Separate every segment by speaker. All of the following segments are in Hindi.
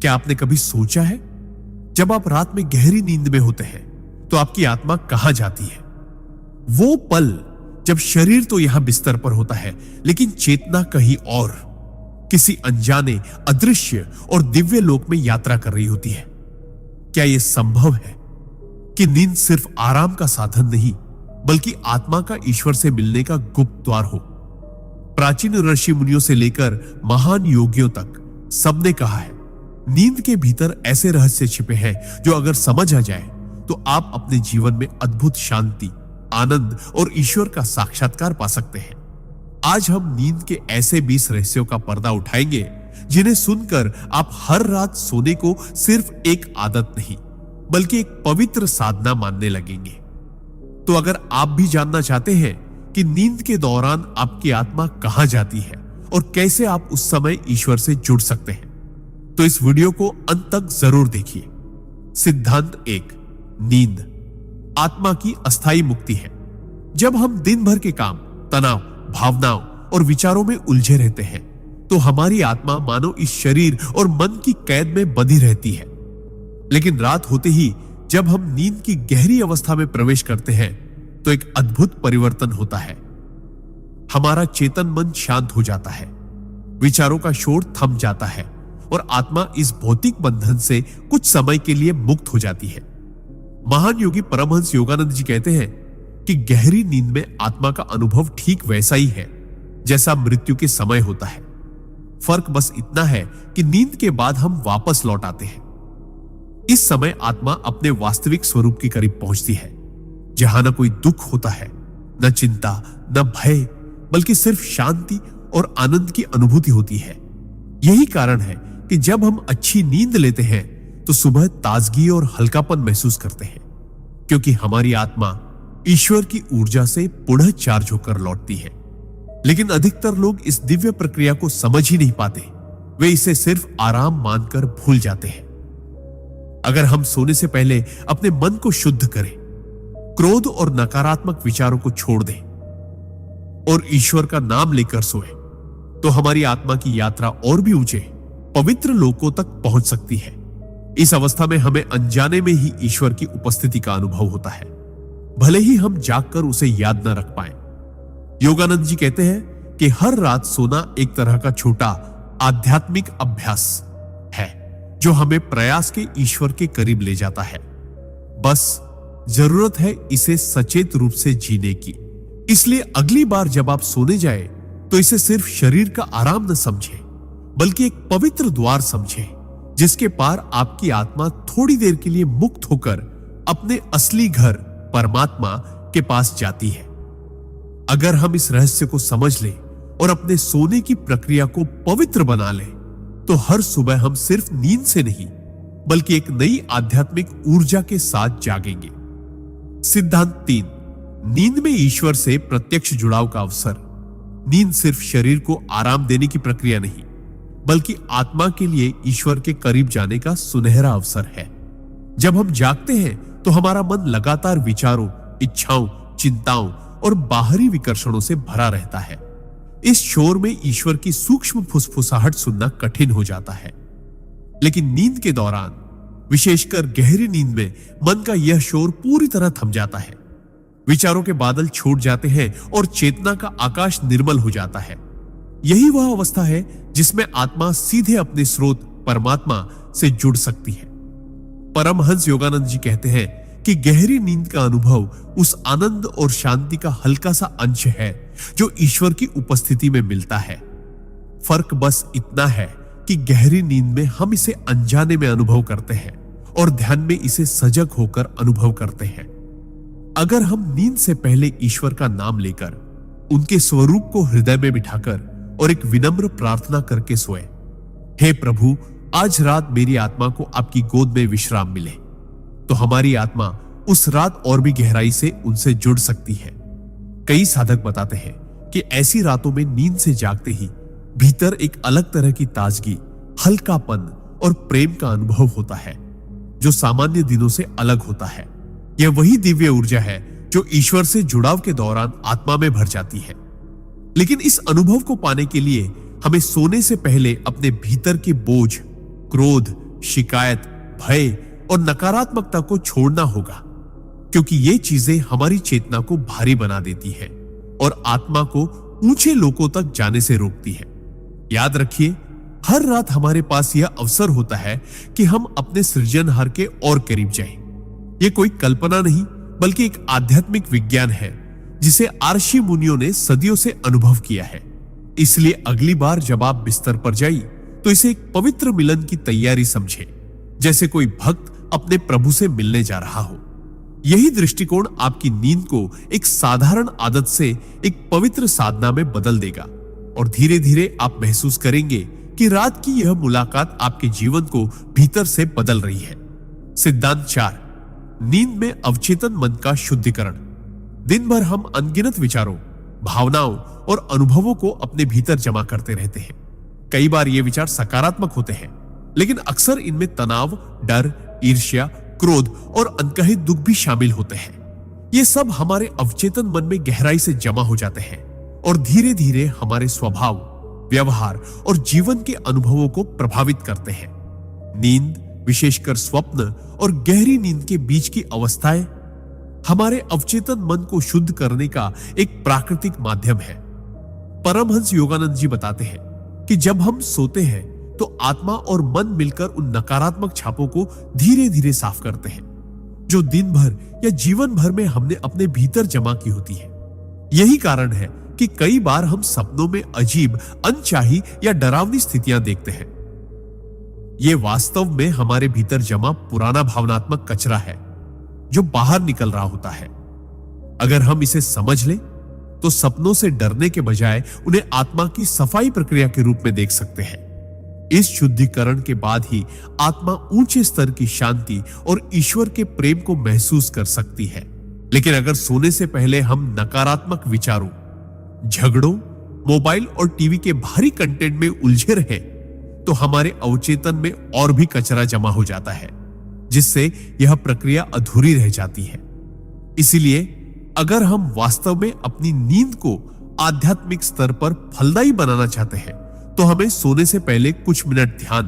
Speaker 1: क्या आपने कभी सोचा है, जब आप रात में गहरी नींद में होते हैं तो आपकी आत्मा कहां जाती है? वो पल जब शरीर तो यहां बिस्तर पर होता है, लेकिन चेतना कहीं और, किसी अनजाने, अदृश्य और दिव्य लोक में यात्रा कर रही होती है। क्या यह संभव है कि नींद सिर्फ आराम का साधन नहीं, बल्कि आत्मा का ईश्वर से मिलने का गुप्त द्वार हो? प्राचीन ऋषि मुनियों से लेकर महान योगियों तक सबने कहा है, नींद के भीतर ऐसे रहस्य छिपे हैं जो अगर समझ आ जाए तो आप अपने जीवन में अद्भुत शांति, आनंद और ईश्वर का साक्षात्कार पा सकते हैं। आज हम नींद के ऐसे 20 रहस्यों का पर्दा उठाएंगे जिन्हें सुनकर आप हर रात सोने को सिर्फ एक आदत नहीं, बल्कि एक पवित्र साधना मानने लगेंगे। तो अगर आप भी जानना चाहते हैं कि नींद के दौरान आपकी आत्मा कहां जाती है और कैसे आप उस समय ईश्वर से जुड़ सकते हैं, तो इस वीडियो को अंत तक जरूर देखिए। सिद्धांत 1, नींद आत्मा की अस्थायी मुक्ति है। जब हम दिन भर के काम, तनाव, भावनाओं और विचारों में उलझे रहते हैं तो हमारी आत्मा मानो इस शरीर और मन की कैद में बंधी रहती है। लेकिन रात होते ही जब हम नींद की गहरी अवस्था में प्रवेश करते हैं तो एक अद्भुत परिवर्तन होता है। हमारा चेतन मन शांत हो जाता है, विचारों का शोर थम जाता है और आत्मा इस भौतिक बंधन से कुछ समय के लिए मुक्त हो जाती है। महान योगी परमहंस योगानंद जी कहते हैं कि गहरी नींद में आत्मा का अनुभव ठीक वैसा ही है जैसा मृत्यु के समय होता है। फर्क बस इतना है कि नींद के बाद हम वापस लौट आते हैं। इस समय आत्मा अपने वास्तविक स्वरूप के करीब पहुंचती है, जहां न कोई दुख होता है, न चिंता, न भय, बल्कि सिर्फ शांति और आनंद की अनुभूति होती है। यही कारण है कि जब हम अच्छी नींद लेते हैं तो सुबह ताजगी और हल्कापन महसूस करते हैं, क्योंकि हमारी आत्मा ईश्वर की ऊर्जा से पुनः चार्ज होकर लौटती है। लेकिन अधिकतर लोग इस दिव्य प्रक्रिया को समझ ही नहीं पाते। वे इसे सिर्फ आराम मानकर भूल जाते हैं। अगर हम सोने से पहले अपने मन को शुद्ध करें, क्रोध और नकारात्मक विचारों को छोड़ दें और ईश्वर का नाम लेकर सोएं, तो हमारी आत्मा की यात्रा और भी ऊंचे, पवित्र लोकों तक पहुंच सकती है। इस अवस्था में हमें अनजाने में ही ईश्वर की उपस्थिति का अनुभव होता है, भले ही हम जागकर उसे याद न रख पाए। योगानंद जी कहते हैं कि हर रात सोना एक तरह का छोटा आध्यात्मिक अभ्यास है जो हमें प्रयास के ईश्वर के करीब ले जाता है। बस जरूरत है इसे सचेत रूप से जीने की। इसलिए अगली बार जब आप सोने जाए तो इसे सिर्फ शरीर का आराम न समझे, बल्कि एक पवित्र द्वार समझे जिसके पार आपकी आत्मा थोड़ी देर के लिए मुक्त होकर अपने असली घर परमात्मा के पास जाती है। अगर हम इस रहस्य को समझ लें और अपने सोने की प्रक्रिया को पवित्र बना लें, तो हर सुबह हम सिर्फ नींद से नहीं, बल्कि एक नई आध्यात्मिक ऊर्जा के साथ जागेंगे। सिद्धांत 3, नींद में ईश्वर से प्रत्यक्ष जुड़ाव का अवसर। नींद सिर्फ शरीर को आराम देने की प्रक्रिया नहीं, बल्कि आत्मा के लिए ईश्वर के करीब जाने का सुनहरा अवसर है। जब हम जागते हैं तो हमारा मन लगातार विचारों, इच्छाओं, चिंताओं और बाहरी विकर्षणों से भरा रहता है। इस शोर में ईश्वर की सूक्ष्म फुसफुसाहट सुनना कठिन हो जाता है। लेकिन नींद के दौरान, विशेषकर गहरी नींद में, मन का यह शोर पूरी तरह थम जाता है। विचारों के बादल छूट जाते हैं और चेतना का आकाश निर्मल हो जाता है। यही वह अवस्था है जिसमें आत्मा सीधे अपने स्रोत परमात्मा से जुड़ सकती है। परमहंस योगानंद जी कहते हैं कि गहरी नींद का अनुभव उस आनंद और शांति का हल्का सा अंश है जो ईश्वर की उपस्थिति में मिलता है। फर्क बस इतना है कि गहरी नींद में हम इसे अनजाने में अनुभव करते हैं और ध्यान में इसे सजग होकर अनुभव करते हैं। अगर हम नींद से पहले ईश्वर का नाम लेकर, उनके स्वरूप को हृदय में बिठाकर और एक विनम्र प्रार्थना करके सोए, हे प्रभु, आज रात मेरी आत्मा को आपकी गोद में विश्राम मिले, तो हमारी आत्मा उस रात और भी गहराई से उनसे जुड़ सकती है। कई साधक बताते हैं कि ऐसी रातों में नींद से जागते ही भीतर एक अलग तरह की ताजगी, हल्कापन और प्रेम का अनुभव होता है जो सामान्य दिनों से अलग होता है। यह वही दिव्य ऊर्जा है जो ईश्वर से जुड़ाव के दौरान आत्मा में भर जाती है। लेकिन इस अनुभव को पाने के लिए हमें सोने से पहले अपने भीतर के बोझ, क्रोध, शिकायत, भय और नकारात्मकता को छोड़ना होगा, क्योंकि ये चीजें हमारी चेतना को भारी बना देती है और आत्मा को ऊंचे लोकों तक जाने से रोकती है। याद रखिए, हर रात हमारे पास यह अवसर होता है कि हम अपने सृजनहार के और करीब जाएं। यह कोई कल्पना नहीं, बल्कि एक आध्यात्मिक विज्ञान है जिसे आर्षि मुनियों ने सदियों से अनुभव किया है। इसलिए अगली बार जब आप बिस्तर पर जाइए तो इसे एक पवित्र मिलन की तैयारी समझें, जैसे कोई भक्त अपने प्रभु से मिलने जा रहा हो। यही दृष्टिकोण आपकी नींद को एक साधारण आदत से एक पवित्र साधना में बदल देगा और धीरे धीरे आप महसूस करेंगे कि रात की यह मुलाकात आपके जीवन को भीतर से बदल रही है। सिद्धांत 4, नींद में अवचेतन मन का शुद्धिकरण। दिन भर हम अनगिनत विचारों, भावनाओं और अनुभवों को अपने भीतर जमा करते रहते हैं। कई बार ये विचार सकारात्मक होते हैं, लेकिन अक्सर इनमें तनाव, डर, ईर्ष्या, क्रोध और अनकहे दुख भी शामिल होते हैं। ये सब हमारे अवचेतन मन में गहराई से जमा हो जाते हैं और धीरे धीरे हमारे स्वभाव, व्यवहार और जीवन के अनुभवों को प्रभावित करते हैं। नींद, विशेषकर स्वप्न और गहरी नींद के बीच की अवस्थाएं हमारे अवचेतन मन को शुद्ध करने का एक प्राकृतिक माध्यम है। परमहंस योगानंद जी बताते हैं कि जब हम सोते हैं तो आत्मा और मन मिलकर उन नकारात्मक छापों को धीरे धीरे साफ करते हैं, जो दिन भर या जीवन भर में हमने अपने भीतर जमा की होती है। यही कारण है कि कई बार हम सपनों में अजीब, अनचाही या डरावनी स्थितियां देखते हैं। यह वास्तव में हमारे भीतर जमा पुराना भावनात्मक कचरा है जो बाहर निकल रहा होता है। अगर हम इसे समझ लें तो सपनों से डरने के बजाय उन्हें आत्मा की सफाई प्रक्रिया के रूप में देख सकते हैं। इस शुद्धिकरण के बाद ही आत्मा ऊंचे स्तर की शांति और ईश्वर के प्रेम को महसूस कर सकती है। लेकिन अगर सोने से पहले हम नकारात्मक विचारों, झगड़ों, मोबाइल और टीवी के भारी कंटेंट में उलझे रहे तो हमारे अवचेतन में और भी कचरा जमा हो जाता है, जिससे यह प्रक्रिया अधूरी रह जाती है। इसीलिए अगर हम वास्तव में अपनी नींद को आध्यात्मिक स्तर पर फलदायी बनाना चाहते हैं तो हमें सोने से पहले कुछ मिनट ध्यान,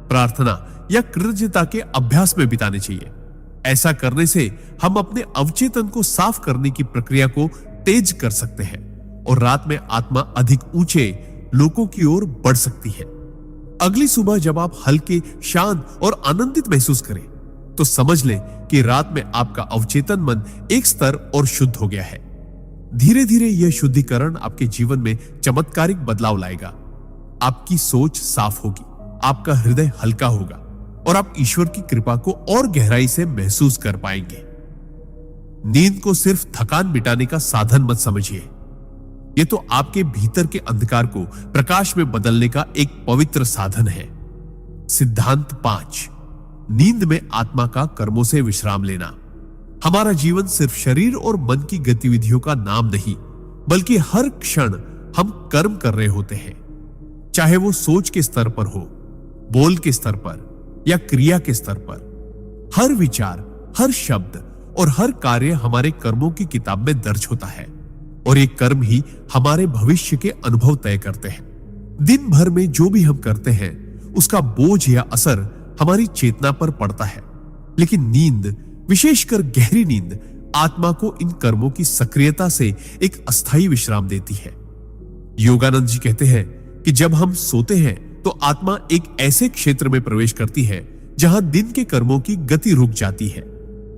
Speaker 1: प्रार्थना या कृतज्ञता के अभ्यास में बिताने चाहिए। ऐसा करने से हम अपने अवचेतन को साफ करने की प्रक्रिया को तेज कर सकते हैं और रात में आत्मा अधिक ऊंचे लोकों की ओर बढ़ सकती है। अगली सुबह जब आप हल्के, शांत और आनंदित महसूस करें तो समझ लें कि रात में आपका अवचेतन मन एक स्तर और शुद्ध हो गया है। धीरे धीरे यह शुद्धिकरण आपके जीवन में चमत्कारिक बदलाव लाएगा। आपकी सोच साफ होगी, आपका हृदय हल्का होगा और आप ईश्वर की कृपा को और गहराई से महसूस कर पाएंगे। नींद को सिर्फ थकान मिटाने का साधन मत समझिए। यह तो आपके भीतर के अंधकार को प्रकाश में बदलने का एक पवित्र साधन है। सिद्धांत 5, नींद में आत्मा का कर्मों से विश्राम लेना। हमारा जीवन सिर्फ शरीर और मन की गतिविधियों का नाम नहीं, बल्कि हर क्षण हम कर्म कर रहे होते हैं। चाहे वो सोच के स्तर पर हो, बोल के स्तर पर या क्रिया के स्तर पर, हर विचार, हर शब्द और हर कार्य हमारे कर्मों की किताब में दर्ज होता है और ये कर्म ही हमारे भविष्य के अनुभव तय करते हैं। दिन भर में जो भी हम करते हैं उसका बोझ या असर हमारी चेतना पर पड़ता है, लेकिन नींद, विशेषकर गहरी नींद, आत्मा को इन कर्मों की सक्रियता से एक अस्थायी विश्राम देती है। योगानंद जी कहते हैं कि जब हम सोते हैं तो आत्मा एक ऐसे क्षेत्र में प्रवेश करती है जहां दिन के कर्मों की गति रुक जाती है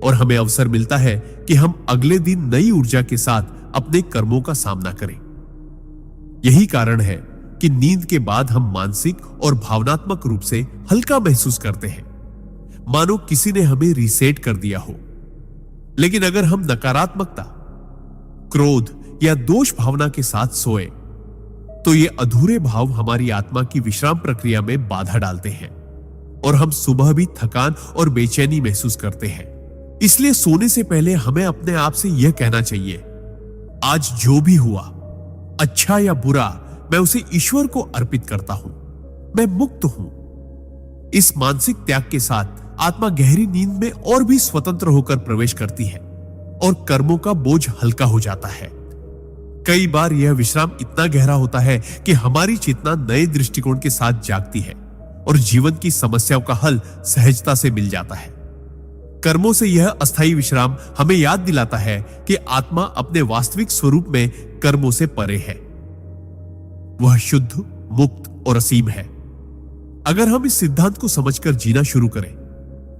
Speaker 1: और हमें अवसर मिलता है कि हम अगले दिन नई ऊर्जा के साथ अपने कर्मों का सामना करें। यही कारण है कि नींद के बाद हम मानसिक और भावनात्मक रूप से हल्का महसूस करते हैं, मानो किसी ने हमें रीसेट कर दिया हो। लेकिन अगर हम नकारात्मकता, क्रोध या दोष भावना के साथ सोए तो ये अधूरे भाव हमारी आत्मा की विश्राम प्रक्रिया में बाधा डालते हैं और हम सुबह भी थकान और बेचैनी महसूस करते हैं। इसलिए सोने से पहले हमें अपने आप से यह कहना चाहिए, आज जो भी हुआ, अच्छा या बुरा, मैं उसे ईश्वर को अर्पित करता हूं, मैं मुक्त हूं। इस मानसिक त्याग के साथ आत्मा गहरी नींद में और भी स्वतंत्र होकर प्रवेश करती है और कर्मों का बोझ हल्का हो जाता है। कई बार यह विश्राम इतना गहरा होता है कि हमारी चेतना नए दृष्टिकोण के साथ जागती है और जीवन की समस्याओं का हल सहजता से मिल जाता है। कर्मों से यह अस्थायी विश्राम हमें याद दिलाता है कि आत्मा अपने वास्तविक स्वरूप में कर्मों से परे है। वह शुद्ध, मुक्त और असीम है। अगर हम इस सिद्धांत को समझकर जीना शुरू करें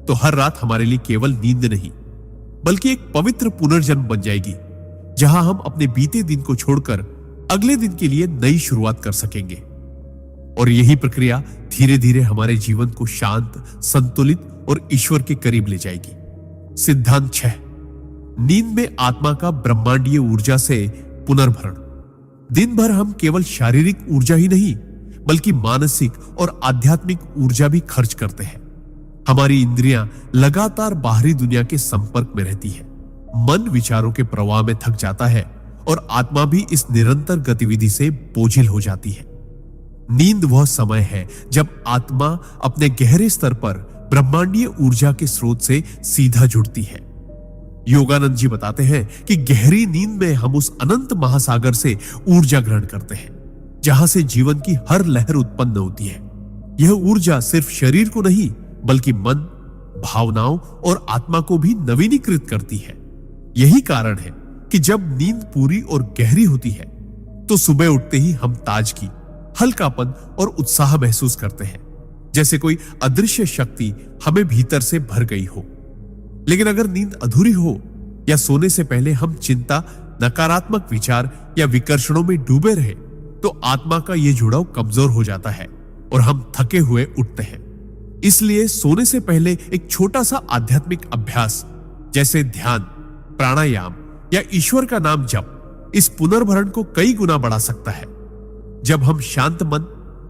Speaker 1: तो हर रात हमारे लिए केवल नींद नहीं बल्कि एक पवित्र पुनर्जन्म बन जाएगी, जहां हम अपने बीते दिन को छोड़कर अगले दिन के लिए नई शुरुआत कर सकेंगे। और यही प्रक्रिया धीरे धीरे हमारे जीवन को शांत, संतुलित और ईश्वर के करीब ले जाएगी। सिद्धांत 6, नींद में आत्मा का ब्रह्मांडीय ऊर्जा से पुनर्भरण। दिन भर हम केवल शारीरिक ऊर्जा ही नहीं बल्कि मानसिक और आध्यात्मिक ऊर्जा भी खर्च करते हैं। हमारी इंद्रियां लगातार बाहरी दुनिया के संपर्क में रहती है, मन विचारों के प्रवाह में थक जाता है और आत्मा भी इस निरंतर गतिविधि से बोझिल हो जाती है। नींद वह समय है जब आत्मा अपने गहरे स्तर पर ब्रह्मांडीय ऊर्जा के स्रोत से सीधा जुड़ती है। योगानंद जी बताते हैं कि गहरी नींद में हम उस अनंत महासागर से ऊर्जा ग्रहण करते हैं, जहां से जीवन की हर लहर उत्पन्न होती है। यह ऊर्जा सिर्फ शरीर को नहीं बल्कि मन, भावनाओं और आत्मा को भी नवीनीकृत करती है। यही कारण है कि जब नींद पूरी और गहरी होती है तो सुबह उठते ही हम ताजगी, हल्कापन और उत्साह महसूस करते हैं, जैसे कोई अदृश्य शक्ति हमें भीतर से भर गई हो। लेकिन अगर नींद अधूरी हो या सोने से पहले हम चिंता, नकारात्मक विचार या विकर्षणों में डूबे रहे तो आत्मा का यह जुड़ाव कमजोर हो जाता है और हम थके हुए उठते हैं। इसलिए सोने से पहले एक छोटा सा आध्यात्मिक अभ्यास जैसे ध्यान, प्राणायाम या ईश्वर का नाम जप इस पुनर्भरण को कई गुना बढ़ा सकता है। जब हम शांत मन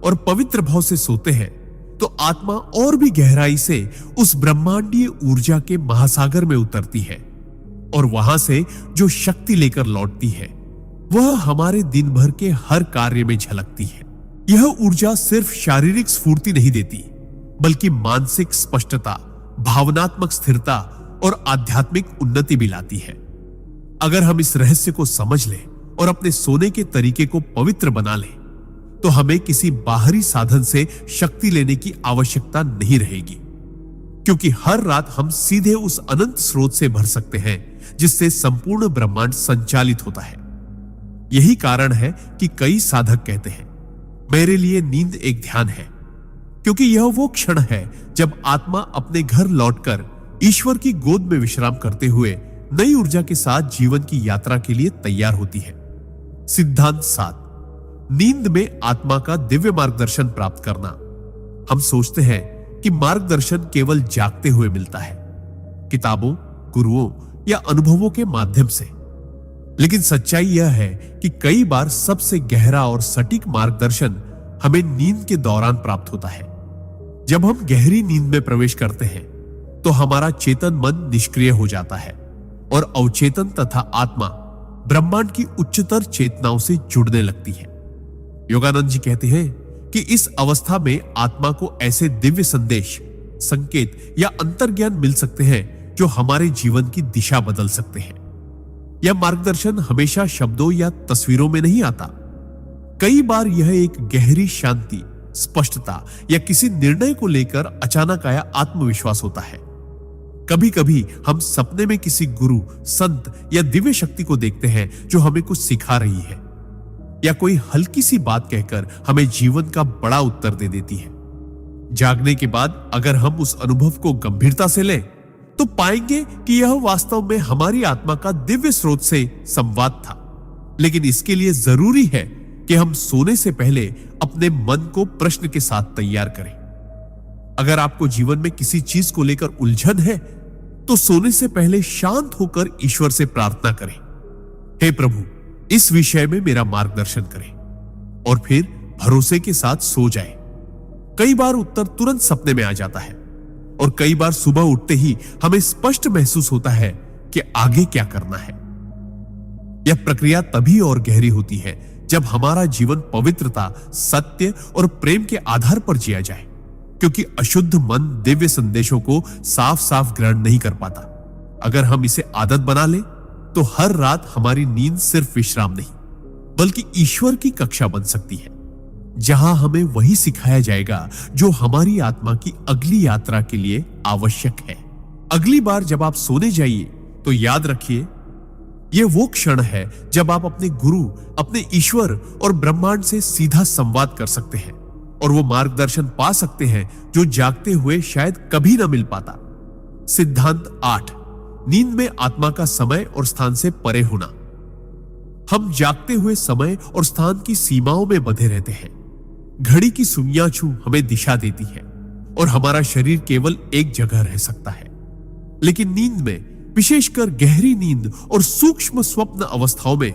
Speaker 1: और पवित्र भाव से सोते हैं तो आत्मा और भी गहराई से उस ब्रह्मांडीय ऊर्जा के महासागर में उतरती है और वहां से जो शक्ति लेकर लौटती है वह हमारे दिन भर के हर कार्य में झलकती है। यह ऊर्जा सिर्फ शारीरिक स्फूर्ति नहीं देती बल्कि मानसिक स्पष्टता, भावनात्मक स्थिरता और आध्यात्मिक उन्नति भी लाती है। अगर हम इस रहस्य को समझ लें और अपने सोने के तरीके को पवित्र बना लें तो हमें किसी बाहरी साधन से शक्ति लेने की आवश्यकता नहीं रहेगी, क्योंकि हर रात हम सीधे उस अनंत स्रोत से भर सकते हैं जिससे संपूर्ण ब्रह्मांड संचालित होता है। यही कारण है कि कई साधक कहते हैं, मेरे लिए नींद एक ध्यान है, क्योंकि यह वो क्षण है जब आत्मा अपने घर लौटकर ईश्वर की गोद में विश्राम करते हुए नई ऊर्जा के साथ जीवन की यात्रा के लिए तैयार होती है। सिद्धांत 7, नींद में आत्मा का दिव्य मार्गदर्शन प्राप्त करना। हम सोचते हैं कि मार्गदर्शन केवल जागते हुए मिलता है, किताबों, गुरुओं या अनुभवों के माध्यम से। लेकिन सच्चाई यह है कि कई बार सबसे गहरा और सटीक मार्गदर्शन हमें नींद के दौरान प्राप्त होता है। जब हम गहरी नींद में प्रवेश करते हैं तो हमारा चेतन मन निष्क्रिय हो जाता है और अवचेतन तथा आत्मा ब्रह्मांड की उच्चतर चेतनाओं से जुड़ने लगती है। योगानंद जी कहते हैं कि इस अवस्था में आत्मा को ऐसे दिव्य संदेश, संकेत या अंतर्ज्ञान मिल सकते हैं जो हमारे जीवन की दिशा बदल सकते हैं। यह मार्गदर्शन हमेशा शब्दों या तस्वीरों में नहीं आता। कई बार यह एक गहरी शांति, स्पष्टता या किसी निर्णय को लेकर अचानक आया आत्मविश्वास होता है। कभी कभी हम सपने में किसी गुरु, संत या दिव्य शक्ति को देखते हैं जो हमें कुछ सिखा रही है या कोई हल्की सी बात कहकर हमें जीवन का बड़ा उत्तर दे देती है। जागने के बाद अगर हम उस अनुभव को गंभीरता से लें तो पाएंगे कि यह वास्तव में हमारी आत्मा का दिव्य स्रोत से संवाद था। लेकिन इसके लिए जरूरी है कि हम सोने से पहले अपने मन को प्रश्न के साथ तैयार करें। अगर आपको जीवन में किसी चीज को लेकर उलझन है तो सोने से पहले शांत होकर ईश्वर से प्रार्थना करें, हे प्रभु, इस विषय में मेरा मार्गदर्शन करें, और फिर भरोसे के साथ सो जाएं। कई बार उत्तर तुरंत सपने में आ जाता है और कई बार सुबह उठते ही हमें स्पष्ट महसूस होता है कि आगे क्या करना है। यह प्रक्रिया तभी और गहरी होती है जब हमारा जीवन पवित्रता, सत्य और प्रेम के आधार पर जिया जाए, क्योंकि अशुद्ध मन दिव्य संदेशों को साफ साफ ग्रहण नहीं कर पाता। अगर हम इसे आदत बना लें तो हर रात हमारी नींद सिर्फ विश्राम नहीं बल्कि ईश्वर की कक्षा बन सकती है। जहां हमें वही सिखाया जाएगा जो हमारी आत्मा की अगली यात्रा के लिए आवश्यक है। अगली बार जब आप सोने जाइए तो याद रखिए, यह वो क्षण है जब आप अपने गुरु, अपने ईश्वर और ब्रह्मांड से सीधा संवाद कर सकते हैं और वो मार्गदर्शन पा सकते हैं जो जागते हुए शायद कभी ना मिल पाता। सिद्धांत 8, नींद में आत्मा का समय और स्थान से परे होना। हम जागते हुए समय और स्थान की सीमाओं में बंधे रहते हैं। घड़ी की सुइयां छू हमें दिशा देती है और हमारा शरीर केवल एक जगह रह सकता है। लेकिन नींद में, विशेषकर गहरी नींद और सूक्ष्म स्वप्न अवस्थाओं में,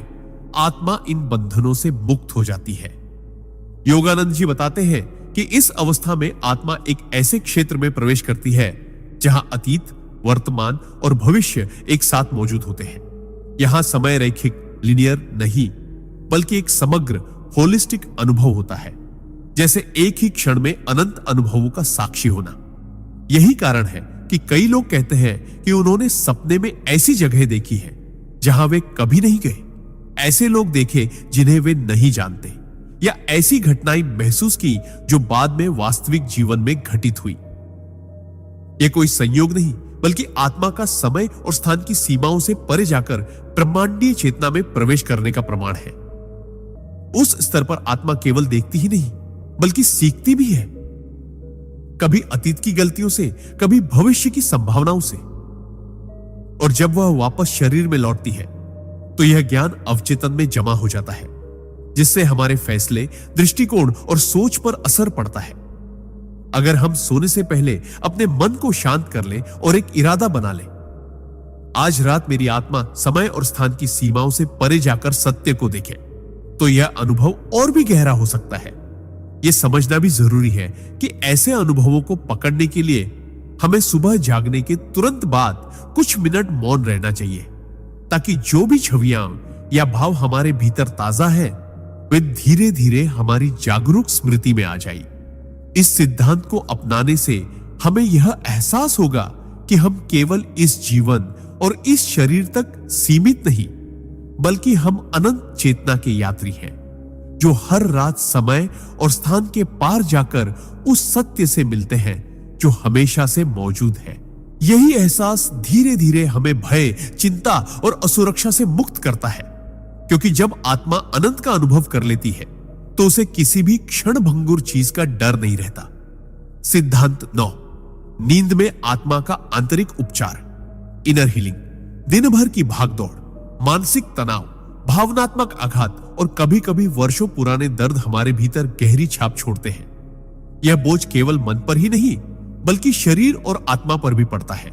Speaker 1: आत्मा इन बंधनों से मुक्त हो जाती है। योगानंद जी बताते हैं कि इस अवस्था में आत्मा एक ऐसे क्षेत्र में प्रवेश करती है जहां अतीत, वर्तमान और भविष्य एक साथ मौजूद होते हैं। यहां समय रैखिक, लिनियर नहीं, बल्कि एक समग्र, होलिस्टिक अनुभव होता है, जैसे एक ही क्षण में अनंत अनुभवों का साक्षी होना। यही कारण है कि कई लोग कहते हैं कि उन्होंने सपने में ऐसी जगह देखी है जहां वे कभी नहीं गए, ऐसे लोग देखे जिन्हें वे नहीं जानते, या ऐसी घटनाएं महसूस की जो बाद में वास्तविक जीवन में घटित हुई। यह कोई संयोग नहीं, बल्कि आत्मा का समय और स्थान की सीमाओं से परे जाकर ब्रह्मांडीय चेतना में प्रवेश करने का प्रमाण है। उस स्तर पर आत्मा केवल देखती ही नहीं, बल्कि सीखती भी है, कभी अतीत की गलतियों से, कभी भविष्य की संभावनाओं से। और जब वह वापस शरीर में लौटती है तो यह ज्ञान अवचेतन में जमा हो जाता है, जिससे हमारे फैसले, दृष्टिकोण और सोच पर असर पड़ता है। अगर हम सोने से पहले अपने मन को शांत कर लें और एक इरादा बना लें, आज रात मेरी आत्मा समय और स्थान की सीमाओं से परे जाकर सत्य को देखे, तो यह अनुभव और भी गहरा हो सकता है। यह समझना भी जरूरी है कि ऐसे अनुभवों को पकड़ने के लिए हमें सुबह जागने के तुरंत बाद कुछ मिनट मौन रहना चाहिए, ताकि जो भी छवियां या भाव हमारे भीतर ताजा है, वे धीरे धीरे हमारी जागरूक स्मृति में आ जाए। इस सिद्धांत को अपनाने से हमें यह एहसास होगा कि हम केवल इस जीवन और इस शरीर तक सीमित नहीं, बल्कि हम अनंत चेतना के यात्री हैं, जो हर रात समय और स्थान के पार जाकर उस सत्य से मिलते हैं जो हमेशा से मौजूद है। यही एहसास धीरे धीरे हमें भय, चिंता और असुरक्षा से मुक्त करता है, क्योंकि जब आत्मा अनंत का अनुभव कर लेती है तो उसे किसी भी क्षण भंगुर चीज का डर नहीं रहता। सिद्धांत 9, नींद में आत्मा का आंतरिक उपचार, इनर हीलिंग। दिन भर की भागदौड़, मानसिक तनाव, भावनात्मक आघात और कभी कभी वर्षों पुराने दर्द हमारे भीतर गहरी छाप छोड़ते हैं। यह बोझ केवल मन पर ही नहीं, बल्कि शरीर और आत्मा पर भी पड़ता है।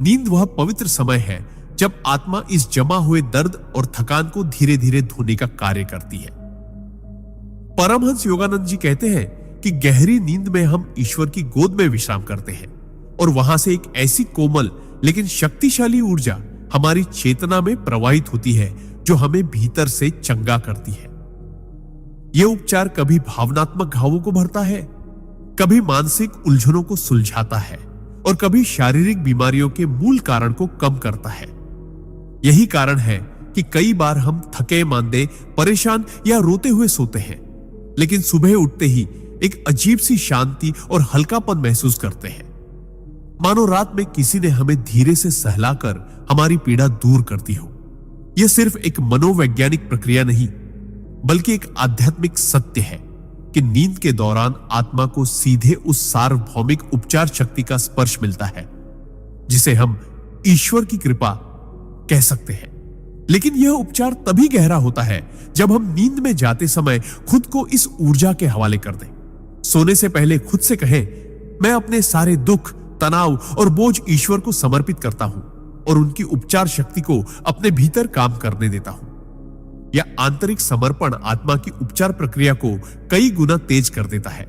Speaker 1: नींद वह पवित्र समय है जब आत्मा इस जमा हुए दर्द और थकान को धीरे धीरे धोने का कार्य करती है। परमहंस योगानंद जी कहते हैं कि गहरी नींद में हम ईश्वर की गोद में विश्राम करते हैं और वहां से एक ऐसी कोमल लेकिन शक्तिशाली ऊर्जा हमारी चेतना में प्रवाहित होती है जो हमें भीतर से चंगा करती है। यह उपचार कभी भावनात्मक घावों को भरता है, कभी मानसिक उलझनों को सुलझाता है और कभी शारीरिक बीमारियों के मूल कारण को कम करता है। यही कारण है कि कई बार हम थके मांदे, परेशान या रोते हुए सोते हैं, लेकिन सुबह उठते ही एक अजीब सी शांति और हल्कापन महसूस करते हैं, मानो रात में किसी ने हमें धीरे से सहलाकर हमारी पीड़ा दूर करती हो। यह सिर्फ एक मनोवैज्ञानिक प्रक्रिया नहीं, बल्कि एक आध्यात्मिक सत्य है कि नींद के दौरान आत्मा को सीधे उस सार्वभौमिक उपचार शक्ति का स्पर्श मिलता है जिसे हम ईश्वर की कृपा कह सकते हैं। लेकिन यह उपचार तभी गहरा होता है जब हम नींद में जाते समय खुद को इस ऊर्जा के हवाले कर दें। सोने से पहले खुद से कहें, मैं अपने सारे दुख, तनाव और बोझ ईश्वर को समर्पित करता हूं और उनकी उपचार शक्ति को अपने भीतर काम करने देता हूं। यह आंतरिक समर्पण आत्मा की उपचार प्रक्रिया को कई गुना तेज कर देता है।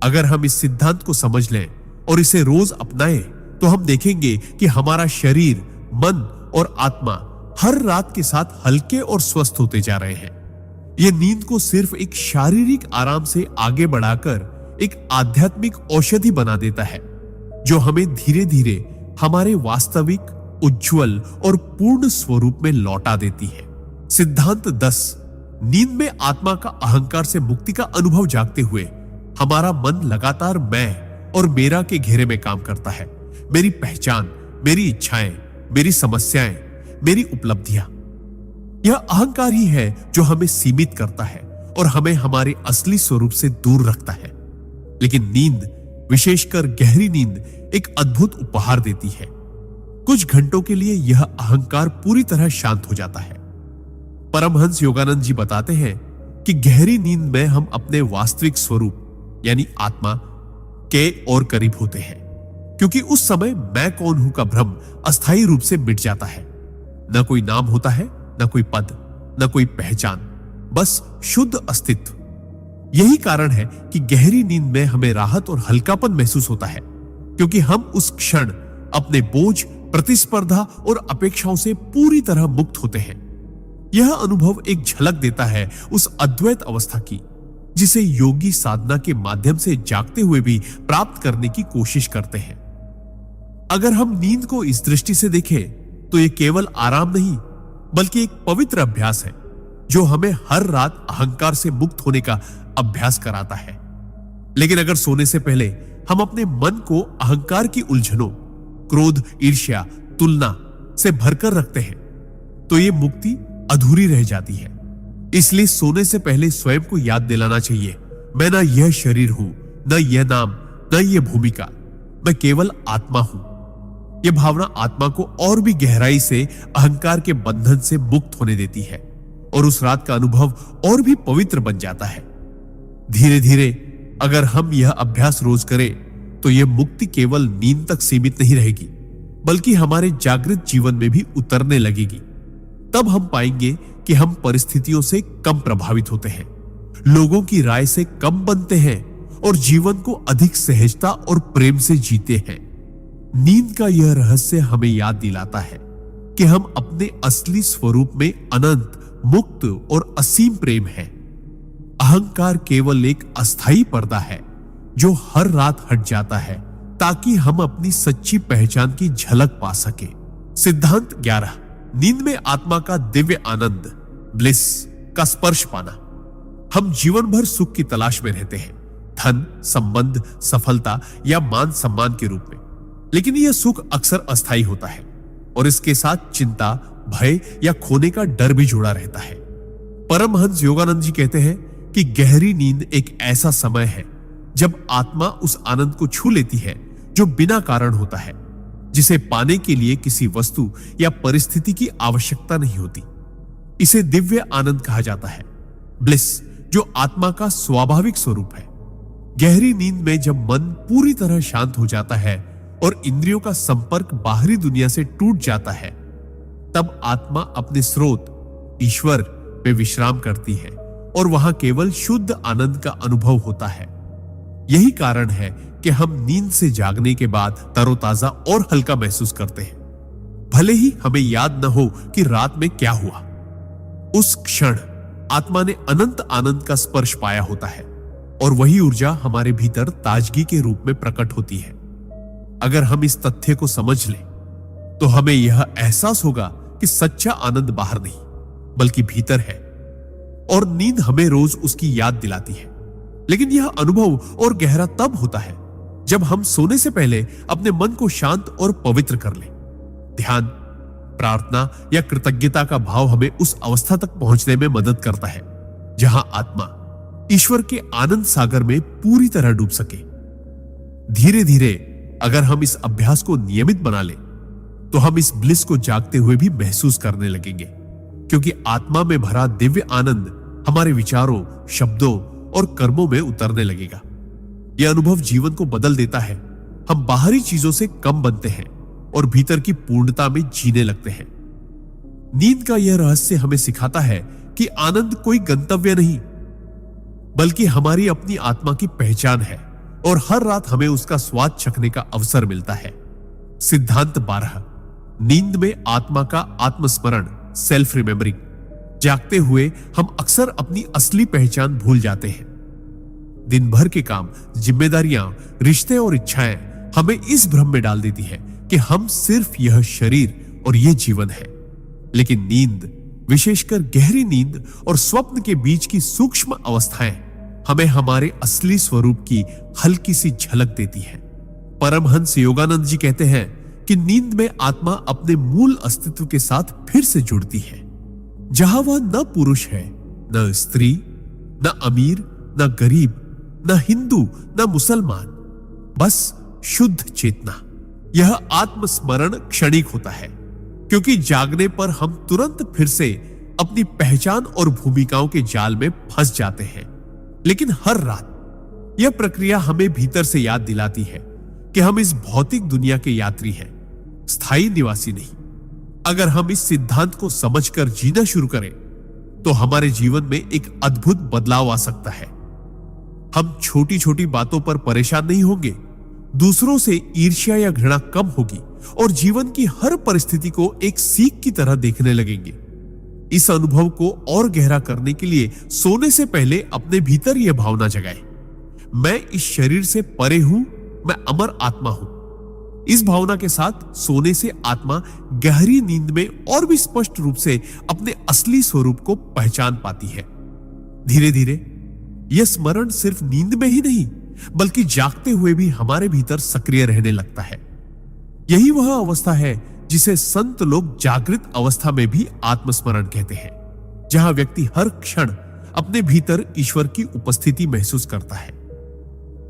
Speaker 1: अगर हम इस सिद्धांत को समझ लें और इसे रोज अपनाएं, तो हम देखेंगे कि हमारा शरीर, मन और आत्मा हर रात के साथ हल्के और स्वस्थ होते जा रहे हैं। यह नींद को सिर्फ एक शारीरिक आराम से आगे बढ़ाकर एक आध्यात्मिक औषधि बना देता है, जो हमें धीरे धीरे हमारे वास्तविक, उज्जवल और पूर्ण स्वरूप में लौटा देती है। सिद्धांत 10, नींद में आत्मा का अहंकार से मुक्ति का अनुभव जागते हुए हमारा मन लगातार मैं और मेरा के घेरे में काम करता है। मेरी पहचान, मेरी इच्छाएं, मेरी समस्याएं, मेरी उपलब्धियां। यह अहंकार ही है जो हमें सीमित करता है और हमें हमारे असली स्वरूप से दूर रखता है। लेकिन नींद, विशेषकर गहरी नींद, एक अद्भुत उपहार देती है। कुछ घंटों के लिए यह अहंकार पूरी तरह शांत हो जाता है। परमहंस योगानंद जी बताते हैं कि गहरी नींद में हम अपने वास्तविक स्वरूप यानी आत्मा के और करीब होते हैं, क्योंकि उस समय मैं कौन हूं का भ्रम अस्थायी रूप से मिट जाता है। न कोई नाम होता है, न कोई पद, न कोई पहचान, बस शुद्ध अस्तित्व। यही कारण है कि गहरी नींद में हमें राहत और हल्कापन महसूस होता है, क्योंकि हम उस क्षण अपने बोझ, प्रतिस्पर्धा और अपेक्षाओं से पूरी तरह मुक्त होते हैं। यह अनुभव एक झलक देता है उस अद्वैत अवस्था की, जिसे योगी साधना के माध्यम से जागते हुए भी प्राप्त करने की कोशिश करते हैं। अगर हम नींद को इस दृष्टि से देखें तो यह केवल आराम नहीं, बल्कि एक पवित्र अभ्यास है जो हमें हर रात अहंकार से मुक्त होने का अभ्यास कराता है। लेकिन अगर सोने से पहले हम अपने मन को अहंकार की उलझनों, क्रोध, ईर्ष्या, तुलना से भरकर रखते हैं, तो यह मुक्ति अधूरी रह जाती है। इसलिए सोने से पहले स्वयं को याद दिलाना चाहिए, मैं ना यह शरीर हूं, न यह नाम, न यह भूमिका, मैं केवल आत्मा हूं। यह भावना आत्मा को और भी गहराई से अहंकार के बंधन से मुक्त होने देती है और उस रात का अनुभव और भी पवित्र बन जाता है। धीरे धीरे अगर हम यह अभ्यास रोज करें तो यह मुक्ति केवल नींद तक सीमित नहीं रहेगी, बल्कि हमारे जागृत जीवन में भी उतरने लगेगी। तब हम पाएंगे कि हम परिस्थितियों से कम प्रभावित होते हैं, लोगों की राय से कम बनते हैं और जीवन को अधिक सहजता और प्रेम से जीते हैं। नींद का यह रहस्य हमें याद दिलाता है कि हम अपने असली स्वरूप में अनंत, मुक्त और असीम प्रेम है। अहंकार केवल एक अस्थायी पर्दा है जो हर रात हट जाता है ताकि हम अपनी सच्ची पहचान की झलक पा सके। सिद्धांत 11, नींद में आत्मा का दिव्य आनंद, ब्लिस का स्पर्श पाना। हम जीवन भर सुख की तलाश में रहते हैं, धन, संबंध, सफलता या मान सम्मान के रूप में। लेकिन यह सुख अक्सर अस्थायी होता है और इसके साथ चिंता, भय या खोने का डर भी जुड़ा रहता है। परमहंस योगानंद जी कहते हैं कि गहरी नींद एक ऐसा समय है जब आत्मा उस आनंद को छू लेती है जो बिना कारण होता है, जिसे पाने के लिए किसी वस्तु या परिस्थिति की आवश्यकता नहीं होती। इसे दिव्य आनंद कहा जाता है, ब्लिस, जो आत्मा का स्वाभाविक स्वरूप है। गहरी नींद में जब मन पूरी तरह शांत हो जाता है और इंद्रियों का संपर्क बाहरी दुनिया से टूट जाता है, तब आत्मा अपने स्रोत ईश्वर में विश्राम करती है और वहां केवल शुद्ध आनंद का अनुभव होता है। यही कारण है कि हम नींद से जागने के बाद तरोताजा और हल्का महसूस करते हैं, भले ही हमें याद न हो कि रात में क्या हुआ। उस क्षण आत्मा ने अनंत आनंद का स्पर्श पाया होता है और वही ऊर्जा हमारे भीतर ताजगी के रूप में प्रकट होती है। अगर हम इस तथ्य को समझ लें तो हमें यह एहसास होगा कि सच्चा आनंद बाहर नहीं बल्कि भीतर है और नींद हमें रोज उसकी याद दिलाती है। लेकिन यह अनुभव और गहरा तब होता है जब हम सोने से पहले अपने मन को शांत और पवित्र कर लें। ध्यान, प्रार्थना या कृतज्ञता का भाव हमें उस अवस्था तक पहुंचने में मदद करता है जहां आत्मा ईश्वर के आनंद सागर में पूरी तरह डूब सके। धीरे धीरे अगर हम इस अभ्यास को नियमित बना लें तो हम इस ब्लिस को जागते हुए भी महसूस करने लगेंगे, क्योंकि आत्मा में भरा दिव्य आनंद हमारे विचारों, शब्दों और कर्मों में उतरने लगेगा। यह अनुभव जीवन को बदल देता है। हम बाहरी चीजों से कम बनते हैं और भीतर की पूर्णता में जीने लगते हैं। नींद का यह रहस्य हमें सिखाता है कि आनंद कोई गंतव्य नहीं बल्कि हमारी अपनी आत्मा की पहचान है और हर रात हमें उसका स्वाद चखने का अवसर मिलता है। सिद्धांत 12, नींद में आत्मा का आत्मस्मरण, सेल्फ रिमेम्बरिंग। जागते हुए हम अक्सर अपनी असली पहचान भूल जाते हैं। दिन भर के काम, जिम्मेदारियां, रिश्ते और इच्छाएं हमें इस भ्रम में डाल देती है कि हम सिर्फ यह शरीर और यह जीवन है। लेकिन नींद विशेषकर गहरी नींद और स्वप्न के बीच की सूक्ष्म अवस्थाएं हमें हमारे असली स्वरूप की हल्की सी झलक देती है। परमहंस योगानंद जी कहते हैं कि नींद में आत्मा अपने मूल अस्तित्व के साथ फिर से जुड़ती है, जहां वह न पुरुष है, न स्त्री, न अमीर, न गरीब, न हिंदू, न मुसलमान, बस शुद्ध चेतना। यह आत्मस्मरण क्षणिक होता है, क्योंकि जागने पर हम तुरंत फिर से अपनी पहचान और भूमिकाओं के जाल में फंस जाते हैं। लेकिन हर रात यह प्रक्रिया हमें भीतर से याद दिलाती है कि हम इस भौतिक दुनिया के यात्री हैं, स्थायी निवासी नहीं। अगर हम इस सिद्धांत को समझकर जीना शुरू करें तो हमारे जीवन में एक अद्भुत बदलाव आ सकता है। हम छोटी छोटी बातों पर परेशान नहीं होंगे, दूसरों से ईर्ष्या या घृणा कम होगी और जीवन की हर परिस्थिति को एक सीख की तरह देखने लगेंगे। इस अनुभव को और गहरा करने के लिए सोने से पहले अपने भीतर यह भावना जगाएं, मैं इस शरीर से परे हूं, मैं अमर आत्मा हूं। इस भावना के साथ सोने से आत्मा गहरी नींद में और भी स्पष्ट रूप से अपने असली स्वरूप को पहचान पाती है। धीरे धीरे यह स्मरण सिर्फ नींद में ही नहीं बल्कि जागते हुए भी हमारे भीतर सक्रिय रहने लगता है। यही वह अवस्था है जिसे संत लोग जागृत अवस्था में भी आत्मस्मरण कहते हैं, जहां व्यक्ति हर क्षण अपने भीतर ईश्वर की उपस्थिति महसूस करता है।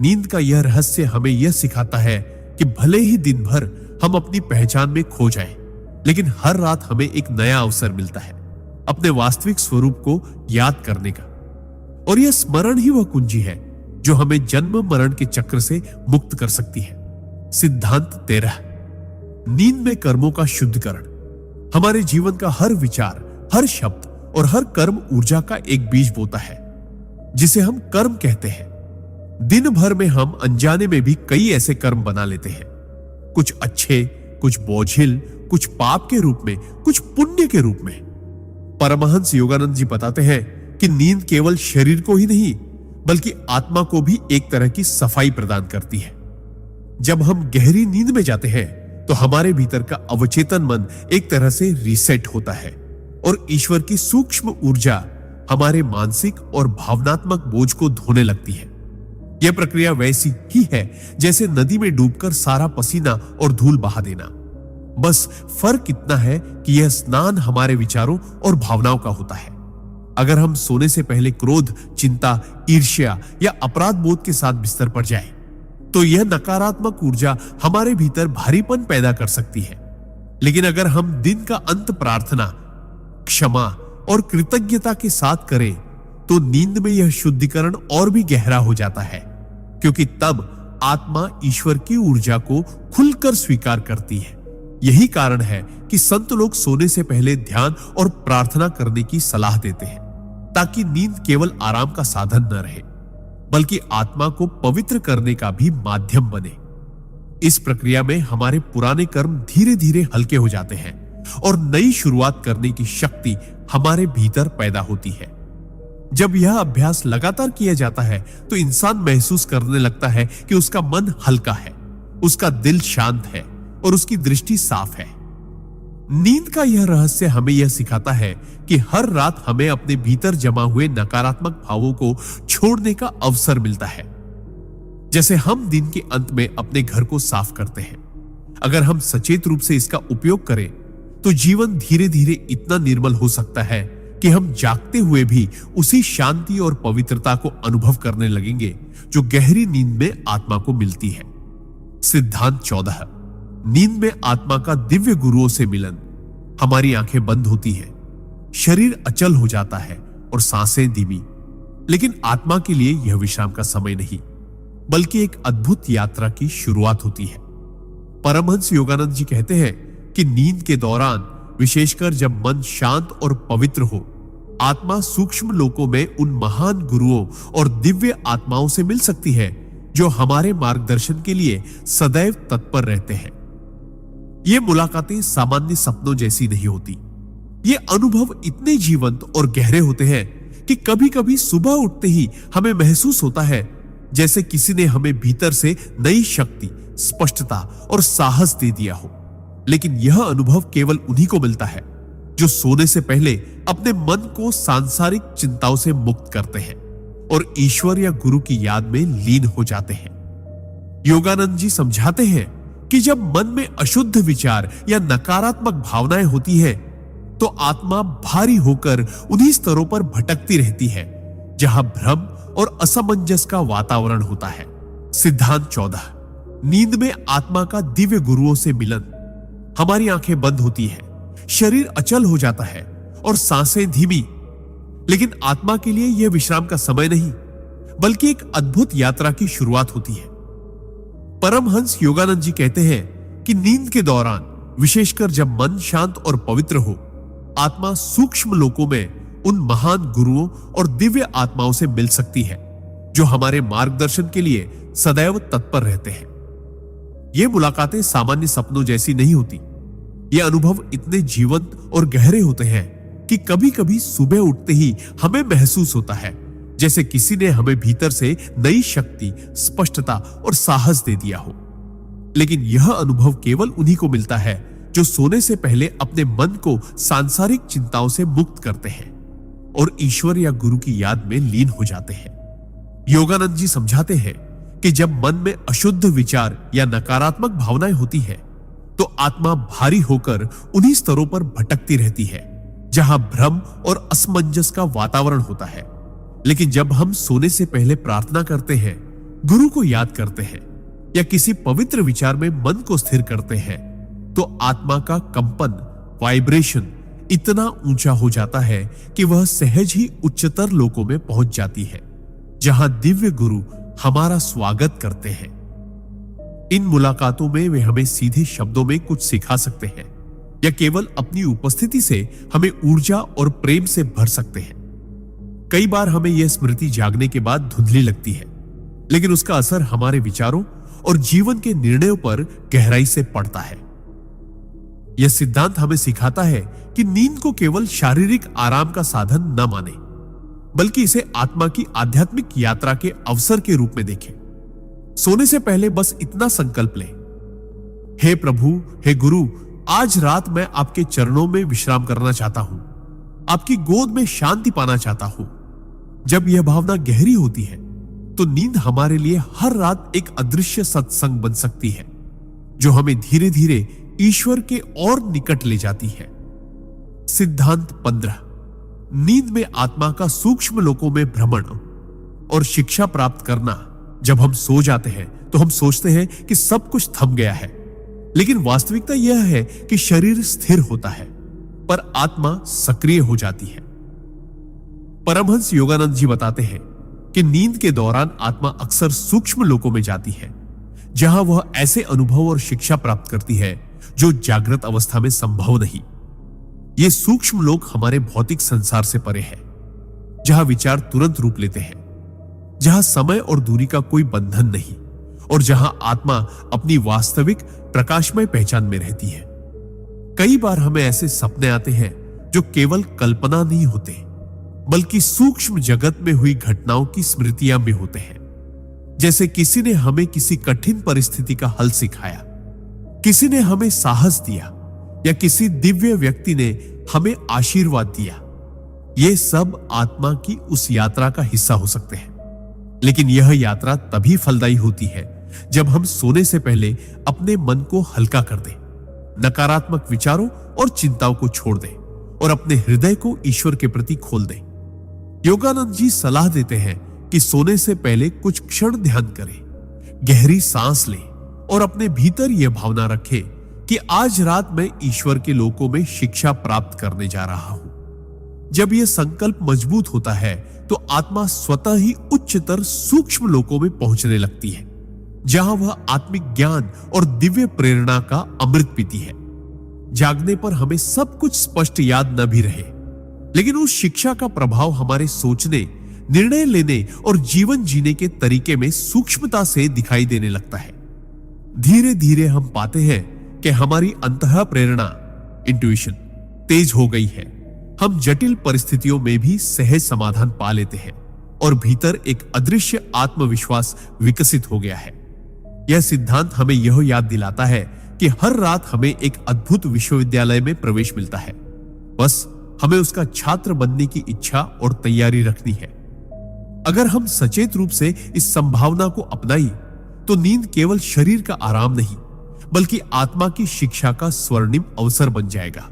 Speaker 1: नींद का यह रहस्य हमें यह सिखाता है कि भले ही दिन भर हम अपनी पहचान में खो जाएं, लेकिन हर रात हमें एक नया अवसर मिलता है अपने वास्तविक स्वरूप को याद करने का। और यह स्मरण ही वह कुंजी है जो हमें जन्म मरण के चक्र से मुक्त कर सकती है। सिद्धांत 13, नींद में कर्मों का शुद्धिकरण। हमारे जीवन का हर विचार, हर शब्द और हर कर्म ऊर्जा का एक बीज बोता है, जिसे हम कर्म कहते हैं। दिन भर में हम अनजाने में भी कई ऐसे कर्म बना लेते हैं, कुछ अच्छे, कुछ बोझिल, कुछ पाप के रूप में, कुछ पुण्य के रूप में। परमहंस योगानंद जी बताते हैं कि नींद केवल शरीर को ही नहीं बल्कि आत्मा को भी एक तरह की सफाई प्रदान करती है। जब हम गहरी नींद में जाते हैं तो हमारे भीतर का अवचेतन मन एक तरह से रीसेट होता है और ईश्वर की सूक्ष्म ऊर्जा हमारे मानसिक और भावनात्मक बोझ को धोने लगती है। यह प्रक्रिया वैसी ही है जैसे नदी में डूबकर सारा पसीना और धूल बहा देना। बस फर्क इतना है कि यह स्नान हमारे विचारों और भावनाओं का होता है। अगर हम सोने से पहले क्रोध, चिंता, ईर्ष्या या अपराध बोध के साथ बिस्तर पर जाएं, तो यह नकारात्मक ऊर्जा हमारे भीतर भारीपन पैदा कर सकती है। लेकिन अगर हम दिन का अंत प्रार्थना, क्षमा और कृतज्ञता के साथ करें तो नींद में यह शुद्धिकरण और भी गहरा हो जाता है, क्योंकि तब आत्मा ईश्वर की ऊर्जा को खुलकर स्वीकार करती है। यही कारण है कि संत लोग सोने से पहले ध्यान और प्रार्थना करने की सलाह देते हैं, ताकि नींद केवल आराम का साधन न रहे बल्कि आत्मा को पवित्र करने का भी माध्यम बने। इस प्रक्रिया में हमारे पुराने कर्म धीरे धीरे हल्के हो जाते हैं और नई शुरुआत करने की शक्ति हमारे भीतर पैदा होती है। जब यह अभ्यास लगातार किया जाता है तो इंसान महसूस करने लगता है कि उसका मन हल्का है, उसका दिल शांत है और उसकी दृष्टि साफ है। नींद का यह रहस्य हमें यह सिखाता है कि हर रात हमें अपने भीतर जमा हुए नकारात्मक भावों को छोड़ने का अवसर मिलता है, जैसे हम दिन के अंत में अपने घर को साफ करते हैं। अगर हम सचेत रूप से इसका उपयोग करें तो जीवन धीरे धीरे इतना निर्मल हो सकता है कि हम जागते हुए भी उसी शांति और पवित्रता को अनुभव करने लगेंगे जो गहरी नींद में आत्मा को मिलती है। सिद्धांत 14, नींद में आत्मा का दिव्य गुरुओं से मिलन। हमारी आंखें बंद होती हैं, शरीर अचल हो जाता है और सांसें धीमी, लेकिन आत्मा के लिए यह विश्राम का समय नहीं बल्कि एक अद्भुत यात्रा की शुरुआत होती है। परमहंस योगानंद जी कहते हैं कि नींद के दौरान, विशेषकर जब मन शांत और पवित्र हो, आत्मा सूक्ष्म लोकों में उन महान गुरुओं और दिव्य आत्माओं से मिल सकती है जो हमारे मार्गदर्शन के लिए सदैव तत्पर रहते हैं। ये मुलाकातें सामान्य सपनों जैसी नहीं होती। ये अनुभव इतने जीवंत और गहरे होते हैं कि कभी-कभी सुबह उठते ही हमें महसूस होता है जैसे किसी ने हमें भीतर से नई शक्ति, स्पष्टता और साहस दे दिया हो। लेकिन यह अनुभव केवल उन्हीं को मिलता है जो सोने से पहले अपने मन को सांसारिक चिंताओं से मुक्त करते हैं और ईश्वर या गुरु की याद में लीन हो जाते हैं। योगानंद जी समझाते हैं कि जब मन में अशुद्ध विचार या नकारात्मक भावनाएं होती है तो आत्मा भारी होकर उन्हीं स्तरों पर भटकती रहती है जहां भ्रम और असमंजस का वातावरण होता है। सिद्धांत 14। नींद में आत्मा का दिव्य गुरुओं से मिलन। हमारी आंखें बंद होती है, शरीर अचल हो जाता है और सांसें धीमी। लेकिन आत्मा के लिए यह विश्राम का समय नहीं, बल्कि एक अद्भुत यात्रा की शुरुआत होती है। परमहंस योगानंद जी कहते हैं कि नींद के दौरान, विशेषकर जब मन शांत और पवित्र हो, आत्मा सूक्ष्म लोकों में उन महान गुरुओं और दिव्य आत्माओं से मिल सकती है जो हमारे मार्गदर्शन के लिए सदैव तत्पर रहते हैं। ये मुलाकातें सामान्य सपनों जैसी नहीं होती। ये अनुभव इतने जीवंत और गहरे होते हैं कि कभी-कभी सुबह उठते ही हमें महसूस होता है जैसे किसी ने हमें भीतर से नई शक्ति, स्पष्टता और साहस दे दिया हो। लेकिन यह अनुभव केवल उन्हीं को मिलता है जो सोने से पहले अपने मन को सांसारिक चिंताओं से मुक्त करते हैं और ईश्वर या गुरु की याद में लीन हो जाते हैं। योगानंद जी समझाते हैं कि जब मन में अशुद्ध विचार या नकारात्मक भावनाएं होती है तो आत्मा भारी होकर उन्हीं स्तरों पर भटकती रहती है जहां भ्रम और असमंजस का वातावरण होता है। लेकिन जब हम सोने से पहले प्रार्थना करते हैं, गुरु को याद करते हैं या किसी पवित्र विचार में मन को स्थिर करते हैं तो आत्मा का कंपन, वाइब्रेशन इतना ऊंचा हो जाता है कि वह सहज ही उच्चतर लोकों में पहुंच जाती है जहां दिव्य गुरु हमारा स्वागत करते हैं। इन मुलाकातों में वे हमें सीधे शब्दों में कुछ सिखा सकते हैं या केवल अपनी उपस्थिति से हमें ऊर्जा और प्रेम से भर सकते हैं। कई बार हमें यह स्मृति जागने के बाद धुंधली लगती है, लेकिन उसका असर हमारे विचारों और जीवन के निर्णयों पर गहराई से पड़ता है। यह सिद्धांत हमें सिखाता है कि नींद को केवल शारीरिक आराम का साधन न माने, बल्कि इसे आत्मा की आध्यात्मिक यात्रा के अवसर के रूप में देखें। सोने से पहले बस इतना संकल्प लें, हे प्रभु, हे गुरु, आज रात मैं आपके चरणों में विश्राम करना चाहता हूं, आपकी गोद में शांति पाना चाहता हूं। जब यह भावना गहरी होती है तो नींद हमारे लिए हर रात एक अदृश्य सत्संग बन सकती है जो हमें धीरे धीरे ईश्वर के और निकट ले जाती है। सिद्धांत 15। नींद में आत्मा का सूक्ष्म लोकों में भ्रमण और शिक्षा प्राप्त करना। जब हम सो जाते हैं तो हम सोचते हैं कि सब कुछ थम गया है, लेकिन वास्तविकता यह है कि शरीर स्थिर होता है पर आत्मा सक्रिय हो जाती है। परमहंस योगानंद जी बताते हैं कि नींद के दौरान आत्मा अक्सर सूक्ष्म लोकों में जाती है जहां वह ऐसे अनुभव और शिक्षा प्राप्त करती है जो जागृत अवस्था में संभव नहीं। ये सूक्ष्म लोक हमारे भौतिक संसार से परे है, जहां विचार तुरंत रूप लेते हैं, जहां समय और दूरी का कोई बंधन नहीं और जहां आत्मा अपनी वास्तविक प्रकाशमय पहचान में रहती है। कई बार हमें ऐसे सपने आते हैं जो केवल कल्पना नहीं होते, बल्कि सूक्ष्म जगत में हुई घटनाओं की स्मृतियां भी होते हैं। जैसे किसी ने हमें किसी कठिन परिस्थिति का हल सिखाया, किसी ने हमें साहस दिया या किसी दिव्य व्यक्ति ने हमें आशीर्वाद दिया। ये सब आत्मा की उस यात्रा का हिस्सा हो सकते हैं। लेकिन यह यात्रा तभी फलदायी होती है जब हम सोने से पहले अपने मन को हल्का कर दें, नकारात्मक विचारों और चिंताओं को छोड़ दें और अपने हृदय को ईश्वर के प्रति खोल दें। योगानंद जी सलाह देते हैं कि सोने से पहले कुछ क्षण ध्यान करें, गहरी सांस लें और अपने भीतर यह भावना रखें कि आज रात मैं ईश्वर के लोकों में शिक्षा प्राप्त करने जा रहा हूं। जब यह संकल्प मजबूत होता है तो आत्मा स्वतः ही उच्चतर सूक्ष्म लोकों में पहुंचने लगती है, जहां वह आत्मिक ज्ञान और दिव्य प्रेरणा का अमृत पीती है। जागने पर हमें सब कुछ स्पष्ट याद न भी रहे, लेकिन उस शिक्षा का प्रभाव हमारे सोचने, निर्णय लेने और जीवन जीने के तरीके में सूक्ष्मता से दिखाई देने लगता है। धीरे धीरे हम पाते हैं कि हमारी अंतः प्रेरणा, इंट्यूशन तेज हो गई है। हम जटिल परिस्थितियों में भी सहज समाधान पा लेते हैं और भीतर एक अदृश्य आत्मविश्वास विकसित हो गया है। यह सिद्धांत हमें यह याद दिलाता है कि हर रात हमें एक अद्भुत विश्वविद्यालय में प्रवेश मिलता है, बस हमें उसका छात्र बनने की इच्छा और तैयारी रखनी है। अगर हम सचेत रूप से इस संभावना को अपनाई तो नींद केवल शरीर का आराम नहीं बल्कि आत्मा की शिक्षा का स्वर्णिम अवसर बन जाएगा।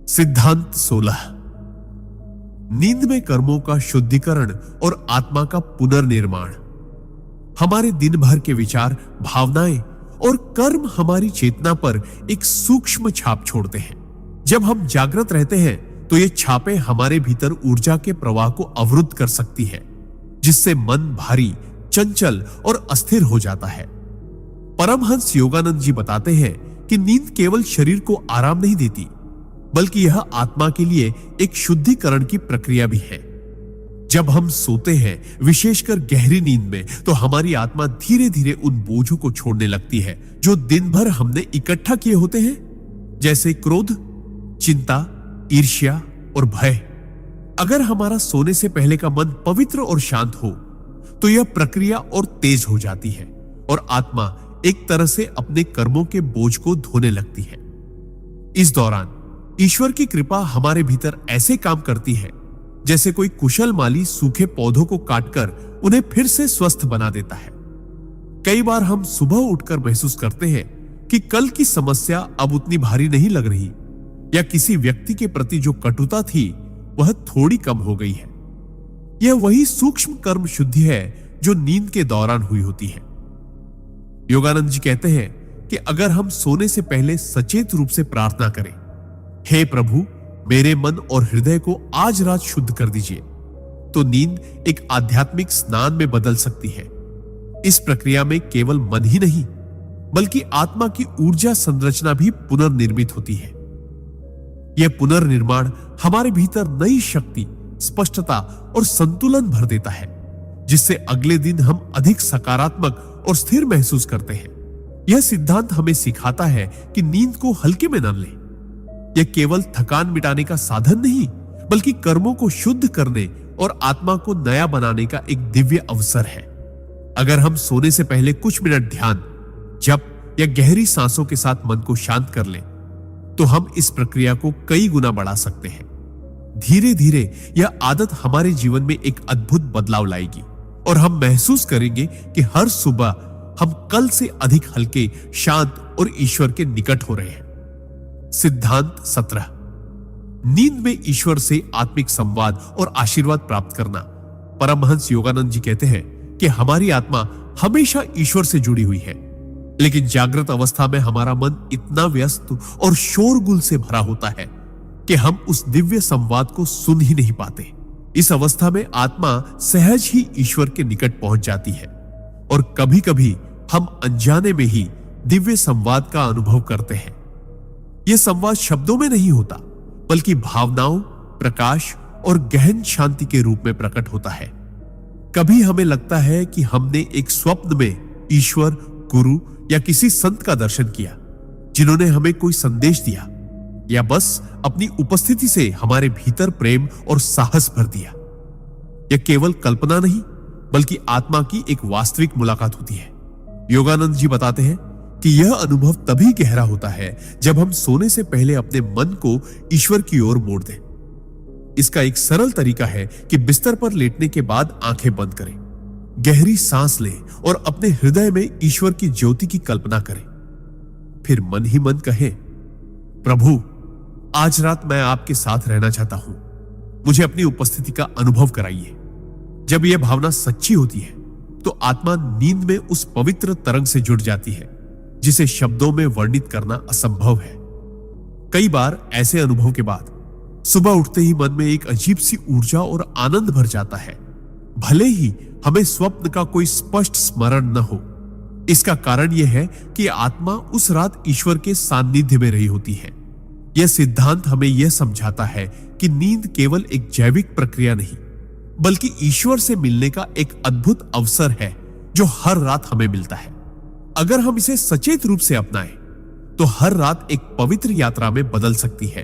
Speaker 1: सिद्धांत 16। नींद में कर्मों का शुद्धिकरण और आत्मा का पुनर्निर्माण। हमारे दिन भर के विचार, भावनाएं और कर्म हमारी चेतना पर एक सूक्ष्म छाप छोड़ते हैं। जब हम जागृत रहते हैं तो ये छापें हमारे भीतर ऊर्जा के प्रवाह को अवरुद्ध कर सकती है, जिससे मन भारी, चंचल और अस्थिर हो जाता है। परमहंस योगानंद जी बताते हैं कि नींद केवल शरीर को आराम नहीं देती बल्कि यह आत्मा के लिए एक शुद्धिकरण की प्रक्रिया भी है। जब हम सोते हैं, विशेषकर गहरी नींद में, तो हमारी आत्मा धीरे धीरे उन बोझों को छोड़ने लगती है जो दिन भर हमने इकट्ठा किए होते हैं, जैसे क्रोध, चिंता, ईर्ष्या और भय। अगर हमारा सोने से पहले का मन पवित्र और शांत हो तो यह प्रक्रिया और तेज हो जाती है और आत्मा एक तरह से अपने कर्मों के बोझ को धोने लगती है। इस दौरान ईश्वर की कृपा हमारे भीतर ऐसे काम करती है जैसे कोई कुशल माली सूखे पौधों को काटकर उन्हें फिर से स्वस्थ बना देता है। कई बार हम सुबह उठकर महसूस करते हैं कि कल की समस्या अब उतनी भारी नहीं लग रही, या किसी व्यक्ति के प्रति जो कटुता थी वह थोड़ी कम हो गई है। यह वही सूक्ष्म कर्म शुद्धि है जो नींद के दौरान हुई होती है। योगानंद जी कहते हैं कि अगर हम सोने से पहले सचेत रूप से प्रार्थना करें, हे प्रभु, मेरे मन और हृदय को आज रात शुद्ध कर दीजिए, तो नींद एक आध्यात्मिक स्नान में बदल सकती है। इस प्रक्रिया में केवल मन ही नहीं बल्कि आत्मा की ऊर्जा संरचना भी पुनर्निर्मित होती है। यह पुनर्निर्माण हमारे भीतर नई शक्ति, स्पष्टता और संतुलन भर देता है, जिससे अगले दिन हम अधिक सकारात्मक और स्थिर महसूस करते हैं। यह सिद्धांत हमें सिखाता है कि नींद को हल्के में न लें। यह केवल थकान मिटाने का साधन नहीं बल्कि कर्मों को शुद्ध करने और आत्मा को नया बनाने का एक दिव्य अवसर है। अगर हम सोने से पहले कुछ मिनट ध्यान, जप या गहरी सांसों के साथ मन को शांत कर लें, तो हम इस प्रक्रिया को कई गुना बढ़ा सकते हैं। धीरे धीरे यह आदत हमारे जीवन में एक अद्भुत बदलाव लाएगी और हम महसूस करेंगे कि हर सुबह हम कल से अधिक हल्के, शांत और ईश्वर के निकट हो रहे हैं। सिद्धांत 17। नींद में ईश्वर से आत्मिक संवाद और आशीर्वाद प्राप्त करना। परमहंस योगानंद जी कहते हैं कि हमारी आत्मा हमेशा ईश्वर से जुड़ी हुई है, लेकिन जागृत अवस्था में हमारा मन इतना व्यस्त और शोरगुल से भरा होता है कि हम उस दिव्य संवाद को सुन ही नहीं पाते। इस अवस्था में आत्मा सहज ही ईश्वर के निकट पहुंच जाती है और कभी कभी हम अनजाने में ही दिव्य संवाद का अनुभव करते हैं। यह संवाद शब्दों में नहीं होता बल्कि भावनाओं, प्रकाश और गहन शांति के रूप में प्रकट होता है। कभी हमें लगता है कि हमने एक स्वप्न में ईश्वर, गुरु या किसी संत का दर्शन किया जिन्होंने हमें कोई संदेश दिया या बस अपनी उपस्थिति से हमारे भीतर प्रेम और साहस भर दिया। यह केवल कल्पना नहीं बल्कि आत्मा की एक वास्तविक मुलाकात होती है। योगानंद जी बताते हैं कि यह अनुभव तभी गहरा होता है जब हम सोने से पहले अपने मन को ईश्वर की ओर मोड़ दें। इसका एक सरल तरीका है कि बिस्तर पर लेटने के बाद आंखें बंद करें, गहरी सांस लें और अपने हृदय में ईश्वर की ज्योति की कल्पना करें। फिर मन ही मन कहें, प्रभु, आज रात मैं आपके साथ रहना चाहता हूं, मुझे अपनी उपस्थिति का अनुभव कराइए। जब यह भावना सच्ची होती है तो आत्मा नींद में उस पवित्र तरंग से जुड़ जाती है जिसे शब्दों में वर्णित करना असंभव है। कई बार ऐसे अनुभव के बाद सुबह उठते ही मन में एक अजीब सी ऊर्जा और आनंद भर जाता है, भले ही हमें स्वप्न का कोई स्पष्ट स्मरण न हो। इसका कारण यह है कि आत्मा उस रात ईश्वर के सानिध्य में रही होती है। यह सिद्धांत हमें यह समझाता है कि नींद केवल एक जैविक प्रक्रिया नहीं बल्कि ईश्वर से मिलने का एक अद्भुत अवसर है जो हर रात हमें मिलता है। अगर हम इसे सचेत रूप से अपनाएं तो हर रात एक पवित्र यात्रा में बदल सकती है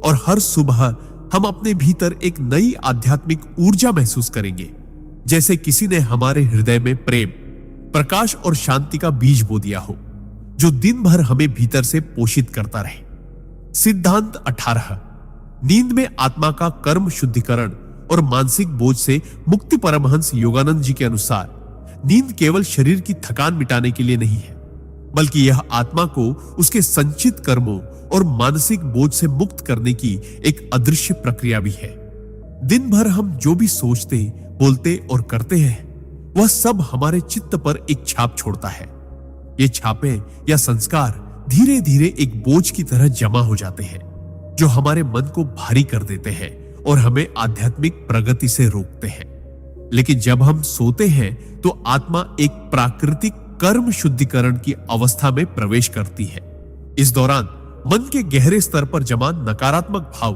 Speaker 1: और हर सुबह हम अपने भीतर एक नई आध्यात्मिक ऊर्जा महसूस करेंगे, जैसे किसी ने हमारे हृदय में प्रेम, प्रकाश और शांति का बीज बो दिया हो जो दिन भर हमें भीतर से पोषित करता रहे। सिद्धांत 18। नींद में आत्मा का कर्म शुद्धिकरण और मानसिक बोझ से मुक्ति। परमहंस योगानंद जी के अनुसार नींद केवल शरीर की थकान मिटाने के लिए नहीं है, बल्कि यह आत्मा को उसके संचित कर्मों और मानसिक बोझ से मुक्त करने की एक अदृश्य प्रक्रिया भी है। दिन भर हम जो भी सोचते, बोलते और करते हैं, वह सब हमारे चित्त पर एक छाप छोड़ता है। ये छापे या संस्कार धीरे धीरे एक बोझ की तरह जमा हो जाते हैं, जो हमारे मन को भारी कर देते हैं और हमें आध्यात्मिक प्रगति से रोकते हैं। लेकिन जब हम सोते हैं तो आत्मा एक प्राकृतिक कर्म शुद्धिकरण की अवस्था में प्रवेश करती है। इस दौरान मन के गहरे स्तर पर जमा नकारात्मक भाव,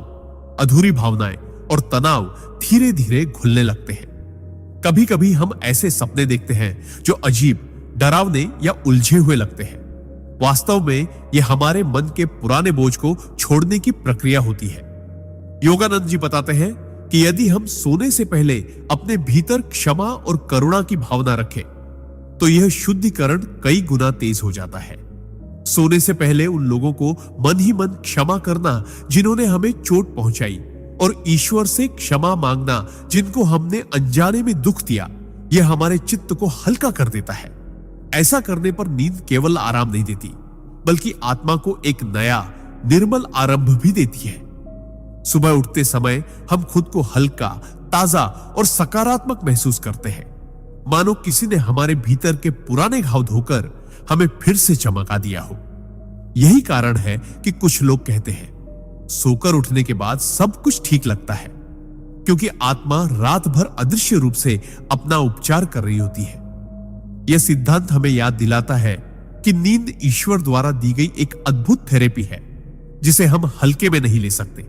Speaker 1: अधूरी भावनाएं और तनाव धीरे धीरे घुलने लगते हैं। कभी कभी हम ऐसे सपने देखते हैं जो अजीब, डरावने या उलझे हुए लगते हैं। वास्तव में यह हमारे मन के पुराने बोझ को छोड़ने की प्रक्रिया होती है। योगानंद जी बताते हैं कि यदि हम सोने से पहले अपने भीतर क्षमा और करुणा की भावना रखें, तो यह शुद्धिकरण कई गुना तेज हो जाता है। सोने से पहले उन लोगों को मन ही मन क्षमा करना जिन्होंने हमें चोट पहुंचाई, और ईश्वर से क्षमा मांगना जिनको हमने अनजाने में दुख दिया, यह हमारे चित्त को हल्का कर देता है। ऐसा करने पर नींद केवल आराम नहीं देती, बल्कि आत्मा को एक नया निर्मल आरंभ भी देती है। सुबह उठते समय हम खुद को हल्का, ताजा और सकारात्मक महसूस करते हैं, मानो किसी ने हमारे भीतर के पुराने घाव धोकर हमें फिर से चमका दिया हो। यही कारण है कि कुछ लोग कहते हैं, सोकर उठने के बाद सब कुछ ठीक लगता है, क्योंकि आत्मा रात भर अदृश्य रूप से अपना उपचार कर रही होती है। यह सिद्धांत हमें याद दिलाता है कि नींद ईश्वर द्वारा दी गई एक अद्भुत थेरेपी है, जिसे हम हल्के में नहीं ले सकते।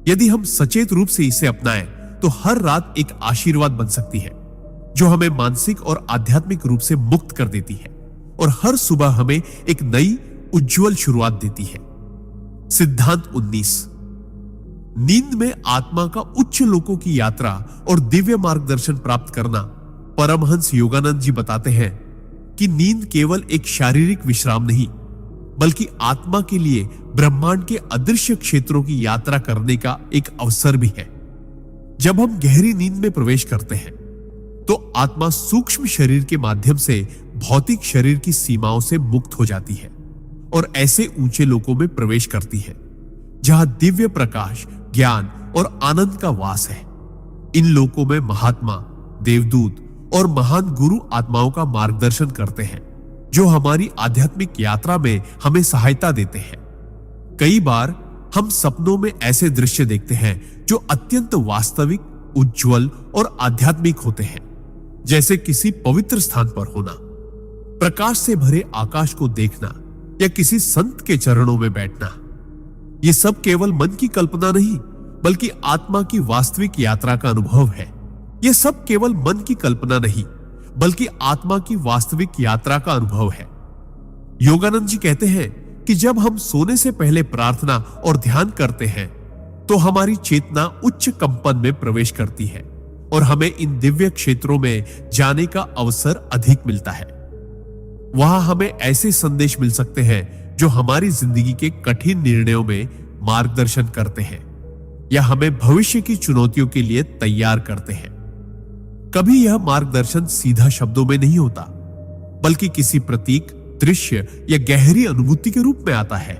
Speaker 1: यदि हम सचेत रूप से इसे अपनाएं, तो हर रात एक आशीर्वाद बन सकती है, जो हमें मानसिक और आध्यात्मिक रूप से मुक्त कर देती है और हर सुबह हमें एक नई उज्जवल शुरुआत देती है। सिद्धांत 19। नींद में आत्मा का उच्च लोकों की यात्रा और दिव्य मार्गदर्शन प्राप्त करना। परमहंस योगानंद जी बताते हैं कि नींद केवल एक शारीरिक विश्राम नहीं, बल्कि आत्मा के लिए ब्रह्मांड के अदृश्य क्षेत्रों की यात्रा करने का एक अवसर भी है। जब हम गहरी नींद में प्रवेश करते हैं, तो आत्मा सूक्ष्म शरीर के माध्यम से भौतिक शरीर की सीमाओं से मुक्त हो जाती है और ऐसे ऊंचे लोकों में प्रवेश करती है, जहां दिव्य प्रकाश, ज्ञान और आनंद का वास है। इन लोकों में महात्मा, देवदूत और महान गुरु आत्माओं का मार्गदर्शन करते हैं, जो हमारी आध्यात्मिक यात्रा में हमें सहायता देते हैं। कई बार हम सपनों में ऐसे दृश्य देखते हैं जो अत्यंत वास्तविक, उज्जवल और आध्यात्मिक होते हैं, जैसे किसी पवित्र स्थान पर होना, प्रकाश से भरे आकाश को देखना या किसी संत के चरणों में बैठना। ये सब केवल मन की कल्पना नहीं, बल्कि आत्मा की वास्तविक यात्रा का अनुभव है। यह सब केवल मन की कल्पना नहीं, बल्कि आत्मा की वास्तविक यात्रा का अनुभव है। योगानंद जी कहते हैं कि जब हम सोने से पहले प्रार्थना और ध्यान करते हैं, तो हमारी चेतना उच्च कंपन में प्रवेश करती है और हमें इन दिव्य क्षेत्रों में जाने का अवसर अधिक मिलता है। वहां हमें ऐसे संदेश मिल सकते हैं जो हमारी जिंदगी के कठिन निर्णयों में मार्गदर्शन करते हैं या हमें भविष्य की चुनौतियों के लिए तैयार करते हैं। कभी यह मार्गदर्शन सीधा शब्दों में नहीं होता, बल्कि किसी प्रतीक, दृश्य या गहरी अनुभूति के रूप में आता है,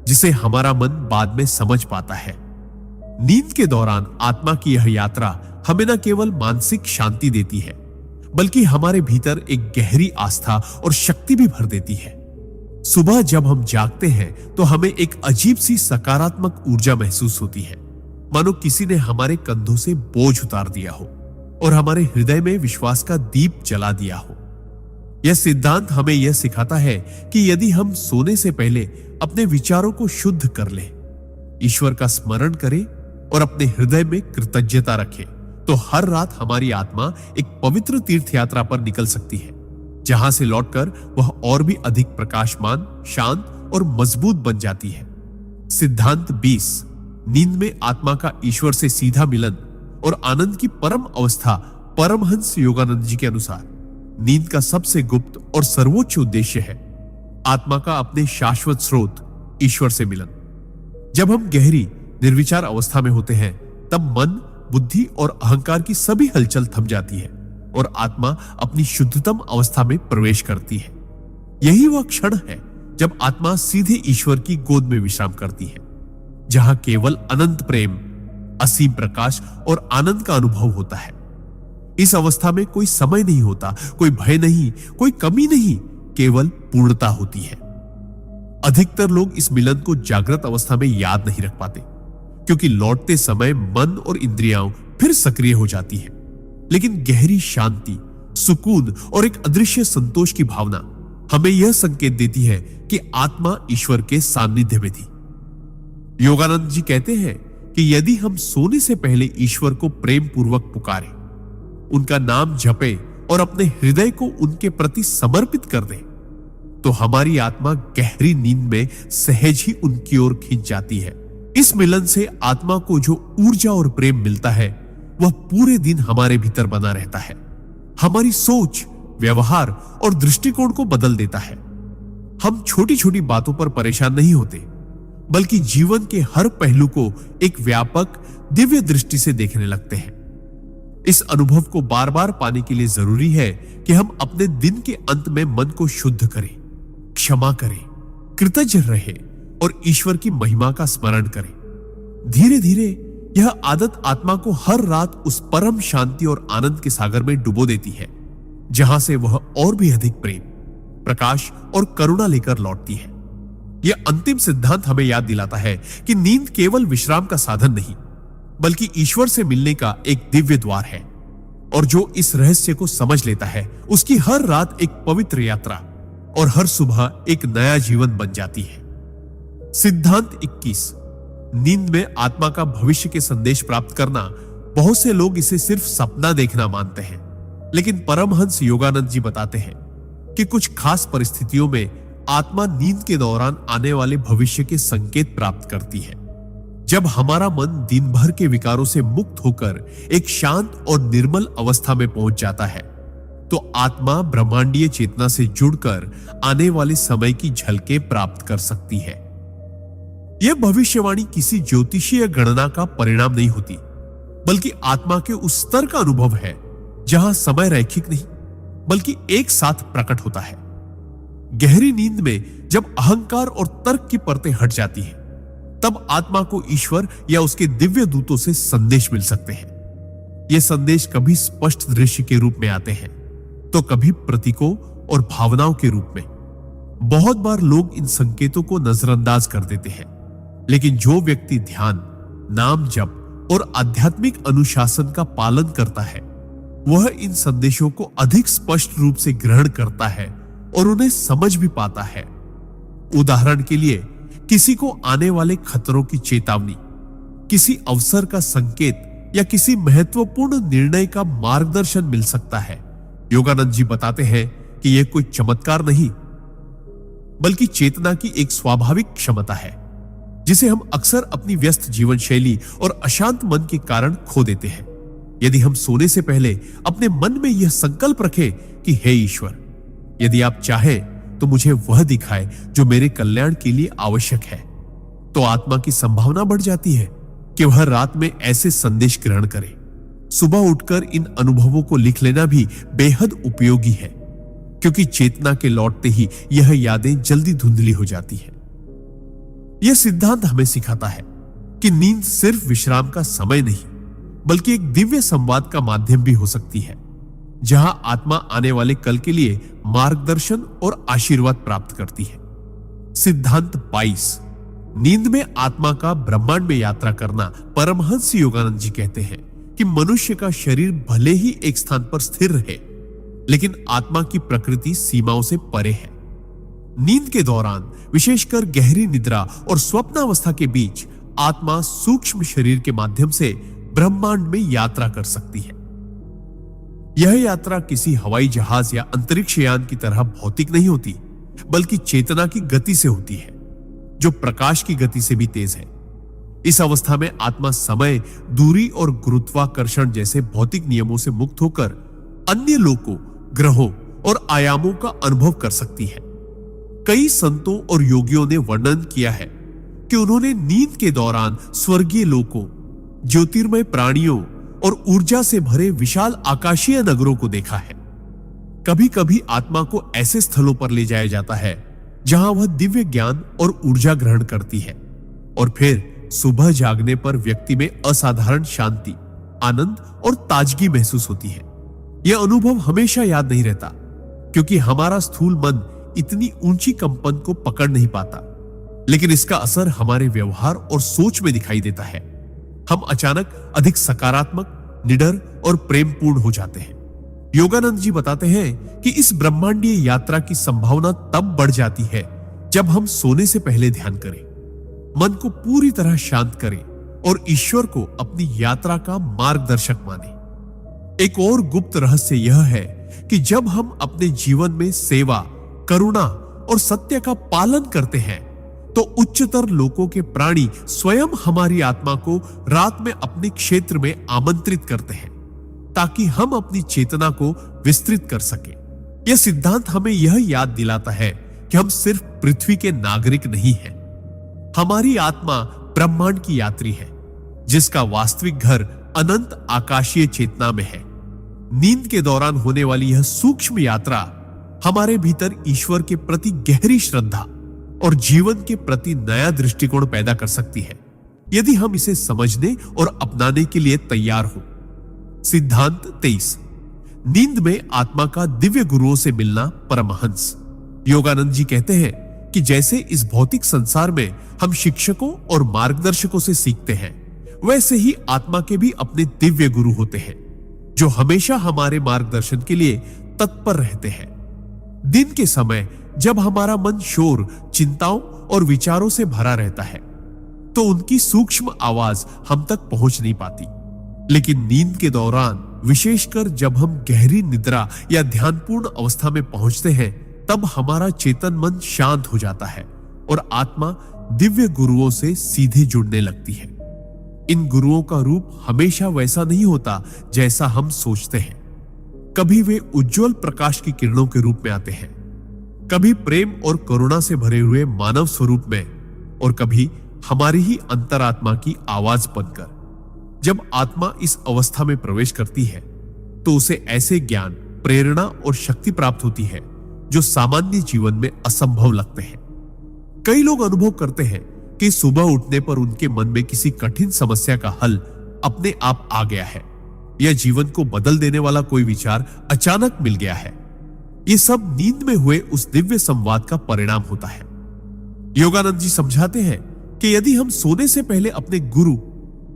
Speaker 1: जिसे हमारा मन बाद में समझ पाता है। नींद के दौरान आत्मा की यह यात्रा हमें न केवल मानसिक शांति देती है, बल्कि हमारे भीतर एक गहरी आस्था और शक्ति भी भर देती है। सुबह जब हम जागते हैं, तो हमें एक अजीब सी सकारात्मक ऊर्जा महसूस होती है, मानो किसी ने हमारे कंधों से बोझ उतार दिया हो और हमारे हृदय में विश्वास का दीप जला दिया हो। यह सिद्धांत हमें यह सिखाता है कि यदि हम सोने से पहले अपने विचारों को शुद्ध कर लें, ईश्वर का स्मरण करें और अपने हृदय में कृतज्ञता रखें, तो हर रात हमारी आत्मा एक पवित्र तीर्थ यात्रा पर निकल सकती है, जहां से लौटकर वह और भी अधिक प्रकाशमान, शांत और मजबूत बन जाती है। सिद्धांत 20। नींद में आत्मा का ईश्वर से सीधा मिलन और आनंद की परम अवस्था। परमहंस योगानंद जी के अनुसार नींद का सबसे गुप्त और सर्वोच्च उद्देश्य है आत्मा का अपने शाश्वत स्रोत ईश्वर से मिलन। जब हम गहरी निर्विचार अवस्था में होते हैं, तब मन, बुद्धि और अहंकार की सभी हलचल थम जाती है और आत्मा अपनी शुद्धतम अवस्था में प्रवेश करती है। यही वह क्षण है जब आत्मा सीधे ईश्वर की गोद में विश्राम करती है, जहां केवल अनंत प्रेम, असीम प्रकाश और आनंद का अनुभव होता है। इस अवस्था में कोई समय नहीं होता, कोई भय नहीं, कोई कमी नहीं, केवल पूर्णता होती है। अधिकतर लोग इस मिलन को जागृत अवस्था में याद नहीं रख पाते, क्योंकि लौटते समय मन और इंद्रियां फिर सक्रिय हो जाती हैं। लेकिन गहरी शांति, सुकून और एक अदृश्य संतोष की भावना हमें यह संकेत देती है कि आत्मा ईश्वर के सानिध्य में थी। योगानंद जी कहते हैं कि यदि हम सोने से पहले ईश्वर को प्रेम पूर्वक पुकारें, उनका नाम जपे और अपने हृदय को उनके प्रति समर्पित कर दें, तो हमारी आत्मा गहरी नींद में सहज ही उनकी ओर खींच जाती है। इस मिलन से आत्मा को जो ऊर्जा और प्रेम मिलता है, वह पूरे दिन हमारे भीतर बना रहता है, हमारी सोच, व्यवहार और दृष्टिकोण को बदल देता है। हम छोटी छोटी बातों पर परेशान नहीं होते, बल्कि जीवन के हर पहलू को एक व्यापक दिव्य दृष्टि से देखने लगते हैं। इस अनुभव को बार बार पाने के लिए जरूरी है कि हम अपने दिन के अंत में मन को शुद्ध करें, क्षमा करें, कृतज्ञ रहे और ईश्वर की महिमा का स्मरण करें। धीरे धीरे यह आदत आत्मा को हर रात उस परम शांति और आनंद के सागर में डुबो देती है, जहां से वह और भी अधिक प्रेम, प्रकाश और करुणा लेकर लौटती है। यह अंतिम सिद्धांत हमें याद दिलाता है कि नींद केवल विश्राम का साधन नहीं, बल्कि ईश्वर से मिलने का एक दिव्य द्वार है, और जो इस रहस्य को समझ लेता है, उसकी हर रात एक पवित्र यात्रा और हर सुबह एक नया जीवन बन जाती है। सिद्धांत 21। नींद में आत्मा का भविष्य के संदेश प्राप्त करना। बहुत से लोग इसे सिर्फ सपना देखना मानते हैं, लेकिन परमहंस योगानंद जी बताते हैं कि कुछ खास परिस्थितियों में आत्मा नींद के दौरान आने वाले भविष्य के संकेत प्राप्त करती है। जब हमारा मन दिन भर के विकारों से मुक्त होकर एक शांत और निर्मल अवस्था में पहुंच जाता है, तो आत्मा ब्रह्मांडीय चेतना से जुड़कर आने वाले समय की झलकें प्राप्त कर सकती है। यह भविष्यवाणी किसी ज्योतिषीय गणना का परिणाम नहीं होती, बल्कि आत्मा के उस स्तर का अनुभव है जहां समय रैखिक नहीं, बल्कि एक साथ प्रकट होता है। गहरी नींद में जब अहंकार और तर्क की परतें हट जाती हैं, तब आत्मा को ईश्वर या उसके दिव्य दूतों से संदेश मिल सकते हैं। ये संदेश कभी स्पष्ट दृश्य के रूप में आते हैं, तो कभी प्रतीकों और भावनाओं के रूप में। बहुत बार लोग इन संकेतों को नजरअंदाज कर देते हैं, लेकिन जो व्यक्ति ध्यान, नाम जप और आध्यात्मिक अनुशासन का पालन करता है, वह इन संदेशों को अधिक स्पष्ट रूप से ग्रहण करता है और उन्हें समझ भी पाता है। उदाहरण के लिए, किसी को आने वाले खतरों की चेतावनी, किसी अवसर का संकेत या किसी महत्वपूर्ण निर्णय का मार्गदर्शन मिल सकता है। योगानंद जी बताते हैं कि यह कोई चमत्कार नहीं, बल्कि चेतना की एक स्वाभाविक क्षमता है, जिसे हम अक्सर अपनी व्यस्त जीवन शैली और अशांत मन के कारण खो देते हैं। यदि हम सोने से पहले अपने मन में यह संकल्प रखें कि हे ईश्वर, यदि आप चाहें तो मुझे वह दिखाए जो मेरे कल्याण के लिए आवश्यक है, तो आत्मा की संभावना बढ़ जाती है कि वह रात में ऐसे संदेश ग्रहण करे। सुबह उठकर इन अनुभवों को लिख लेना भी बेहद उपयोगी है, क्योंकि चेतना के लौटते ही यह यादें जल्दी धुंधली हो जाती हैं। यह सिद्धांत हमें सिखाता है कि नींद सिर्फ विश्राम का समय नहीं, बल्कि एक दिव्य संवाद का माध्यम भी हो सकती है, जहां आत्मा आने वाले कल के लिए मार्गदर्शन और आशीर्वाद प्राप्त करती है। सिद्धांत 22। नींद में आत्मा का ब्रह्मांड में यात्रा करना। परमहंस योगानंद जी कहते हैं कि मनुष्य का शरीर भले ही एक स्थान पर स्थिर रहे, लेकिन आत्मा की प्रकृति सीमाओं से परे है। नींद के दौरान, विशेषकर गहरी निद्रा और स्वप्नावस्था के बीच, आत्मा सूक्ष्म शरीर के माध्यम से ब्रह्मांड में यात्रा कर सकती है। यह यात्रा किसी हवाई जहाज या अंतरिक्ष यान की तरह भौतिक नहीं होती, बल्कि चेतना की गति से होती है, जो प्रकाश की गति से भी तेज है। इस अवस्था में आत्मा समय, दूरी और गुरुत्वाकर्षण जैसे भौतिक नियमों से मुक्त होकर अन्य लोकों, ग्रहों और आयामों का अनुभव कर सकती है। कई संतों और योगियों ने वर्णन किया है कि उन्होंने नींद के दौरान स्वर्गीय लोकों, ज्योतिर्मय प्राणियों और ऊर्जा से भरे विशाल आकाशीय नगरों को देखा है। कभी कभी आत्मा को ऐसे स्थलों पर ले जाया जाता है जहां वह दिव्य ज्ञान और ऊर्जा ग्रहण करती है, और फिर सुबह जागने पर व्यक्ति में असाधारण शांति, आनंद और ताजगी महसूस होती है। यह अनुभव हमेशा याद नहीं रहता, क्योंकि हमारा स्थूल मन इतनी ऊंची कंपन को पकड़ नहीं पाता, लेकिन इसका असर हमारे व्यवहार और सोच में दिखाई देता है। हम अचानक अधिक सकारात्मक, निडर और प्रेमपूर्ण हो जाते हैं। योगानंद जी बताते हैं कि इस ब्रह्मांडीय यात्रा की संभावना तब बढ़ जाती है जब हम सोने से पहले ध्यान करें, मन को पूरी तरह शांत करें और ईश्वर को अपनी यात्रा का मार्गदर्शक माने। एक और गुप्त रहस्य यह है कि जब हम अपने जीवन में सेवा, करुणा और सत्य का पालन करते हैं तो उच्चतर लोकों के प्राणी स्वयं हमारी आत्मा को रात में अपने क्षेत्र में आमंत्रित करते हैं, ताकि हम अपनी चेतना को विस्तृत कर सकें। यह सिद्धांत हमें यह याद दिलाता है कि हम सिर्फ पृथ्वी के नागरिक नहीं हैं। हमारी आत्मा ब्रह्मांड की यात्री है, जिसका वास्तविक घर अनंत आकाशीय चेतना में है। नींद के दौरान होने वाली यह सूक्ष्म यात्रा हमारे भीतर ईश्वर के प्रति गहरी श्रद्धा और जीवन के प्रति नया दृष्टिकोण पैदा कर सकती है, यदि हम इसे समझने और अपनाने के लिए तैयार हो। सिद्धांत 23। नींद में आत्मा का दिव्य गुरुओं से मिलना परमहंस। योगानंद जी कहते हैं कि जैसे इस भौतिक संसार में हम शिक्षकों और मार्गदर्शकों से सीखते हैं, वैसे ही आत्मा के भी अपने दिव्य गुरु होते हैं, जो हमेशा हमारे मार्गदर्शन के लिए तत्पर रहते हैं। दिन के समय जब हमारा मन शोर, चिंताओं और विचारों से भरा रहता है, तो उनकी सूक्ष्म आवाज हम तक पहुंच नहीं पाती। लेकिन नींद के दौरान, विशेषकर जब हम गहरी निद्रा या ध्यानपूर्ण अवस्था में पहुंचते हैं, तब हमारा चेतन मन शांत हो जाता है और आत्मा दिव्य गुरुओं से सीधे जुड़ने लगती है। इन गुरुओं का रूप हमेशा वैसा नहीं होता जैसा हम सोचते हैं। कभी वे उज्जवल प्रकाश की किरणों के रूप में आते हैं, कभी प्रेम और करुणा से भरे हुए मानव स्वरूप में, और कभी हमारी ही अंतरात्मा की आवाज बनकर। जब आत्मा इस अवस्था में प्रवेश करती है तो उसे ऐसे ज्ञान, प्रेरणा और शक्ति प्राप्त होती है जो सामान्य जीवन में असंभव लगते हैं। कई लोग अनुभव करते हैं कि सुबह उठने पर उनके मन में किसी कठिन समस्या का हल अपने आप आ गया है, या जीवन को बदल देने वाला कोई विचार अचानक मिल गया है। ये सब नींद में हुए उस दिव्य संवाद का परिणाम होता है। योगानंद जी समझाते हैं कि यदि हम सोने से पहले अपने गुरु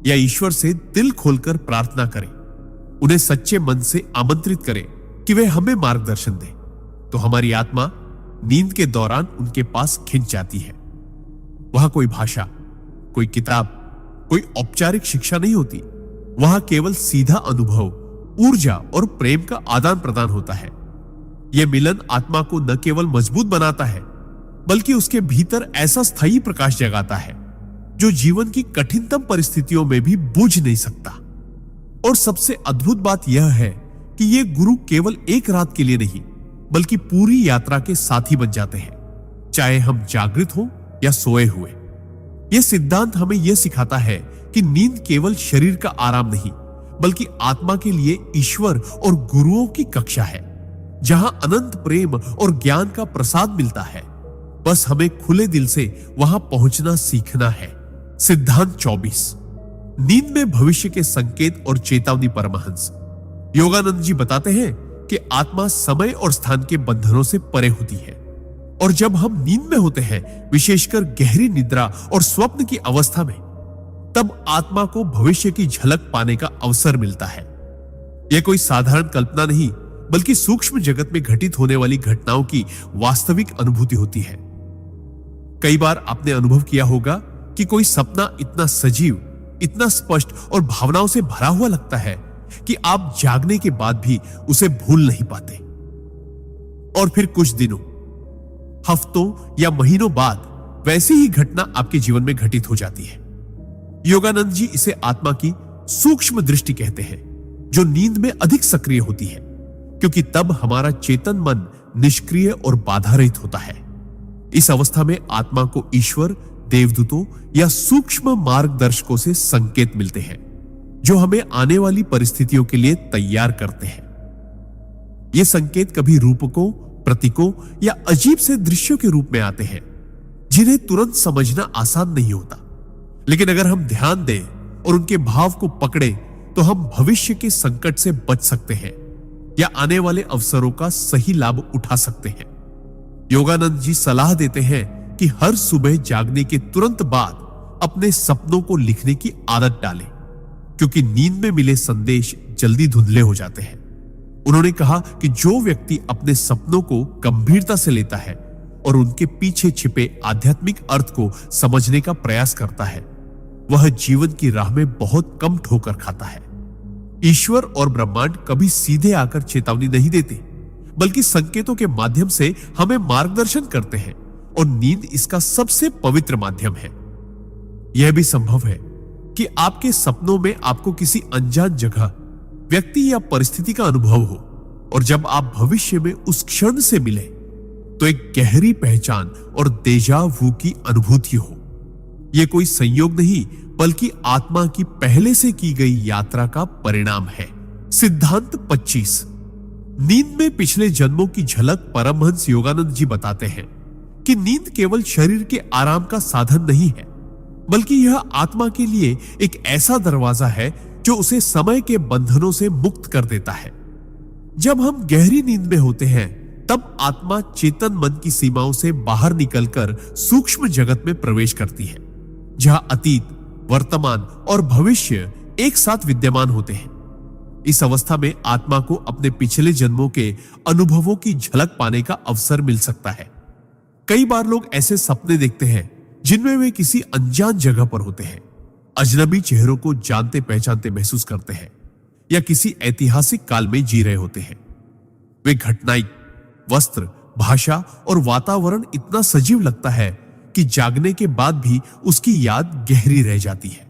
Speaker 1: या ईश्वर से दिल खोलकर प्रार्थना करें, उन्हें सच्चे मन से आमंत्रित करें कि वे हमें मार्गदर्शन दें, तो हमारी आत्मा नींद के दौरान उनके पास खिंच जाती है। वहां कोई भाषा, कोई किताब, कोई औपचारिक शिक्षा नहीं होती। वहां केवल सीधा अनुभव, ऊर्जा और प्रेम का आदान प्रदान होता है। यह मिलन आत्मा को न केवल मजबूत बनाता है, बल्कि उसके भीतर ऐसा स्थायी प्रकाश जगाता है जो जीवन की कठिनतम परिस्थितियों में भी बुझ नहीं सकता। और सबसे अद्भुत बात यह है कि ये गुरु केवल एक रात के लिए नहीं, बल्कि पूरी यात्रा के साथी बन जाते हैं, चाहे हम जागृत हों या सोए हुए। यह सिद्धांत हमें यह सिखाता है कि नींद केवल शरीर का आराम नहीं, बल्कि आत्मा के लिए ईश्वर और गुरुओं की कक्षा है, जहां अनंत प्रेम और ज्ञान का प्रसाद मिलता है। बस हमें खुले दिल से वहां पहुंचना सीखना है। सिद्धांत 24। नींद में भविष्य के संकेत और चेतावनी परमहंस। योगानंद जी बताते हैं कि आत्मा समय और स्थान के बंधनों से परे होती है, और जब हम नींद में होते हैं, विशेषकर गहरी निद्रा और स्वप्न की अवस्था में, तब आत्मा को भविष्य की झलक पाने का अवसर मिलता है। यह कोई साधारण कल्पना नहीं, बल्कि सूक्ष्म जगत में घटित होने वाली घटनाओं की वास्तविक अनुभूति होती है। कई बार आपने अनुभव किया होगा कि कोई सपना इतना सजीव, इतना स्पष्ट और भावनाओं से भरा हुआ लगता है कि आप जागने के बाद भी उसे भूल नहीं पाते। और फिर कुछ दिनों, हफ्तों या महीनों बाद वैसी ही घटना आपके जीवन में घटित हो जाती है। योगानंद जी इसे आत्मा की सूक्ष्म दृष्टि कहते हैं, जो नींद में अधिक सक्रिय होती है, क्योंकि तब हमारा चेतन मन निष्क्रिय और बाधा रहित होता है। इस अवस्था में आत्मा को ईश्वर, देवदूतों या सूक्ष्म मार्गदर्शकों से संकेत मिलते हैं जो हमें आने वाली परिस्थितियों के लिए तैयार करते हैं। ये संकेत कभी रूपकों, प्रतीकों या अजीब से दृश्यों के रूप में आते हैं जिन्हें तुरंत समझना आसान नहीं होता, लेकिन अगर हम ध्यान दें और उनके भाव को पकड़े तो हम भविष्य के संकट से बच सकते हैं या आने वाले अवसरों का सही लाभ उठा सकते हैं। योगानंद जी सलाह देते हैं कि हर सुबह जागने के तुरंत बाद अपने सपनों को लिखने की आदत डालें, क्योंकि नींद में मिले संदेश जल्दी धुंधले हो जाते हैं। उन्होंने कहा कि जो व्यक्ति अपने सपनों को गंभीरता से लेता है और उनके पीछे छिपे आध्यात्मिक अर्थ को समझने का प्रयास करता है, वह जीवन की राह में बहुत कम ठोकर खाता है। ईश्वर और ब्रह्मांड कभी सीधे आकर चेतावनी नहीं देते, बल्कि संकेतों के माध्यम से हमें मार्गदर्शन करते हैं, और नींद इसका सबसे पवित्र माध्यम है। यह भी संभव है कि आपके सपनों में आपको किसी अनजान जगह, व्यक्ति या परिस्थिति का अनुभव हो, और जब आप भविष्य में उस क्षण से मिले तो एक गहरी पहचान और देजा वू की अनुभूति हो। यह कोई संयोग नहीं, बल्कि आत्मा की पहले से की गई यात्रा का परिणाम है। सिद्धांत 25। नींद में पिछले जन्मों की झलक परमहंस योगानंद जी बताते हैं कि नींद केवल शरीर के आराम का साधन नहीं है, बल्कि यह आत्मा के लिए एक ऐसा दरवाजा है जो उसे समय के बंधनों से मुक्त कर देता है। जब हम गहरी नींद में होते हैं, तब आत्मा चेतन मन की सीमाओं से बाहर निकलकर सूक्ष्म जगत में प्रवेश करती है, जहां अतीत, वर्तमान और भविष्य एक साथ विद्यमान होते हैं। इस अवस्था में आत्मा को अपने पिछले जन्मों के अनुभवों की झलक पाने का अवसर मिल सकता है। कई बार लोग ऐसे सपने देखते हैं जिनमें वे किसी अनजान जगह पर होते हैं, अजनबी चेहरों को जानते पहचानते महसूस करते हैं, या किसी ऐतिहासिक काल में जी रहे होते हैं। वे घटनाएं, वस्त्र, भाषा और वातावरण इतना सजीव लगता है कि जागने के बाद भी उसकी याद गहरी रह जाती है।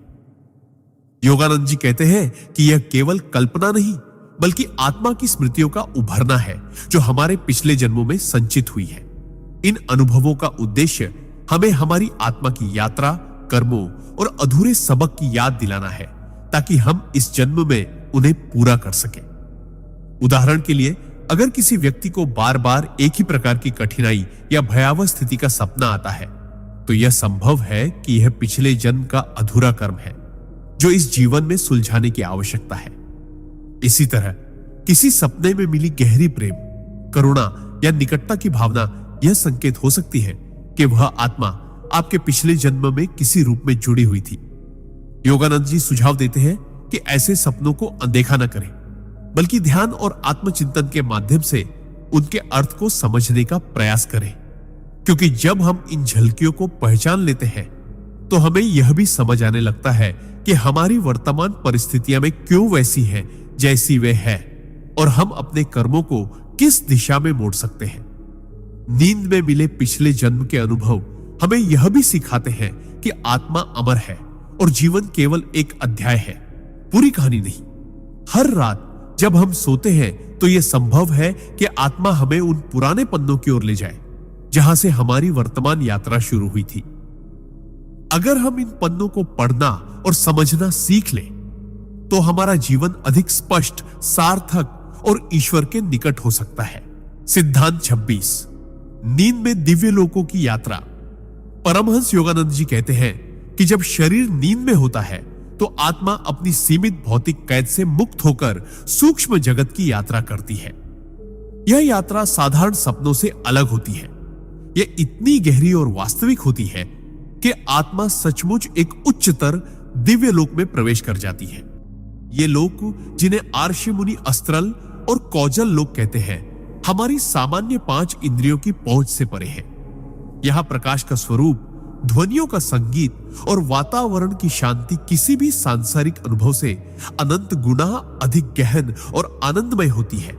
Speaker 1: योगानंद जी कहते हैं कि यह केवल कल्पना नहीं, बल्कि आत्मा की स्मृतियों का उभरना है जो हमारे पिछले जन्मों में संचित हुई है। इन अनुभवों का उद्देश्य हमें हमारी आत्मा की यात्रा, कर्मों और अधूरे सबक की याद दिलाना है, ताकि हम इस जन्म में उन्हें पूरा कर सकें। उदाहरण के लिए, अगर किसी व्यक्ति को बार बार एक ही प्रकार की कठिनाई या भयावह स्थिति का सपना आता है, तो यह संभव है कि यह पिछले जन्म का अधूरा कर्म है जो इस जीवन में सुलझाने की आवश्यकता है। इसी तरह किसी सपने में मिली गहरी प्रेम, करुणा या निकटता की भावना यह संकेत हो सकती है कि वह आत्मा आपके पिछले जन्म में किसी रूप में जुड़ी हुई थी। योगानंद जी सुझाव देते हैं कि ऐसे सपनों को अनदेखा न करें, बल्कि ध्यान और आत्मचिंतन के माध्यम से उनके अर्थ को समझने का प्रयास करें, क्योंकि जब हम इन झलकियों को पहचान लेते हैं तो हमें यह भी समझ आने लगता है कि हमारी वर्तमान परिस्थितियां में क्यों वैसी हैं जैसी वे है, और हम अपने कर्मों को किस दिशा में मोड़ सकते हैं। नींद में मिले पिछले जन्म के अनुभव हमें यह भी सिखाते हैं कि आत्मा अमर है और जीवन केवल एक अध्याय है, पूरी कहानी नहीं। हर रात जब हम सोते हैं तो यह संभव है कि आत्मा हमें उन पुराने पन्नों की ओर ले जाए जहां से हमारी वर्तमान यात्रा शुरू हुई थी। अगर हम इन पन्नों को पढ़ना और समझना सीख लें, तो हमारा जीवन अधिक स्पष्ट, सार्थक और ईश्वर के निकट हो सकता है। सिद्धांत 26। नींद में दिव्य लोकों की यात्रा। परमहंस योगानंद जी कहते हैं कि जब शरीर नींद में होता है तो आत्मा अपनी सीमित भौतिक कैद से मुक्त होकर सूक्ष्म जगत की यात्रा करती है। यह यात्रा साधारण सपनों से अलग होती है। यह इतनी गहरी और वास्तविक होती है कि आत्मा सचमुच एक उच्चतर दिव्य लोक में प्रवेश कर जाती है। ये लोक, जिन्हें आर्षि मुनि अस्त्रल और कौजल लोक कहते हैं, हमारी सामान्य 5 इंद्रियों की पहुंच से परे है। यहां प्रकाश का स्वरूप, ध्वनियों का संगीत और वातावरण की शांति किसी भी सांसारिक अनुभव से अनंत गुना अधिक गहन और आनंदमय होती है।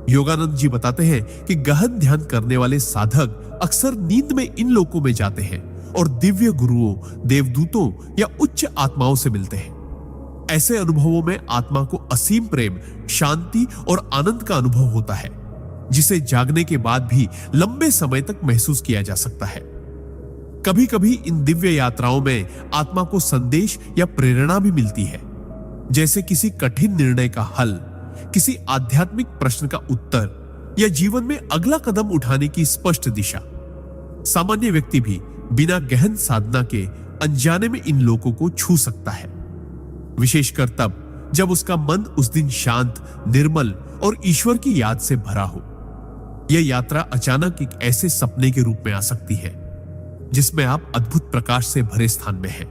Speaker 1: योगानंद जी बताते हैं कि गहन ध्यान करने वाले साधक अक्सर नींद में इन लोकों में जाते हैं और दिव्य गुरुओं, देवदूतों या उच्च आत्माओं से मिलते हैं। ऐसे अनुभवों में आत्मा को असीम प्रेम, शांति और आनंद का अनुभव होता है, जिसे जागने के बाद भी लंबे समय तक महसूस किया जा सकता है। कभी कभी इन दिव्य यात्राओं में आत्मा को संदेश या प्रेरणा भी मिलती है, जैसे किसी कठिन निर्णय का हल, किसी आध्यात्मिक प्रश्न का उत्तर या जीवन में अगला कदम उठाने की स्पष्ट दिशा। सामान्य व्यक्ति भी बिना गहन साधना के अनजाने में इन लोगों को छू सकता है, विशेषकर तब जब उसका मन उस दिन शांत, निर्मल और ईश्वर की याद से भरा हो। यह यात्रा अचानक एक ऐसे सपने के रूप में आ सकती है जिसमें आप अद्भुत प्रकाश से भरे स्थान में हैं।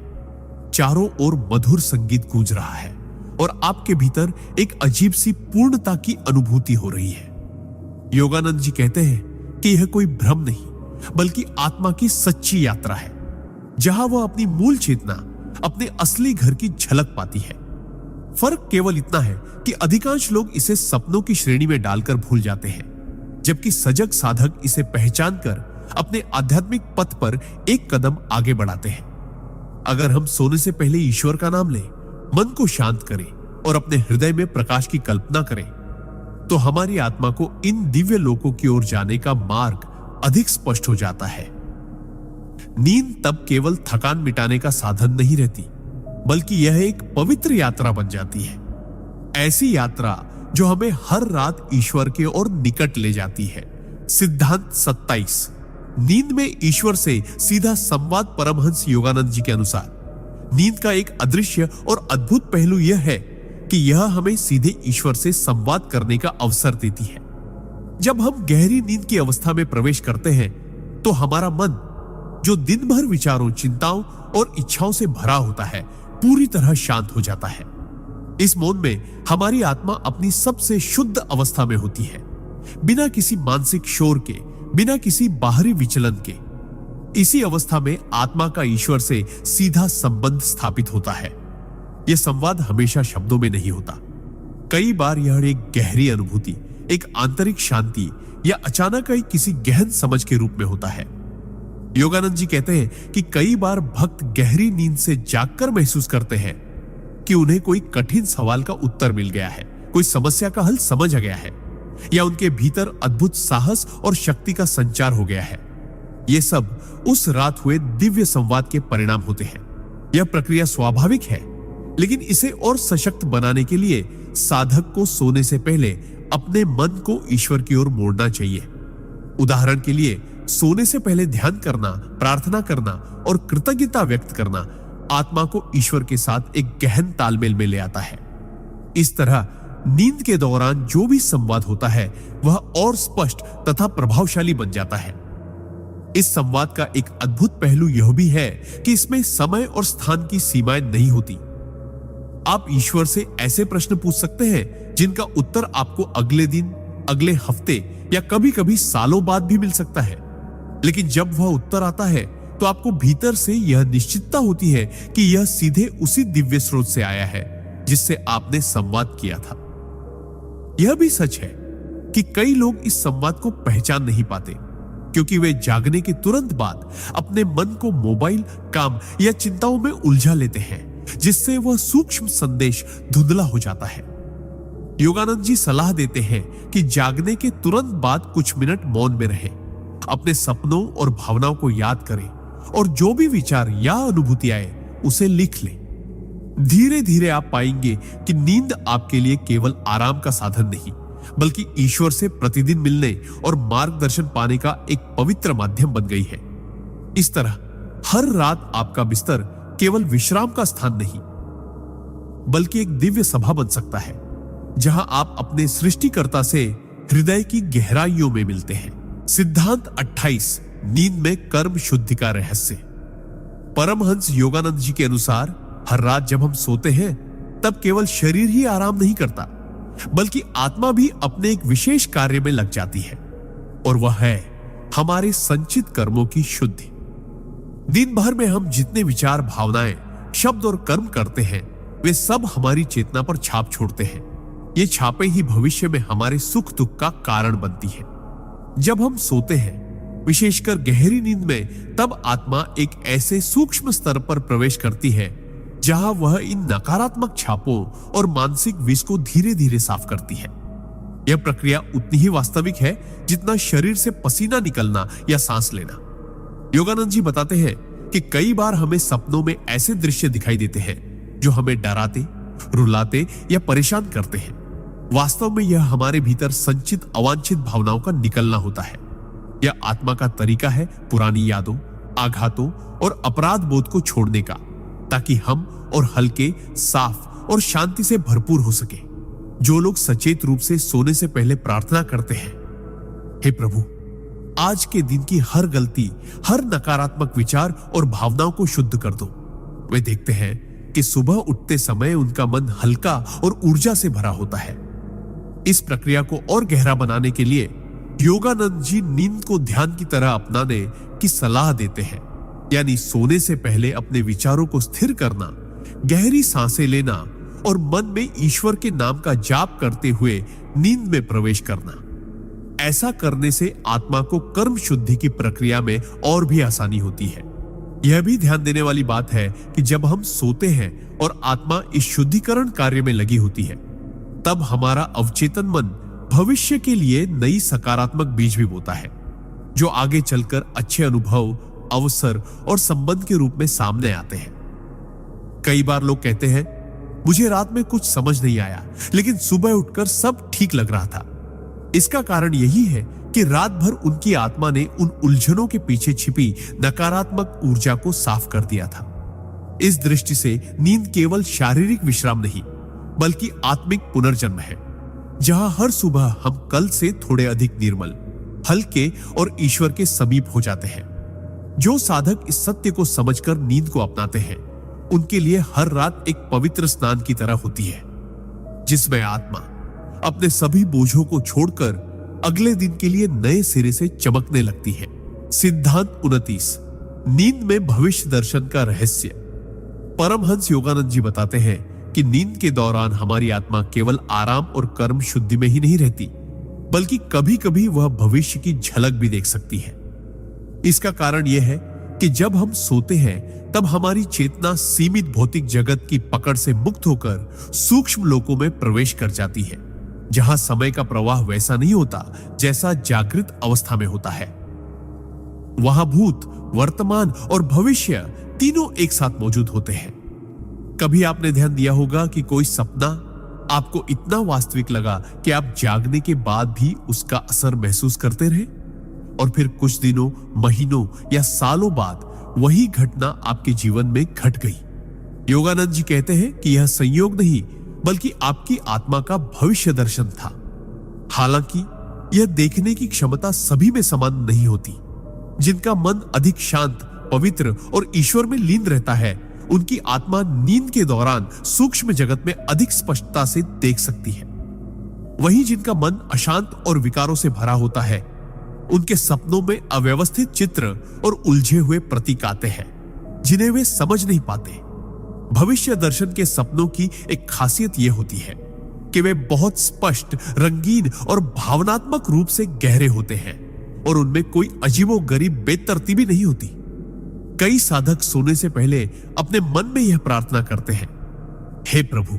Speaker 1: चारों ओर मधुर संगीत गूंज रहा है और आपके भीतर एक अजीब सी पूर्णता की अनुभूति हो रही है। योगानंद जी कहते हैं कि यह कोई भ्रम नहीं बल्कि आत्मा की सच्ची यात्रा है, जहां वह अपनी मूल चेतना, अपने असली घर की झलक पाती है। फर्क केवल इतना है कि अधिकांश लोग इसे सपनों की श्रेणी में डालकर भूल जाते हैं, जबकि सजग साधक इसे पहचान कर अपने आध्यात्मिक पथ पर एक कदम आगे बढ़ाते हैं। अगर हम सोने से पहले ईश्वर का नाम लें, मन को शांत करें और अपने हृदय में प्रकाश की कल्पना करें, तो हमारी आत्मा को इन दिव्य लोकों की ओर जाने का मार्ग अधिक स्पष्ट हो जाता है। नींद तब केवल थकान मिटाने का साधन नहीं रहती, बल्कि यह एक पवित्र यात्रा बन जाती है। ऐसी यात्रा जो हमें हर रात ईश्वर के ओर निकट ले जाती है। सिद्धांत 27, नींद में ईश्वर से सीधा संवाद। परमहंस योगानंद जी के अनुसार नींद का एक अदृश्य और अद्भुत पहलू यह है कि यह हमें सीधे ईश्वर से संवाद करने का अवसर देती है। जब हम गहरी नींद की अवस्था में प्रवेश करते हैं तो हमारा मन, जो दिन भर विचारों, चिंताओं और इच्छाओं से भरा होता है, पूरी तरह शांत हो जाता है। इस मौन में हमारी आत्मा अपनी सबसे शुद्ध अवस्था में होती है, बिना किसी मानसिक शोर के, बिना किसी बाहरी विचलन के। इसी अवस्था में आत्मा का ईश्वर से सीधा संबंध स्थापित होता है। यह संवाद हमेशा शब्दों में नहीं होता। कई बार यह एक गहरी अनुभूति, एक आंतरिक शांति या अचानक आई किसी गहन समझ के रूप में होता है। योगानंद जी कहते हैं कि कई बार भक्त गहरी नींद से जागकर महसूस करते हैं कि उन्हें कोई कठिन सवाल का उत्तर मिल गया है, कोई समस्या का हल समझ आ गया है, या उनके भीतर अद्भुत साहस और शक्ति का संचार हो गया है। ये सब उस रात हुए दिव्य संवाद के परिणाम होते हैं। यह प्रक्रिया स्वाभाविक है, लेकिन इसे और सशक्त बनाने के लिए साधक को सोने से पहले अपने मन को ईश्वर की ओर मोड़ना चाहिए। उदाहरण के लिए, सोने से पहले ध्यान करना, प्रार्थना करना और कृतज्ञता व्यक्त करना आत्मा को ईश्वर के साथ एक गहन तालमेल में ले आता है। इस तरह नींद के दौरान जो भी संवाद होता है वह और स्पष्ट तथा प्रभावशाली बन जाता है। इस संवाद का एक अद्भुत पहलू यह भी है कि इसमें समय और स्थान की सीमाएं नहीं होती। आप ईश्वर से ऐसे प्रश्न पूछ सकते हैं जिनका उत्तर आपको अगले दिन, अगले हफ्ते या कभी-कभी सालों बाद भी मिल सकता है। लेकिन जब वह उत्तर आता है तो आपको भीतर से यह निश्चितता होती है कि यह सीधे उसी दिव्य स्रोत से आया है जिससे आपने संवाद किया था। यह भी सच है कि कई लोग इस संवाद को पहचान नहीं पाते, क्योंकि वे जागने के तुरंत बाद अपने मन को मोबाइल, काम या चिंताओं में उलझा लेते हैं, जिससे वह सूक्ष्म संदेश धुंधला हो जाता है। योगानंद जी सलाह देते हैं कि जागने के तुरंत बाद कुछ मिनट मौन में रहें, अपने सपनों और भावनाओं को याद करें और जो भी विचार या अनुभूति आए उसे लिख लें। धीरे धीरे आप पाएंगे कि नींद आपके लिए केवल आराम का साधन नहीं, बल्कि ईश्वर से प्रतिदिन मिलने और मार्गदर्शन पाने का एक पवित्र माध्यम बन गई है। इस तरह हर रात आपका बिस्तर केवल विश्राम का स्थान नहीं, बल्कि एक दिव्य सभा बन सकता है, जहां आप अपने सृष्टिकर्ता से हृदय की गहराइयों में मिलते हैं। सिद्धांत 28, नींद में कर्म शुद्धि का रहस्य। परमहंस योगानंद जी के अनुसार हर रात जब हम सोते हैं तब केवल शरीर ही आराम नहीं करता, बल्कि आत्मा भी अपने एक विशेष कार्य में लग जाती है, और वह है हमारे संचित कर्मों की शुद्धि। दिन भर में हम जितने विचार, भावनाएं, शब्द और कर्म करते हैं वे सब हमारी चेतना पर छाप छोड़ते हैं। ये छापें ही भविष्य में हमारे सुख दुख का कारण बनती है। जब हम सोते हैं, विशेषकर गहरी नींद में, तब आत्मा एक ऐसे सूक्ष्म स्तर पर प्रवेश करती है जहां वह इन नकारात्मक छापों और मानसिक विष को धीरे धीरे साफ करती है। यह प्रक्रिया उतनी ही वास्तविक है जितना शरीर से पसीना निकलना या सांस लेना। योगानंद जी बताते हैं कि कई बार हमें सपनों में ऐसे दृश्य दिखाई देते हैं जो हमें डराते, रुलाते या परेशान करते हैं। वास्तव में यह हमारे भीतर संचित अवांछित भावनाओं का निकलना होता है। यह आत्मा का तरीका है पुरानी यादों, आघातों और अपराध बोध को छोड़ने का, ताकि हम और हल्के, साफ और शांति से भरपूर हो सके। जो लोग सचेत रूप से सोने से पहले प्रार्थना करते हैं, हे प्रभु, आज के दिन की हर गलती, हर नकारात्मक विचार और भावनाओं को शुद्ध कर दो, वे देखते हैं कि सुबह उठते समय उनका मन हल्का और ऊर्जा से भरा होता है। इस प्रक्रिया को और गहरा बनाने के लिए योगानंद जी नींद को ध्यान की तरह अपनाने की सलाह देते हैं। यानी सोने से पहले अपने विचारों को स्थिर करना, गहरी सांसें लेना और मन में ईश्वर के नाम का जाप करते हुए नींद में प्रवेश करना। ऐसा करने से आत्मा को कर्म शुद्धि की प्रक्रिया में और भी आसानी होती है। यह भी ध्यान देने वाली बात है कि जब हम सोते हैं और आत्मा इस शुद्धिकरण कार्य में लगी होती है, तब हमारा अवचेतन मन भविष्य के लिए नई सकारात्मक बीज भी बोता है, जो आगे चलकर अच्छे अनुभव, अवसर और संबंध के रूप में सामने आते हैं। कई बार लोग कहते हैं, मुझे रात में कुछ समझ नहीं आया, लेकिन सुबह उठकर सब ठीक लग रहा था। इसका कारण यही है कि रात भर उनकी आत्मा ने उन उलझनों के पीछे छिपी नकारात्मक ऊर्जा को साफ कर दिया था। इस दृष्टि से नींद केवल शारीरिक विश्राम नहीं, बल्कि आत्मिक पुनर्जन्म है, जहां हर सुबह हम कल से थोड़े अधिक निर्मल, हल्के और ईश्वर के समीप हो जाते हैं। जो साधक इस सत्य को समझकर नींद को अपनाते हैं, उनके लिए हर रात एक पवित्र स्नान की तरह होती है, जिसमें आत्मा अपने सभी बोझों को छोड़कर अगले दिन के लिए नए सिरे से चमकने लगती है। सिद्धांत 29, नींद में भविष्य दर्शन का रहस्य। परमहंस योगानंद जी बताते हैं कि नींद के दौरान हमारी आत्मा केवल आराम और कर्म शुद्धि में ही नहीं रहती, बल्कि कभी कभी वह भविष्य की झलक भी देख सकती है। इसका कारण यह है कि जब हम सोते हैं, तब हमारी चेतना सीमित भौतिक जगत की पकड़ से मुक्त होकर सूक्ष्म लोकों में प्रवेश कर जाती है, जहां समय का प्रवाह वैसा नहीं होता जैसा जागृत अवस्था में होता है। वहां भूत, वर्तमान और भविष्य तीनों एक साथ मौजूद होते हैं। कभी आपने ध्यान दिया होगा कि कोई सपना आपको इतना वास्तविक लगा कि आप जागने के बाद भी उसका असर महसूस करते रहे, और फिर कुछ दिनों, महीनों या सालों बाद वही घटना आपके जीवन में घट गई। योगानंद जी कहते हैं कि यह संयोग नहीं, बल्कि आपकी आत्मा का भविष्य दर्शन था। हालांकि यह देखने की क्षमता सभी में समान नहीं होती। जिनका मन अधिक शांत, पवित्र और ईश्वर में लीन रहता है, उनकी आत्मा नींद के दौरान सूक्ष्म जगत में अधिक स्पष्टता से देख सकती है। वहीं जिनका मन अशांत और विकारों से भरा होता है, उनके सपनों में अव्यवस्थित चित्र और उलझे हुए प्रतीक आते हैं, जिन्हें वे समझ नहीं पाते। भविष्य दर्शन के सपनों की एक खासियत यह होती है कि वे बहुत स्पष्ट, रंगीन और भावनात्मक रूप से गहरे होते हैं, और उनमें कोई अजीबोगरीब बेतरतीबी नहीं होती। कई साधक सोने से पहले अपने मन में यह प्रार्थना करते हैं, हे प्रभु,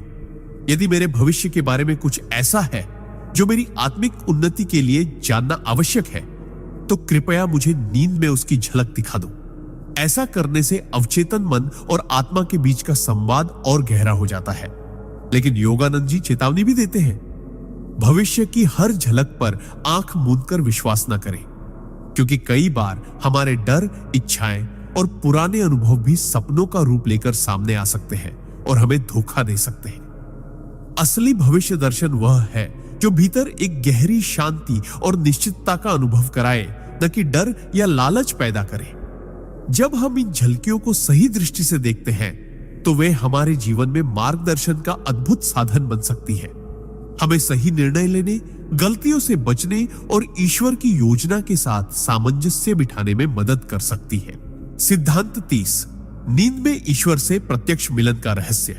Speaker 1: यदि मेरे भविष्य के बारे में कुछ ऐसा है जो मेरी आत्मिक उन्नति के लिए जानना आवश्यक है, तो कृपया मुझे नींद में उसकी झलक दिखा दो। ऐसा करने से अवचेतन मन और आत्मा के बीच का संवाद और गहरा हो जाता है। लेकिन योगानंद जी चेतावनी भी देते हैं, भविष्य की हर झलक पर आंख मूंदकर विश्वास न करें, क्योंकि कई बार हमारे डर, इच्छाएं और पुराने अनुभव भी सपनों का रूप लेकर सामने आ सकते हैं और हमें धोखा दे सकते हैं। असली भविष्य दर्शन वह है जो भीतर एक गहरी शांति और निश्चितता का अनुभव कराए, न कि डर या लालच पैदा करे। जब हम इन झलकियों को सही दृष्टि से देखते हैं, तो वे हमारे जीवन में मार्गदर्शन का अद्भुत साधन बन सकती है। हमें सही निर्णय लेने, गलतियों से बचने और ईश्वर की योजना के साथ सामंजस्य बिठाने में मदद कर सकती है। सिद्धांत 30, नींद में ईश्वर से प्रत्यक्ष मिलन का रहस्य।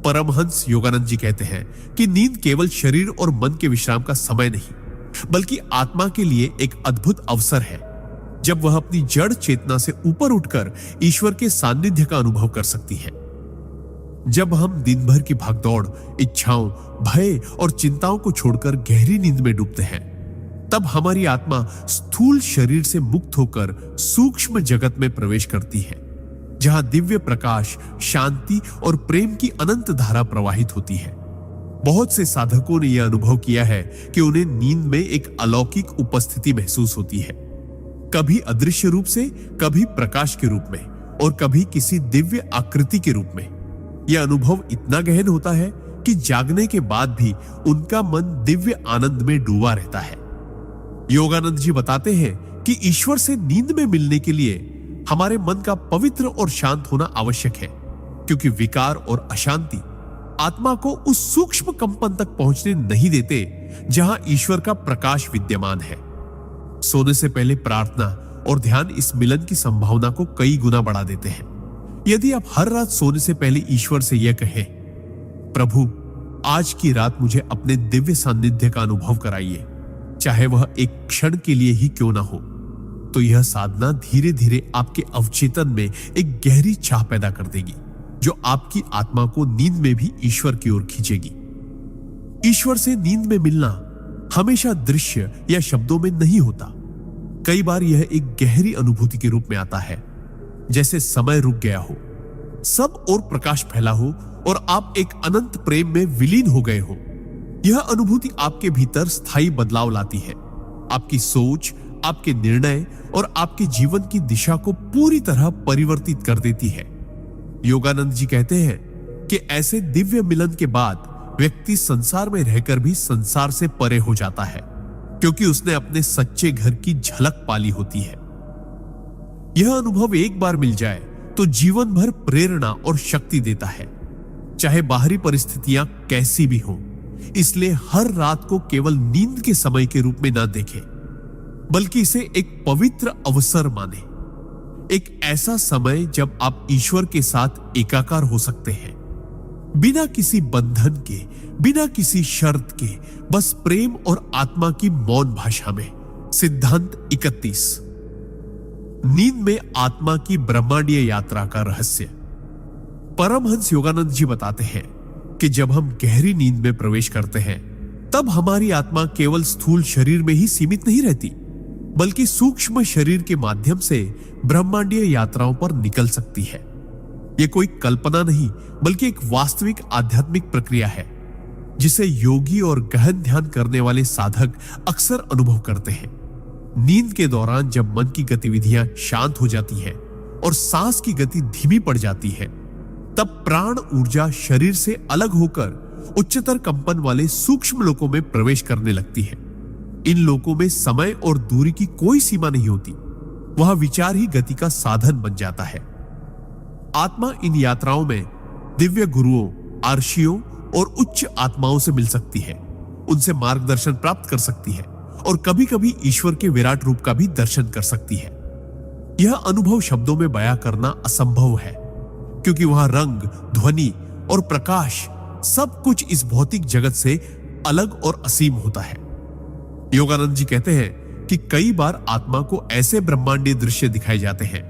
Speaker 1: परमहंस योगानंद जी कहते हैं कि नींद केवल शरीर और मन के विश्राम का समय नहीं, बल्कि आत्मा के लिए एक अद्भुत अवसर है, जब वह अपनी जड़ चेतना से ऊपर उठकर ईश्वर के सानिध्य का अनुभव कर सकती है। जब हम दिन भर की भागदौड़, इच्छाओं, भय और चिंताओं को छोड़कर गहरी नींद में डूबते हैं, तब हमारी आत्मा स्थूल शरीर से मुक्त होकर सूक्ष्म जगत में प्रवेश करती है, जहां दिव्य प्रकाश, शांति और प्रेम की अनंत धारा प्रवाहित होती है। बहुत से साधकों ने यह अनुभव किया है कि उन्हें नींद में एक अलौकिक उपस्थिति महसूस होती है, कभी अदृश्य रूप से, कभी प्रकाश के रूप में और कभी किसी दिव्य आकृति के रूप में। यह अनुभव इतना गहन होता है कि जागने के बाद भी उनका मन दिव्य आनंद में डूबा रहता है। योगानंद जी बताते हैं कि ईश्वर से नींद में मिलने के लिए हमारे मन का पवित्र और शांत होना आवश्यक है, क्योंकि विकार और अशांति आत्मा को उस सूक्ष्म कंपन तक पहुंचने नहीं देते जहां ईश्वर का प्रकाश विद्यमान है। सोने से पहले प्रार्थना और ध्यान इस मिलन की संभावना को कई गुना बढ़ा देते हैं। यदि आप हर रात सोने से पहले ईश्वर से यह कहें, प्रभु आज की रात मुझे अपने दिव्य सान्निध्य का अनुभव कराइए, चाहे वह एक क्षण के लिए ही क्यों ना हो, तो यह साधना धीरे धीरे आपके अवचेतन में एक गहरी चाह पैदा कर देगी, जो आपकी आत्मा को नींद में भी ईश्वर की ओर खींचेगी। ईश्वर से नींद में मिलना हमेशा दृश्य या शब्दों में नहीं होता। कई बार यह एक गहरी अनुभूति के रूप में आता है, जैसे समय रुक गया हो, सब और प्रकाश फैला हो और आप एक अनंत प्रेम में विलीन हो गए हो। यह अनुभूति आपके भीतर स्थायी बदलाव लाती है, आपकी सोच, आपके निर्णय और आपके जीवन की दिशा को पूरी तरह परिवर्तित कर देती है। योगानंद जी कहते हैं कि ऐसे दिव्य मिलन के बाद व्यक्ति संसार में रहकर भी संसार से परे हो जाता है, क्योंकि उसने अपने सच्चे घर की झलक पाली होती है। यह अनुभव एक बार मिल जाए तो जीवन भर प्रेरणा और शक्ति देता है, चाहे बाहरी परिस्थितियां कैसी भी हों। इसलिए हर रात को केवल नींद के समय के रूप में ना देखें, बल्कि इसे एक पवित्र अवसर माने, एक ऐसा समय जब आप ईश्वर के साथ एकाकार हो सकते हैं, बिना किसी बंधन के, बिना किसी शर्त के, बस प्रेम और आत्मा की मौन भाषा में। सिद्धांत 31। नींद में आत्मा की ब्रह्मांडीय यात्रा का रहस्य। परमहंस योगानंद जी बताते हैं कि जब हम गहरी नींद में प्रवेश करते हैं, तब हमारी आत्मा केवल स्थूल शरीर में ही सीमित नहीं रहती, बल्कि सूक्ष्म शरीर के माध्यम से ब्रह्मांडीय यात्राओं पर निकल सकती है। यह कोई कल्पना नहीं, बल्कि एक वास्तविक आध्यात्मिक प्रक्रिया है, जिसे योगी और गहन ध्यान करने वाले साधक अक्सर अनुभव करते हैं। नींद के दौरान जब मन की गतिविधियां शांत हो जाती हैं और सांस की गति धीमी पड़ जाती है, तब प्राण ऊर्जा शरीर से अलग होकर उच्चतर कंपन वाले सूक्ष्म लोकों में प्रवेश करने लगती है। इन लोकों में समय और दूरी की कोई सीमा नहीं होती, वह विचार ही गति का साधन बन जाता है। आत्मा इन यात्राओं में दिव्य गुरुओं, आर्षियों और उच्च आत्माओं से मिल सकती है, उनसे मार्गदर्शन प्राप्त कर सकती है और कभी कभी ईश्वर के विराट रूप का भी दर्शन कर सकती है। यह अनुभव शब्दों में बयां करना असंभव है, क्योंकि वहां रंग, ध्वनि और प्रकाश सब कुछ इस भौतिक जगत से अलग और असीम होता है। योगानंद जी कहते हैं कि कई बार आत्मा को ऐसे ब्रह्मांडीय दृश्य दिखाए जाते हैं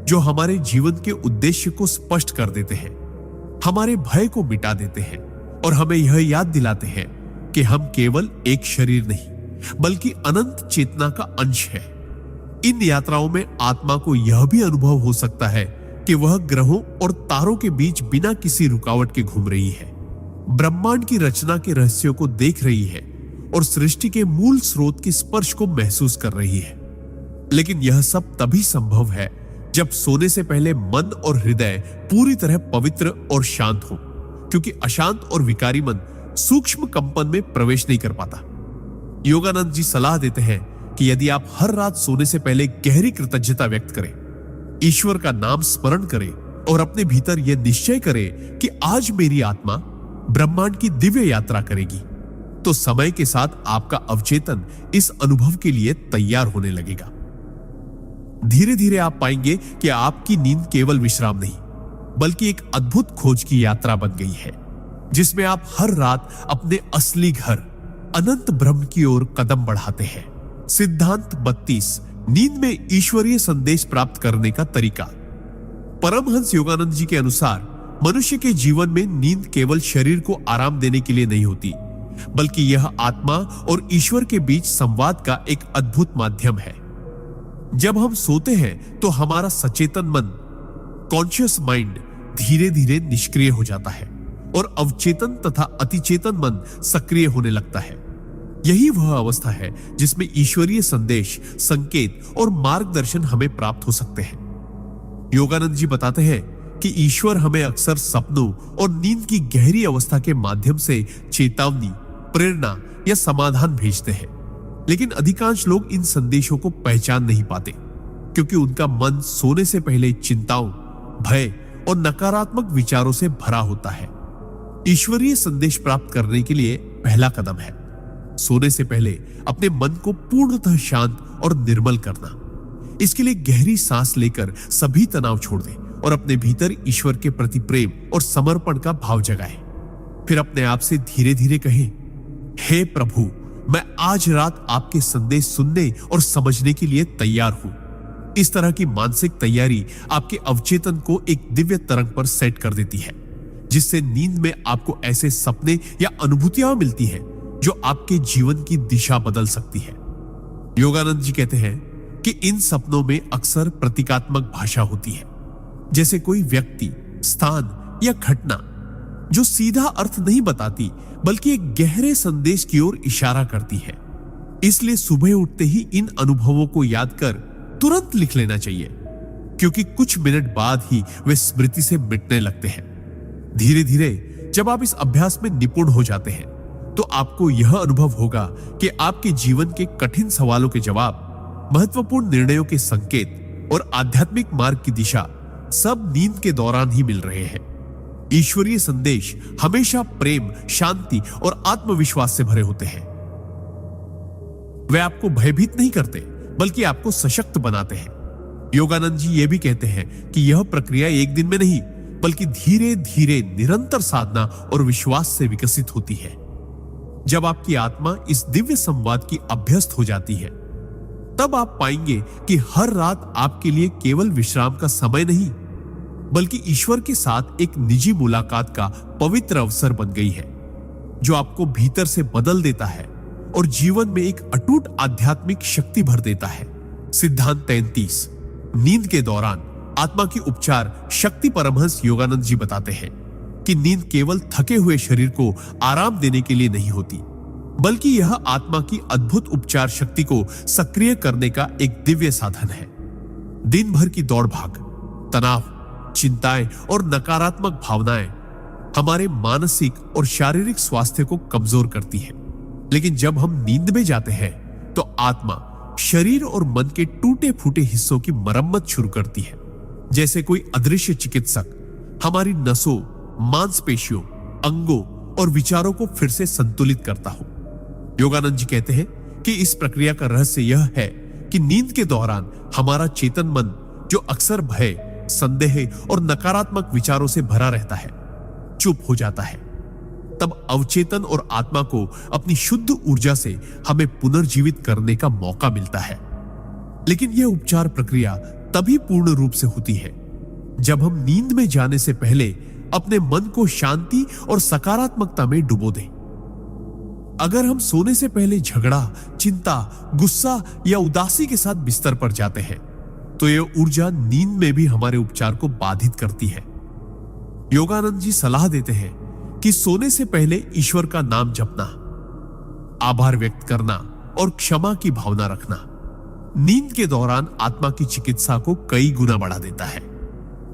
Speaker 1: जो हमारे जीवन के उद्देश्य को स्पष्ट कर देते हैं, हमारे भय को मिटा देते हैं और हमें यह याद दिलाते हैं कि हम केवल एक शरीर नहीं, बल्कि अनंत चेतना का अंश है। इन यात्राओं में आत्मा को यह भी अनुभव हो सकता है कि वह ग्रहों और तारों के बीच बिना किसी रुकावट के घूम रही है, ब्रह्मांड की रचना के रहस्यों को देख रही है और सृष्टि के मूल स्रोत के स्पर्श को महसूस कर रही है। लेकिन यह सब तभी संभव है जब सोने से पहले मन और हृदय पूरी तरह पवित्र और शांत हो, क्योंकि अशांत और विकारी मन सूक्ष्म कंपन में प्रवेश नहीं कर पाता। योगानंद जी सलाह देते हैं कि यदि आप हर रात सोने से पहले गहरी कृतज्ञता व्यक्त करें, ईश्वर का नाम स्मरण करें और अपने भीतर यह निश्चय करें कि आज मेरी आत्मा ब्रह्मांड की दिव्य यात्रा करेगी, तो समय के साथ आपका अवचेतन इस अनुभव के लिए तैयार होने लगेगा। धीरे धीरे आप पाएंगे कि आपकी नींद केवल विश्राम नहीं, बल्कि एक अद्भुत खोज की यात्रा बन गई है, जिसमें आप हर रात अपने असली घर अनंत ब्रह्म की ओर कदम बढ़ाते हैं। सिद्धांत 32। नींद में ईश्वरीय संदेश प्राप्त करने का तरीका। परमहंस योगानंद जी के अनुसार मनुष्य के जीवन में नींद केवल शरीर को आराम देने के लिए नहीं होती, बल्कि यह आत्मा और ईश्वर के बीच संवाद का एक अद्भुत माध्यम है। जब हम सोते हैं तो हमारा सचेतन मन, कॉन्शियस माइंड, धीरे धीरे निष्क्रिय हो जाता है और अवचेतन तथा अतिचेतन मन सक्रिय होने लगता है। यही वह अवस्था है जिसमें ईश्वरीय संदेश, संकेत और मार्गदर्शन हमें प्राप्त हो सकते हैं। योगानंद जी बताते हैं कि ईश्वर हमें अक्सर सपनों और नींद की गहरी अवस्था के माध्यम से चेतावनी, प्रेरणा या समाधान भेजते हैं, लेकिन अधिकांश लोग इन संदेशों को पहचान नहीं पाते क्योंकि उनका मन सोने से पहले चिंताओं, भय और नकारात्मक विचारों से भरा होता है। ईश्वरीय संदेश प्राप्त करने के लिए पहला कदम है सोने से पहले अपने मन को पूर्णतः शांत और निर्मल करना। इसके लिए गहरी सांस लेकर सभी तनाव छोड़ दें और अपने भीतर ईश्वर के प्रति प्रेम और समर्पण का भाव जगाएं। फिर अपने आप से धीरे धीरे कहें, हे प्रभु, मैं आज रात आपके संदेश सुनने और समझने के लिए तैयार हूं। इस तरह की मानसिक तैयारी आपके अवचेतन को एक दिव्य तरंग पर सेट कर देती है, जिससे नींद में आपको ऐसे सपने या अनुभूतियां मिलती हैं जो आपके जीवन की दिशा बदल सकती है। योगानंद जी कहते हैं कि इन सपनों में अक्सर प्रतीकात्मक भाषा होती है, जैसे कोई व्यक्ति, स्थान या घटना जो सीधा अर्थ नहीं बताती बल्कि एक गहरे संदेश की ओर इशारा करती है। इसलिए सुबह उठते ही इन अनुभवों को याद कर तुरंत लिख लेना चाहिए, क्योंकि कुछ मिनट बाद ही वे स्मृति से मिटने लगते हैं। धीरे धीरे जब आप इस अभ्यास में निपुण हो जाते हैं तो आपको यह अनुभव होगा कि आपके जीवन के कठिन सवालों के जवाब, महत्वपूर्ण निर्णयों के संकेत और आध्यात्मिक मार्ग की दिशा सब नींद के दौरान ही मिल रहे हैं। ईश्वरीय संदेश हमेशा प्रेम, शांति और आत्मविश्वास से भरे होते हैं। वे आपको भयभीत नहीं करते बल्कि आपको सशक्त बनाते हैं। योगानंद जी ये भी कहते हैं कि यह प्रक्रिया एक दिन में नहीं बल्कि धीरे धीरे निरंतर साधना और विश्वास से विकसित होती है। जब आपकी आत्मा इस दिव्य संवाद की अभ्यस्त हो जाती है, तब आप पाएंगे कि हर रात आपके लिए केवल विश्राम का समय नहीं बल्कि ईश्वर के साथ एक निजी मुलाकात का पवित्र अवसर बन गई है, जो आपको भीतर से बदल देता है और जीवन में एक अटूट आध्यात्मिक शक्ति भर देता है। सिद्धांत 33, नींद के दौरान आत्मा की उपचार शक्ति। परमहंस योगानंद जी बताते हैं कि नींद केवल थके हुए शरीर को आराम देने के लिए नहीं होती, बल्कि यह आत्मा की अद्भुत उपचार शक्ति को सक्रिय करने का एक दिव्य साधन है। दिन भर की दौड़ भाग, तनाव, चिंताएं और नकारात्मक भावनाएं हमारे मानसिक और शारीरिक स्वास्थ्य को कमजोर करती है, लेकिन जब हम नींद में जाते हैं तो आत्मा शरीर और मन के टूटे फूटे हिस्सों की मरम्मत शुरू करती है, जैसे कोई अदृश्य चिकित्सक हमारी नसों, मांसपेशियों, अंगों और विचारों को फिर से संतुलित करता हो। योगानंद जी कहते हैं कि इस प्रक्रिया का रहस्य यह है कि नींद के दौरान हमारा चेतन मन, जो अक्सर भय, संदेह और नकारात्मक विचारों से भरा रहता है, चुप हो जाता है। तब अवचेतन और आत्मा को अपनी शुद्ध ऊर्जा से हमें पुनर्जीवित करने का मौका मिलता है। लेकिन यह उपचार प्रक्रिया तभी पूर्ण रूप से होती है जब हम नींद में जाने से पहले अपने मन को शांति और सकारात्मकता में डुबो दें। अगर हम सोने से पहले झगड़ा, चिंता, गुस्सा या उदासी के साथ बिस्तर पर जाते हैं तो यह ऊर्जा नींद में भी हमारे उपचार को बाधित करती है। योगानंद जी सलाह देते हैं कि सोने से पहले ईश्वर का नाम जपना, आभार व्यक्त करना और क्षमा की भावना रखना नींद के दौरान आत्मा की चिकित्सा को कई गुना बढ़ा देता है।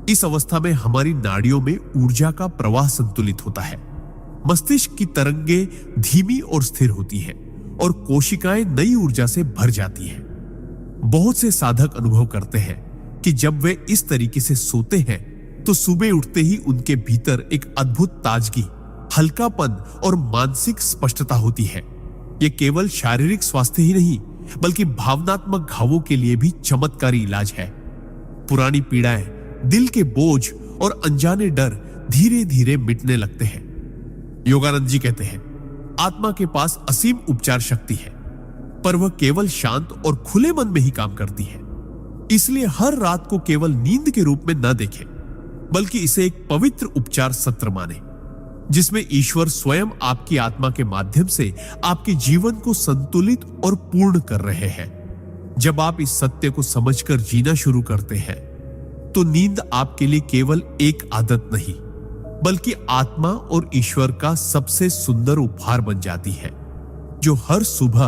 Speaker 1: इस अवस्था में हमारी नाड़ियों में ऊर्जा का प्रवाह संतुलित होता है, मस्तिष्क की तरंगे धीमी और स्थिर होती है और कोशिकाएं नई ऊर्जा से भर जाती हैं। बहुत से साधक अनुभव करते हैं कि जब वे इस तरीके से सोते हैं तो सुबह उठते ही उनके भीतर एक अद्भुत ताजगी, हल्कापन और मानसिक स्पष्टता होती है। यह केवल शारीरिक स्वास्थ्य ही नहीं बल्कि भावनात्मक घावों के लिए भी चमत्कारी इलाज है। पुरानी पीड़ाएं, दिल के बोझ और अनजाने डर धीरे धीरे मिटने लगते हैं। योगानंद जी कहते हैं, आत्मा के पास असीम उपचार शक्ति है, पर वह केवल शांत और खुले मन में ही काम करती है। इसलिए हर रात को केवल नींद के रूप में न देखें, बल्कि इसे एक पवित्र उपचार सत्र माने। जिसमें ईश्वर स्वयं आपकी आत्मा के माध्यम से आपके जीवन को संतुलित और पूर्ण कर रहे हैं। जब आप इस सत्य को समझकर जीना शुरू करते हैं तो नींद आपके लिए केवल एक आदत नहीं बल्कि आत्मा और ईश्वर का सबसे सुंदर उपहार बन जाती है, जो हर सुबह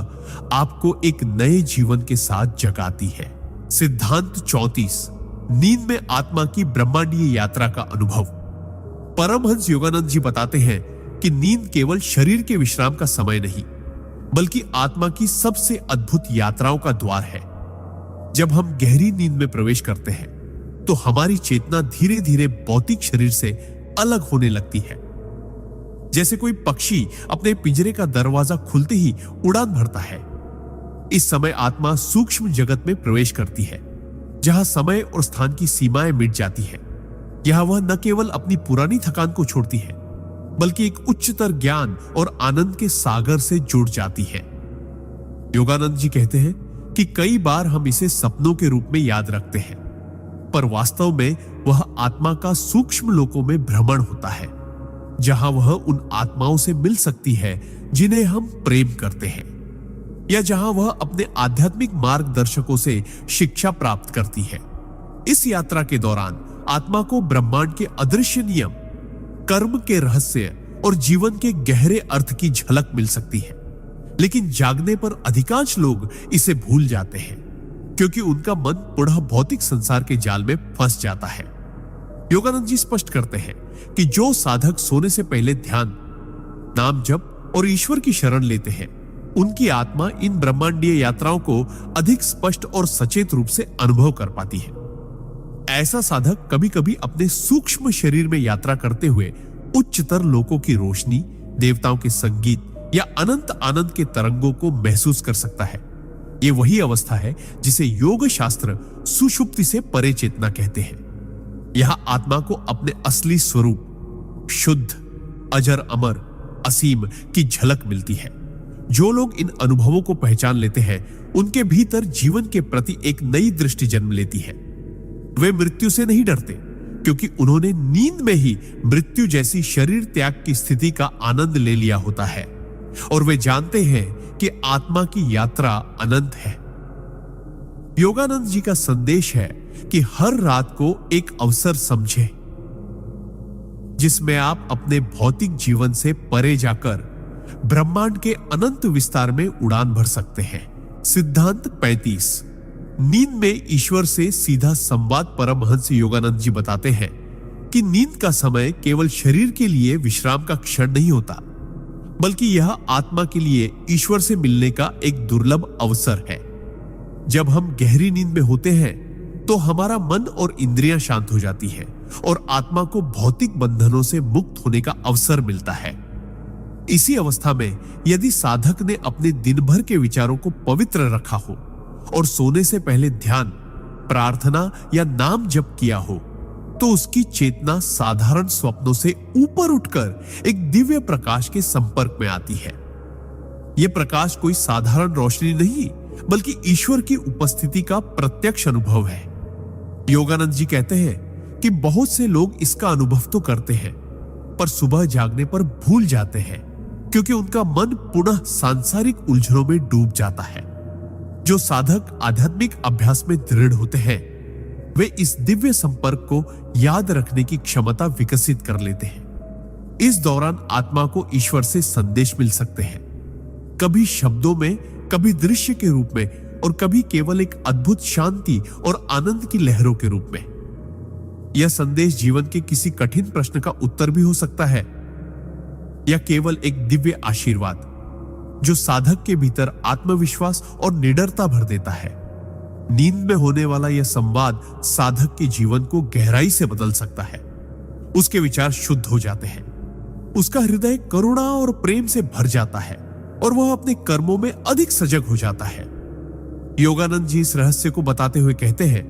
Speaker 1: आपको एक नए जीवन के साथ जगाती है। सिद्धांत 34, नींद में आत्मा की ब्रह्मांडीय यात्रा का अनुभव। परमहंस योगानंद जी बताते हैं कि नींद केवल शरीर के विश्राम का समय नहीं बल्कि आत्मा की सबसे अद्भुत यात्राओं का द्वार है। जब हम गहरी नींद में प्रवेश करते हैं तो हमारी चेतना धीरे धीरे भौतिक शरीर से अलग होने लगती है। जैसे कोई पक्षी अपने पिंजरे का दरवाजा खुलते ही उड़ान भरता है, इस समय आत्मा सूक्ष्म जगत में प्रवेश करती है, जहां समय और स्थान की सीमाएं मिट जाती है। यहां वह न केवल अपनी पुरानी थकान को छोड़ती है बल्कि एक उच्चतर ज्ञान और आनंद के सागर से जुड़ जाती है। योगानंद जी कहते हैं कि कई बार हम इसे सपनों के रूप में याद रखते हैं, पर वास्तव में वह आत्मा का सूक्ष्म लोकों में भ्रमण होता है, जहां वह उन आत्माओं से मिल सकती है जिन्हें हम प्रेम करते हैं, या जहां वह अपने आध्यात्मिक मार्गदर्शकों से शिक्षा प्राप्त करती है। इस यात्रा के दौरान आत्मा को ब्रह्मांड के अदृश्य नियम, कर्म के रहस्य और जीवन के गहरे अर्थ की झलक मिल सकती है, लेकिन जागने पर अधिकांश लोग इसे भूल जाते हैं क्योंकि उनका मन पुनः भौतिक संसार के जाल में फंस जाता है। योगानंद जी स्पष्ट करते हैं कि जो साधक सोने से पहले ध्यान, नाम जप और ईश्वर की शरण लेते हैं, उनकी आत्मा इन ब्रह्मांडीय यात्राओं को अधिक स्पष्ट और सचेत रूप से अनुभव कर पाती है। ऐसा साधक कभी कभी अपने सूक्ष्म शरीर में यात्रा करते हुए उच्चतर लोकों की रोशनी, देवताओं के संगीत या अनंत आनंद के तरंगों को महसूस कर सकता है। यह वही अवस्था है जिसे योग शास्त्र सुषुप्ति से परे चेतना कहते हैं। यहां आत्मा को अपने असली स्वरूप, शुद्ध, अजर अमर, असीम की झलक मिलती है। जो लोग इन अनुभवों को पहचान लेते हैं, उनके भीतर जीवन के प्रति एक नई दृष्टि जन्म लेती है। वे मृत्यु से नहीं डरते क्योंकि उन्होंने नींद में ही मृत्यु जैसी शरीर त्याग की स्थिति का आनंद ले लिया होता है, और वे जानते हैं कि आत्मा की यात्रा अनंत है। योगानंद जी का संदेश है कि हर रात को एक अवसर समझें जिसमें आप अपने भौतिक जीवन से परे जाकर ब्रह्मांड के अनंत विस्तार में उड़ान भर सकते हैं। सिद्धांत 35, नींद में ईश्वर से सीधा संवाद। परमहंस योगानंद जी बताते हैं कि नींद का समय केवल शरीर के लिए विश्राम का क्षण नहीं होता, बल्कि यह आत्मा के लिए ईश्वर से मिलने का एक दुर्लभ अवसर है। जब हम गहरी नींद में होते हैं तो हमारा मन और इंद्रियां शांत हो जाती है और आत्मा को भौतिक बंधनों से मुक्त होने का अवसर मिलता है। इसी अवस्था में यदि साधक ने अपने दिन भर के विचारों को पवित्र रखा हो और सोने से पहले ध्यान, प्रार्थना या नाम जप किया हो, तो उसकी चेतना साधारण स्वप्नों से ऊपर उठकर एक दिव्य प्रकाश के संपर्क में आती है। यह प्रकाश कोई साधारण रोशनी नहीं, बल्कि ईश्वर की उपस्थिति का प्रत्यक्ष अनुभव है। योगानंद जी कहते हैं कि बहुत से लोग इसका अनुभव तो करते हैं, पर सुबह जागने पर भूल जाते हैं क्योंकि उनका मन पुनः सांसारिक उलझनों में डूब जाता है। जो साधक आध्यात्मिक अभ्यास में दृढ़ होते हैं, वे इस दिव्य संपर्क को याद रखने की क्षमता विकसित कर लेते हैं। इस दौरान आत्मा को ईश्वर से संदेश मिल सकते हैं, कभी शब्दों में, कभी दृश्य के रूप में और कभी केवल एक अद्भुत शांति और आनंद की लहरों के रूप में। यह संदेश जीवन के किसी कठिन प्रश्न का उत्तर भी हो सकता है या केवल एक दिव्य आशीर्वाद जो साधक के भीतर आत्मविश्वास और निडरता भर देता है। नींद में होने वाला यह संवाद साधक के जीवन को गहराई से बदल सकता है। उसके विचार शुद्ध हो जाते हैं, उसका हृदय करुणा और प्रेम से भर जाता है और वह अपने कर्मों में अधिक सजग हो जाता है। योगानंद जी इस रहस्य को बताते हुए कहते हैं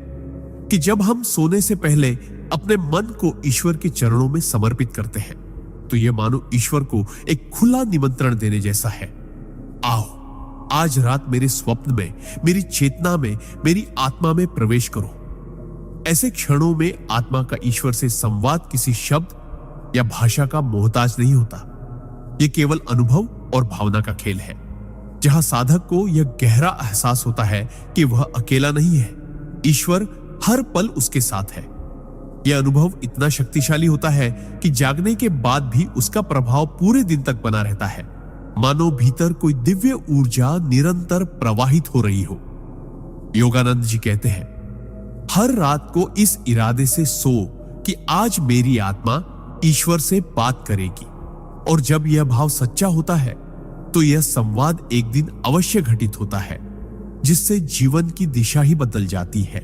Speaker 1: कि जब हम सोने से पहले अपने मन को ईश्वर के चरणों में समर्पित करते हैं, तो यह मानो ईश्वर को एक खुला निमंत्रण देने जैसा है। आओ, आज रात मेरे स्वप्न में, मेरी चेतना में, मेरी आत्मा में प्रवेश करो। ऐसे क्षणों में आत्मा का ईश्वर से संवाद किसी शब्द, या भाषा का मोहताज नहीं होता। यह केवल अनुभव और भावना का खेल है, जहां साधक को यह गहरा एहसास होता है कि वह अकेला नहीं है, ईश्वर हर पल उसके साथ है। यह अनुभव इतना शक्तिशाली होता है कि जागने के बाद भी उसका प्रभाव पूरे दिन तक बना रहता है, मानो भीतर कोई दिव्य ऊर्जा निरंतर प्रवाहित हो रही हो। योगानंद जी कहते हैं, हर रात को इस इरादे से सो कि आज मेरी आत्मा ईश्वर से बात करेगी, और जब यह भाव सच्चा होता है तो यह संवाद एक दिन अवश्य घटित होता है, जिससे जीवन की दिशा ही बदल जाती है।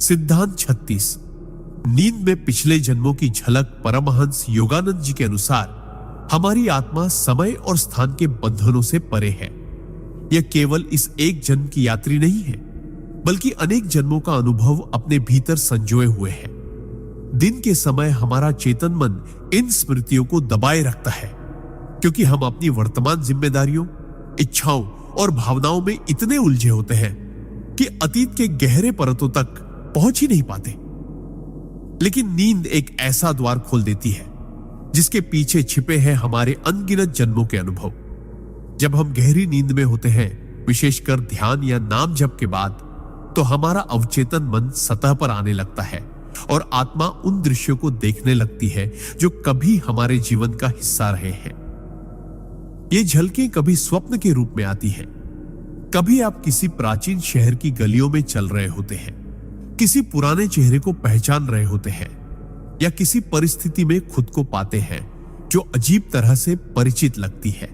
Speaker 1: सिद्धांत 36। नींद में पिछले जन्मों की झलक। परमहंस योगानंद जी के अनुसार हमारी आत्मा समय और स्थान के बंधनों से परे है। यह केवल इस एक जन्म की यात्री नहीं है, बल्कि अनेक जन्मों का अनुभव अपने भीतर संजोए हुए है। दिन के समय हमारा चेतन मन इन स्मृतियों को दबाए रखता है, क्योंकि हम अपनी वर्तमान जिम्मेदारियों, इच्छाओं और भावनाओं में इतने उलझे होते हैं कि अतीत के गहरे परतों तक पहुंच ही नहीं पाते। लेकिन नींद एक ऐसा द्वार खोल देती है जिसके पीछे छिपे हैं हमारे अनगिनत जन्मों के अनुभव। जब हम गहरी नींद में होते हैं, विशेषकर ध्यान या नाम जप के बाद, तो हमारा अवचेतन मन सतह पर आने लगता है और आत्मा उन दृश्यों को देखने लगती है जो कभी हमारे जीवन का हिस्सा रहे हैं। ये झलकें कभी स्वप्न के रूप में आती हैं, कभी आप किसी प्राचीन शहर की गलियों में चल रहे होते हैं, किसी पुराने चेहरे को पहचान रहे होते हैं, या किसी परिस्थिति में खुद को पाते हैं जो अजीब तरह से परिचित लगती है।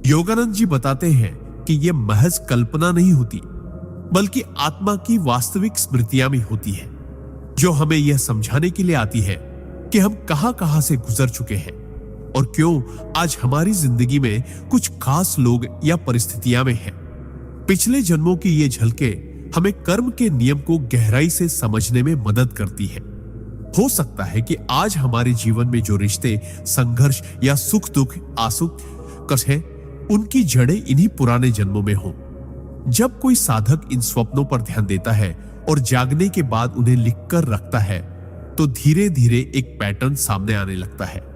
Speaker 1: योगानंद जी बताते हैं कि यह महज कल्पना नहीं होती, बल्कि आत्मा की वास्तविक स्मृतियां भी होती है, जो हमें यह समझाने के लिए आती है कि हम कहां से गुजर चुके हैं और क्यों आज हमारी जिंदगी में कुछ खास लोग या परिस्थितियां में हैं। पिछले जन्मों की ये झलके हमें कर्म के नियम को गहराई से समझने में मदद करती है। हो सकता है कि आज हमारे जीवन में जो रिश्ते, संघर्ष या सुख दुख आंसू कष्ट है, उनकी जड़ें इन्हीं पुराने जन्मों में हों। जब कोई साधक इन स्वप्नों पर ध्यान देता है और जागने के बाद उन्हें लिखकर रखता है, तो धीरे धीरे एक पैटर्न सामने आने लगता है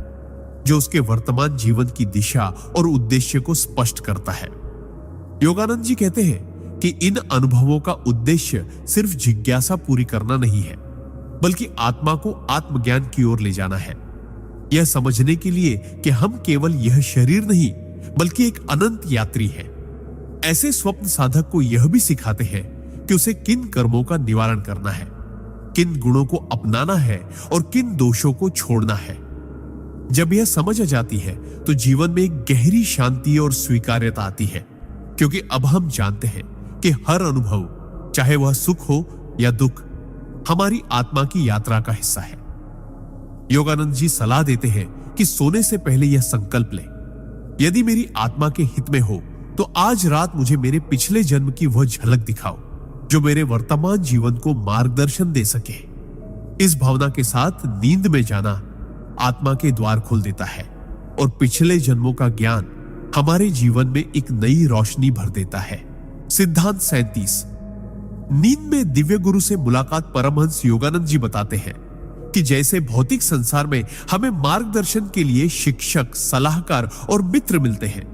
Speaker 1: जो उसके वर्तमान जीवन की दिशा और उद्देश्य को स्पष्ट करता है। योगानंद जी कहते हैं कि इन अनुभवों का उद्देश्य सिर्फ जिज्ञासा पूरी करना नहीं है, बल्कि आत्मा को आत्मज्ञान की ओर ले जाना है। यह समझने के लिए कि हम केवल यह शरीर नहीं, बल्कि एक अनंत यात्री है। ऐसे स्वप्न साधक को यह भी सिखाते हैं कि उसे किन कर्मों का निवारण करना है, किन गुणों को अपनाना है और किन दोषों को छोड़ना है। जब यह समझ आ जाती है तो जीवन में एक गहरी शांति और स्वीकार्यता आती है, क्योंकि अब हम जानते हैं कि हर अनुभव, चाहे वह सुख हो या दुख, हमारी आत्मा की यात्रा का हिस्सा है। योगानंद जी सलाह देते हैं कि सोने से पहले यह संकल्प लें, यदि मेरी आत्मा के हित में हो तो आज रात मुझे मेरे पिछले जन्म की वह झलक दिखाओ जो मेरे वर्तमान जीवन को मार्गदर्शन दे सके। इस भावना के साथ नींद में जाना आत्मा के द्वार खोल देता है और पिछले जन्मों का ज्ञान हमारे जीवन में एक नई रोशनी भर देता है। सिद्धांत 37। नींद में दिव्य गुरु से मुलाकात। परमहंस योगानंद जी बताते हैं कि जैसे भौतिक संसार में हमें मार्गदर्शन के लिए शिक्षक, सलाहकार और मित्र मिलते हैं,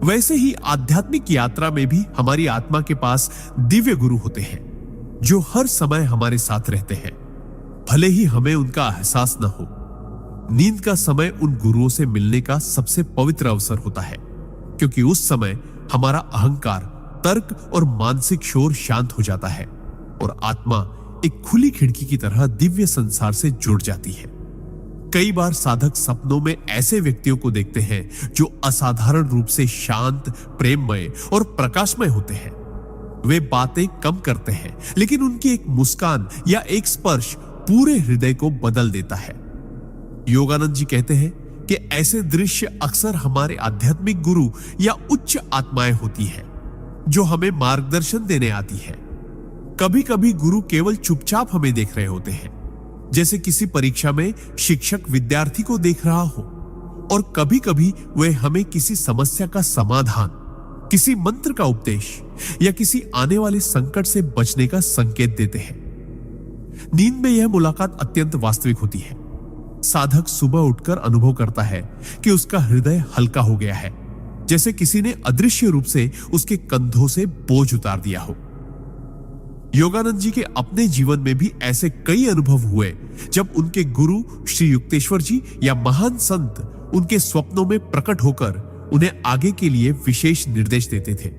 Speaker 1: वैसे ही आध्यात्मिक यात्रा में भी हमारी आत्मा के पास दिव्य गुरु होते हैं जो हर समय हमारे साथ रहते हैं, भले ही हमें उनका एहसास न हो। नींद का समय उन गुरुओं से मिलने का सबसे पवित्र अवसर होता है, क्योंकि उस समय हमारा अहंकार, तर्क और मानसिक शोर शांत हो जाता है और आत्मा एक खुली खिड़की की तरह दिव्य संसार से जुड़ जाती है। कई बार साधक सपनों में ऐसे व्यक्तियों को देखते हैं जो असाधारण रूप से शांत, प्रेममय और प्रकाशमय होते हैं। वे बातें कम करते हैं, लेकिन उनकी एक मुस्कान या एक स्पर्श पूरे हृदय को बदल देता है। योगानंद जी कहते हैं कि ऐसे दृश्य अक्सर हमारे आध्यात्मिक गुरु या उच्च आत्माएं होती हैं जो हमें मार्गदर्शन देने आती है। कभी कभी गुरु केवल चुपचाप हमें देख रहे होते हैं, जैसे किसी परीक्षा में शिक्षक विद्यार्थी को देख रहा हो, और कभी कभी वे हमें किसी समस्या का समाधान, किसी मंत्र का उपदेश या किसी आने वाले संकट से बचने का संकेत देते हैं। नींद में यह मुलाकात अत्यंत वास्तविक होती है। साधक सुबह उठकर अनुभव करता है कि उसका हृदय हल्का हो गया है, जैसे किसी ने अदृश्य रूप से उसके कंधों से बोझ उतार दिया हो। योगानंद जी के अपने जीवन में भी ऐसे कई अनुभव हुए जब उनके गुरु श्री युक्तेश्वर जी या महान संत उनके स्वप्नों में प्रकट होकर उन्हें आगे के लिए विशेष निर्देश देते थे।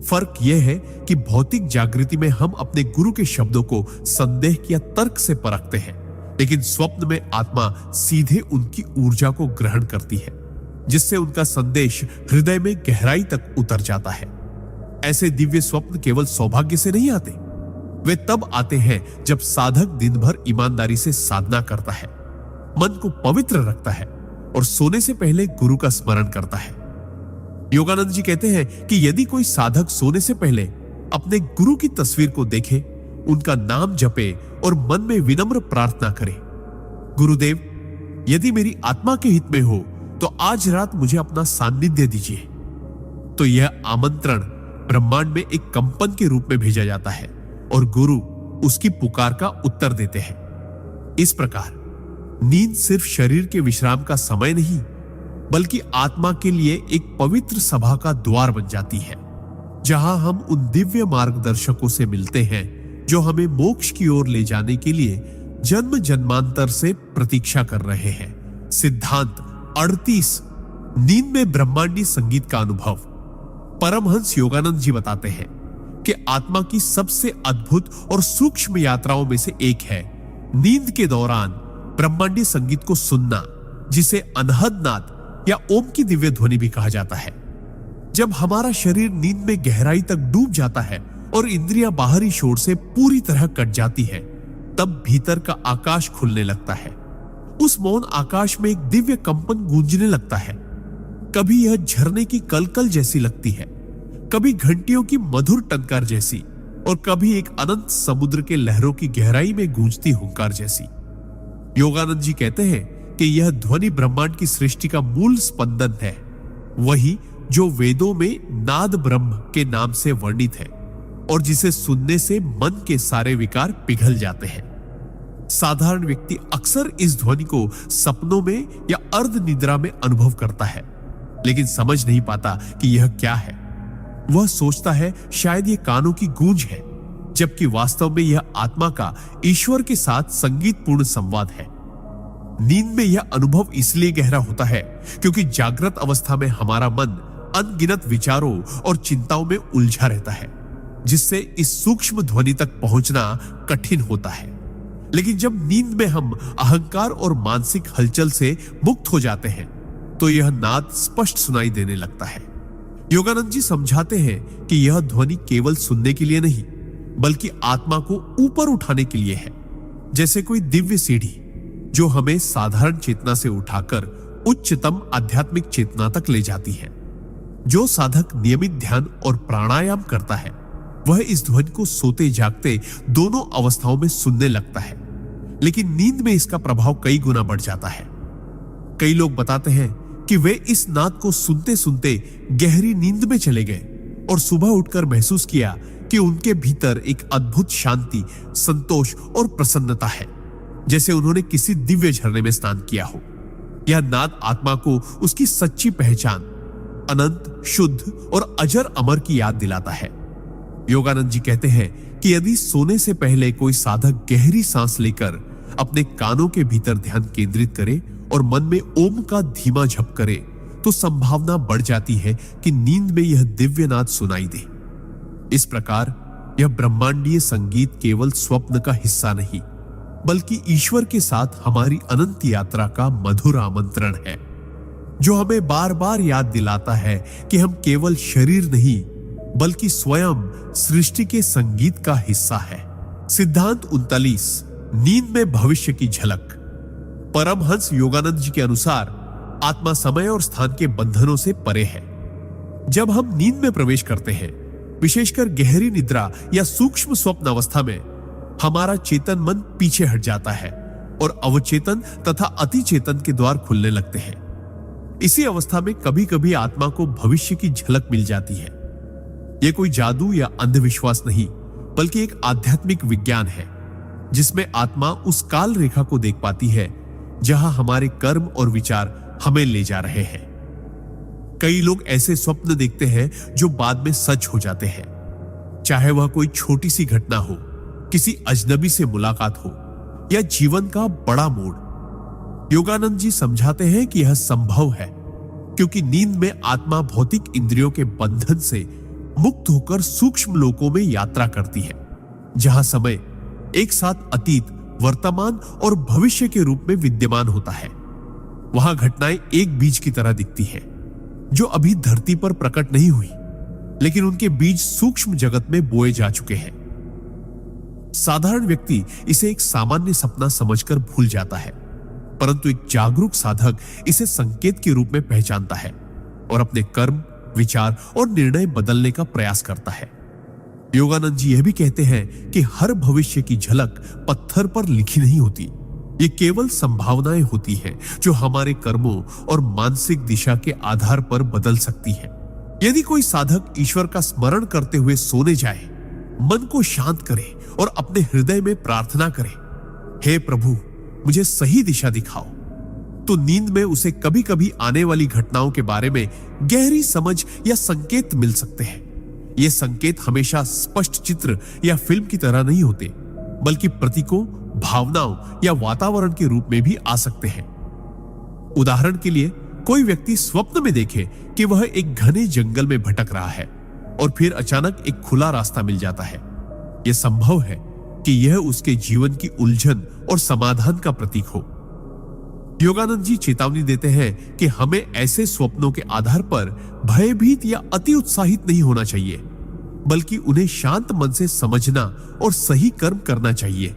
Speaker 1: फर्क यह है कि भौतिक जागृति में हम अपने गुरु के शब्दों को संदेह या तर्क से परखते हैं, लेकिन स्वप्न में आत्मा सीधे उनकी ऊर्जा को ग्रहण करती है, जिससे उनका संदेश हृदय में गहराई तक उतर जाता है। ऐसे दिव्य स्वप्न केवल सौभाग्य से नहीं आते, वे तब आते हैं जब साधक दिन भर ईमानदारी से साधना करता है, मन को पवित्र रखता है और सोने से पहले गुरु का स्मरण करता है। योगानंद जी कहते हैं कि यदि कोई साधक सोने से पहले अपने गुरु की तस्वीर को देखे, उनका नाम जपे और मन में विनम्र प्रार्थना करे, गुरुदेव, यदि मेरी आत्मा के हित में हो तो आज रात मुझे अपना सान्निध्य दीजिए, तो यह आमंत्रण ब्रह्मांड में एक कंपन के रूप में भेजा जाता है और गुरु उसकी पुकार का उत्तर देते हैं। इस प्रकार नींद सिर्फ शरीर के विश्राम का समय नहीं, बल्कि आत्मा के लिए एक पवित्र सभा का द्वार बन जाती है, जहां हम उन दिव्य मार्गदर्शकों से मिलते हैं जो हमें मोक्ष की ओर ले जाने के लिए जन्म जन्मांतर से प्रतीक्षा कर रहे हैं। सिद्धांत 38, नींद में ब्रह्मांडी संगीत का अनुभव। परमहंस योगानंद जी बताते हैं कि आत्मा की सबसे अद्भुत और सूक्ष्म यात्राओं में से एक है नींद के दौरान ब्रह्मांडी संगीत को सुनना, जिसे अनहद नाद या ओम की दिव्य ध्वनि भी कहा जाता है। जब हमारा शरीर नींद में गहराई तक डूब जाता है और इंद्रियां बाहरी शोर से पूरी तरह कट जाती है, तब भीतर का आकाश खुलने लगता है। उस मौन आकाश में एक दिव्य कंपन गूंजने लगता है। कभी यह झरने की कलकल जैसी लगती है, कभी घंटियों की मधुर टंकार जैसी, और कभी एक अनंत समुद्र के लहरों की गहराई में गूंजती हुंकार जैसी। योगानंद जी कहते हैं कि यह ध्वनि ब्रह्मांड की सृष्टि का मूल स्पंदन है, वही जो वेदों में नाद ब्रह्म के नाम से वर्णित है और जिसे सुनने से मन के सारे विकार पिघल जाते हैं। साधारण व्यक्ति अक्सर इस ध्वनि को सपनों में या अर्ध निद्रा में अनुभव करता है, लेकिन समझ नहीं पाता कि यह क्या है। वह सोचता है शायद ये कानों की गूंज है, जबकि वास्तव में यह आत्मा का ईश्वर के साथ संगीतपूर्ण संवाद है। नींद में यह अनुभव इसलिए गहरा होता है क्योंकि जागृत अवस्था में हमारा मन अनगिनत विचारों और चिंताओं में उलझा रहता है, जिससे इस सूक्ष्म ध्वनि तक पहुंचना कठिन होता है। लेकिन जब नींद में हम अहंकार और मानसिक हलचल से मुक्त हो जाते हैं, तो यह नाद स्पष्ट सुनाई देने लगता है। योगानंद जी समझाते हैं कि यह ध्वनि केवल सुनने के लिए नहीं, बल्कि आत्मा को ऊपर उठाने के लिए है, जैसे कोई दिव्य सीढ़ी जो हमें साधारण चेतना से उठाकर उच्चतम आध्यात्मिक चेतना तक ले जाती है। जो साधक नियमित ध्यान और प्राणायाम करता है, वह इस ध्वनि को सोते जागते दोनों अवस्थाओं में सुनने लगता है, लेकिन नींद में इसका प्रभाव कई गुना बढ़ जाता है। कई लोग बताते हैं कि वे इस नाद को सुनते सुनते गहरी नींद में चले गए और सुबह उठकर महसूस किया कि उनके भीतर एक अद्भुत शांति, संतोष और प्रसन्नता है, जैसे उन्होंने किसी दिव्य झरने में स्नान किया हो। यह नाद आत्मा को उसकी सच्ची पहचान, अनंत, शुद्ध और अजर अमर की याद दिलाता है। योगानंद जी कहते हैं कि यदि सोने से पहले कोई साधक गहरी सांस लेकर अपने कानों के भीतर ध्यान केंद्रित करे और मन में ओम का धीमा जप करे, तो संभावना बढ़ जाती है कि नींद में यह दिव्य नाद सुनाई दे। इस प्रकार यह ब्रह्मांडीय संगीत केवल स्वप्न का हिस्सा नहीं, बल्कि ईश्वर के साथ हमारी अनंत यात्रा का मधुर आमंत्रण है, जो हमें बार बार याद दिलाता है कि हम केवल शरीर नहीं, बल्कि स्वयं सृष्टि के संगीत का हिस्सा है। सिद्धांत 39, नींद में भविष्य की झलक। परमहंस योगानंद जी के अनुसार आत्मा समय और स्थान के बंधनों से परे है। जब हम नींद में प्रवेश करते हैं, विशेषकर गहरी निद्रा या सूक्ष्म स्वप्न अवस्था में, हमारा चेतन मन पीछे हट जाता है और अवचेतन तथा अतिचेतन के द्वार खुलने लगते हैं। इसी अवस्था में कभी कभी आत्मा को भविष्य की झलक मिल जाती है। यह कोई जादू या अंधविश्वास नहीं, बल्कि एक आध्यात्मिक विज्ञान है, जिसमें आत्मा उस काल रेखा को देख पाती है जहां हमारे कर्म और विचार हमें ले जा रहे हैं। कई लोग ऐसे स्वप्न देखते हैं जो बाद में सच हो जाते हैं, चाहे वह कोई छोटी सी घटना हो, किसी अजनबी से मुलाकात हो या जीवन का बड़ा मोड़। योगानंद जी समझाते हैं कि यह संभव है क्योंकि नींद में आत्मा भौतिक इंद्रियों के बंधन से मुक्त होकर सूक्ष्म लोकों में यात्रा करती है, जहां समय एक साथ अतीत, वर्तमान और भविष्य के रूप में विद्यमान होता है। वहां घटनाएं एक बीज की तरह दिखती हैं, जो अभी धरती पर प्रकट नहीं हुई, लेकिन उनके बीज सूक्ष्म जगत में बोए जा चुके हैं। साधारण व्यक्ति इसे एक सामान्य सपना समझकर भूल जाता है, परंतु एक जागरूक साधक इसे संकेत के रूप में पहचानता है और अपने कर्म, विचार और निर्णय बदलने का प्रयास करता है। योगानंद जी यह भी कहते हैं कि हर भविष्य की झलक पत्थर पर लिखी नहीं होती, ये केवल संभावनाएं होती हैं जो हमारे कर्मों और मानसिक दिशा के आधार पर बदल सकती है। यदि कोई साधक ईश्वर का स्मरण करते हुए सोने जाए, मन को शांत करे और अपने हृदय में प्रार्थना करे, हे प्रभु मुझे सही दिशा दिखाओ, तो नींद में उसे कभी कभी आने वाली घटनाओं के बारे में गहरी समझ या संकेत मिल सकते हैं। ये संकेत हमेशा स्पष्ट चित्र या फिल्म की तरह नहीं होते, बल्कि प्रतीकों, भावनाओं या वातावरण के रूप में भी आ सकते हैं। उदाहरण के लिए, कोई व्यक्ति स्वप्न में देखे कि वह एक घने जंगल में भटक रहा है और फिर अचानक एक खुला रास्ता मिल जाता है। यह संभव है कि यह उसके जीवन की उलझन और समाधान का प्रतीक हो। योगानंद जी चेतावनी देते हैं कि हमें ऐसे स्वप्नों के आधार पर भयभीत या अति उत्साहित नहीं होना चाहिए, बल्कि उन्हें शांत मन से समझना और सही कर्म करना चाहिए।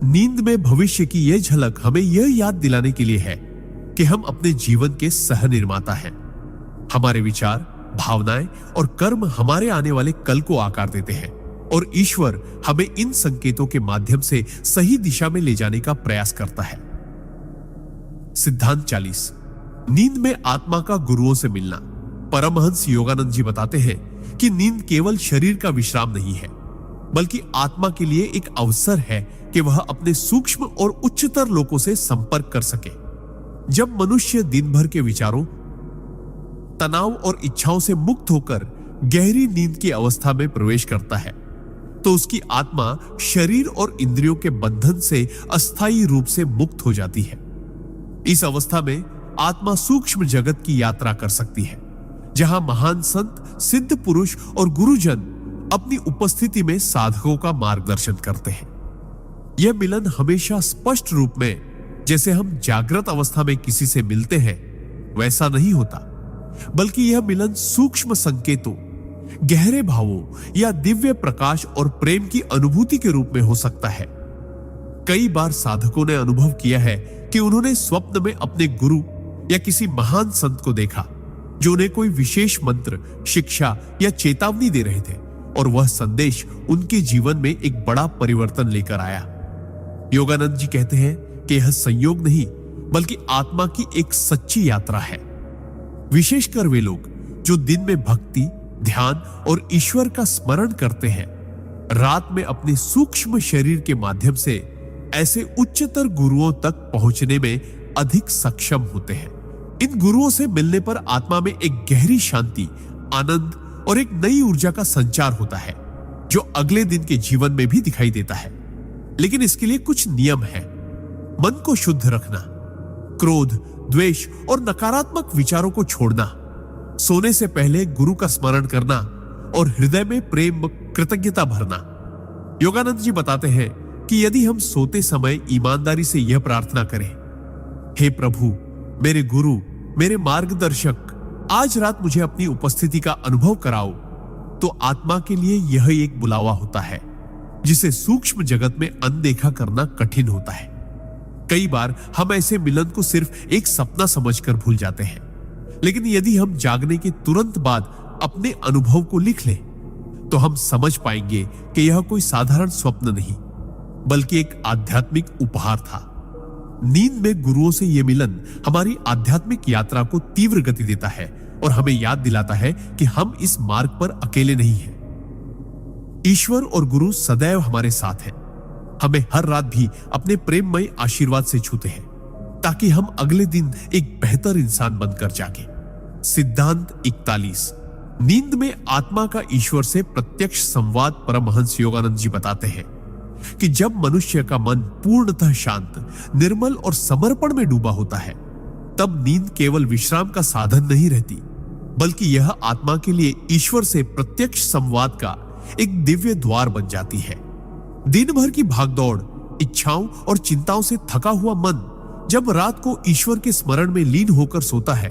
Speaker 1: नींद में भविष्य की यह झलक हमें यह याद दिलाने के लिए है कि हम अपने जीवन के सह निर्माता हैं। हमारे विचार, भावनाएं और कर्म हमारे आने वाले कल को आकार देते हैं और ईश्वर हमें इन संकेतों के माध्यम से सही दिशा में ले जाने का प्रयास करता है। सिद्धांत 40, नींद में आत्मा का गुरुओं से मिलना। परमहंस योगानंद जी बताते हैं कि नींद केवल शरीर का विश्राम नहीं है, बल्कि आत्मा के लिए एक अवसर है कि वह अपने सूक्ष्म और उच्चतर लोकों से संपर्क कर सके। जब मनुष्य दिन भर के विचारों, तनाव और इच्छाओं से मुक्त होकर गहरी नींद की अवस्था में प्रवेश करता है, तो उसकी आत्मा शरीर और इंद्रियों के बंधन से अस्थायी रूप से मुक्त हो जाती है। इस अवस्था में आत्मा सूक्ष्म जगत की यात्रा कर सकती है, जहां महान संत, सिद्ध पुरुष और गुरुजन अपनी उपस्थिति में साधकों का मार्गदर्शन करते हैं। यह मिलन हमेशा स्पष्ट रूप में, जैसे हम जागृत अवस्था में किसी से मिलते हैं, वैसा नहीं होता, बल्कि यह मिलन सूक्ष्म संकेतों, गहरे भावों या दिव्य प्रकाश और प्रेम की अनुभूति के रूप में हो सकता है। कई बार साधकों ने अनुभव किया है कि उन्होंने स्वप्न में अपने गुरु या किसी महान संत को देखा, जो उन्हें कोई विशेष मंत्र, शिक्षा या चेतावनी दे रहे थे, और वह संदेश उनके जीवन में एक बड़ा परिवर्तन लेकर आया। योगानंद जी कहते हैं कि यह संयोग नहीं, बल्कि आत्मा की एक सच्ची यात्रा है। विशेषकर वे लोग जो दिन में भक्ति, ध्यान और ईश्वर का स्मरण करते हैं, रात में अपने सूक्ष्म शरीर के माध्यम से ऐसे उच्चतर गुरुओं तक पहुंचने में अधिक सक्षम होते हैं। इन गुरुओं से मिलने पर आत्मा में एक गहरी शांति, आनंद और एक नई ऊर्जा का संचार होता है, जो अगले दिन के जीवन में भी दिखाई देता है। लेकिन इसके लिए कुछ नियम है। मन को शुद्ध रखना, क्रोध, द्वेष और नकारात्मक विचारों को छोड़ना, सोने से पहले गुरु का स्मरण करना और हृदय में प्रेम, कृतज्ञता भरना। योगानंद जी बताते हैं कि यदि हम सोते समय ईमानदारी से यह प्रार्थना करें, हे प्रभु, मेरे गुरु, मेरे मार्गदर्शक, आज रात मुझे अपनी उपस्थिति का अनुभव कराओ, तो आत्मा के लिए यह एक बुलावा होता है जिसे सूक्ष्म जगत में अनदेखा करना कठिन होता है। कई बार हम ऐसे मिलन को सिर्फ एक सपना समझकर भूल जाते हैं, लेकिन यदि हम जागने के तुरंत बाद अपने अनुभव को लिख लें, तो हम समझ पाएंगे कि यह कोई साधारण स्वप्न नहीं, बल्कि एक आध्यात्मिक उपहार था। नींद में गुरुओं से यह मिलन हमारी आध्यात्मिक यात्रा को तीव्र गति देता है और हमें याद दिलाता है कि हम इस मार्ग पर अकेले नहीं हैं। ईश्वर और गुरु सदैव हमारे साथ हैं, हमें हर रात भी अपने प्रेममय आशीर्वाद से छूते हैं। ताकि हम अगले दिन एक बेहतर इंसान बनकर जागे। सिद्धांत 41। नींद में आत्मा का ईश्वर से प्रत्यक्ष संवाद। परमहंस योगानंद जी बताते हैं कि जब मनुष्य का मन पूर्णतः शांत, निर्मल और समर्पण में डूबा होता है, तब नींद केवल विश्राम का साधन नहीं रहती, बल्कि यह आत्मा के लिए ईश्वर से प्रत्यक्ष संवाद का एक दिव्य द्वार बन जाती है। दिन भर की भागदौड़, इच्छाओं और चिंताओं से थका हुआ मन जब रात को ईश्वर के स्मरण में लीन होकर सोता है,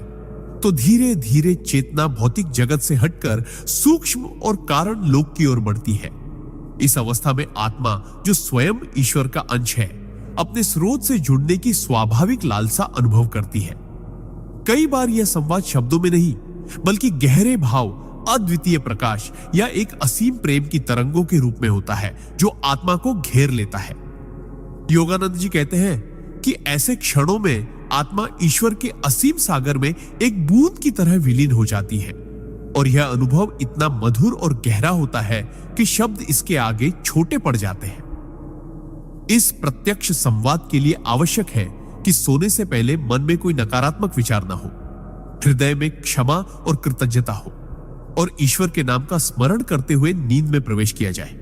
Speaker 1: तो धीरे धीरे चेतना भौतिक जगत से हटकर सूक्ष्म और कारण लोक की ओर बढ़ती है। इस अवस्था में आत्मा, जो स्वयं ईश्वर का अंश है, अपने स्रोत से जुड़ने की स्वाभाविक लालसा अनुभव करती है। कई बार यह संवाद शब्दों में नहीं, बल्कि गहरे भाव, अद्वितीय प्रकाश या एक असीम प्रेम की तरंगों के रूप में होता है, जो आत्मा को घेर लेता है। योगानंद जी कहते हैं कि ऐसे क्षणों में आत्मा ईश्वर के असीम सागर में एक बूंद की तरह विलीन हो जाती है, और यह अनुभव इतना मधुर और गहरा होता है कि शब्द इसके आगे छोटे पड़ जाते हैं। इस प्रत्यक्ष संवाद के लिए आवश्यक है कि सोने से पहले मन में कोई नकारात्मक विचार न हो, हृदय में क्षमा और कृतज्ञता हो, और ईश्वर के नाम का स्मरण करते हुए नींद में प्रवेश किया जाए।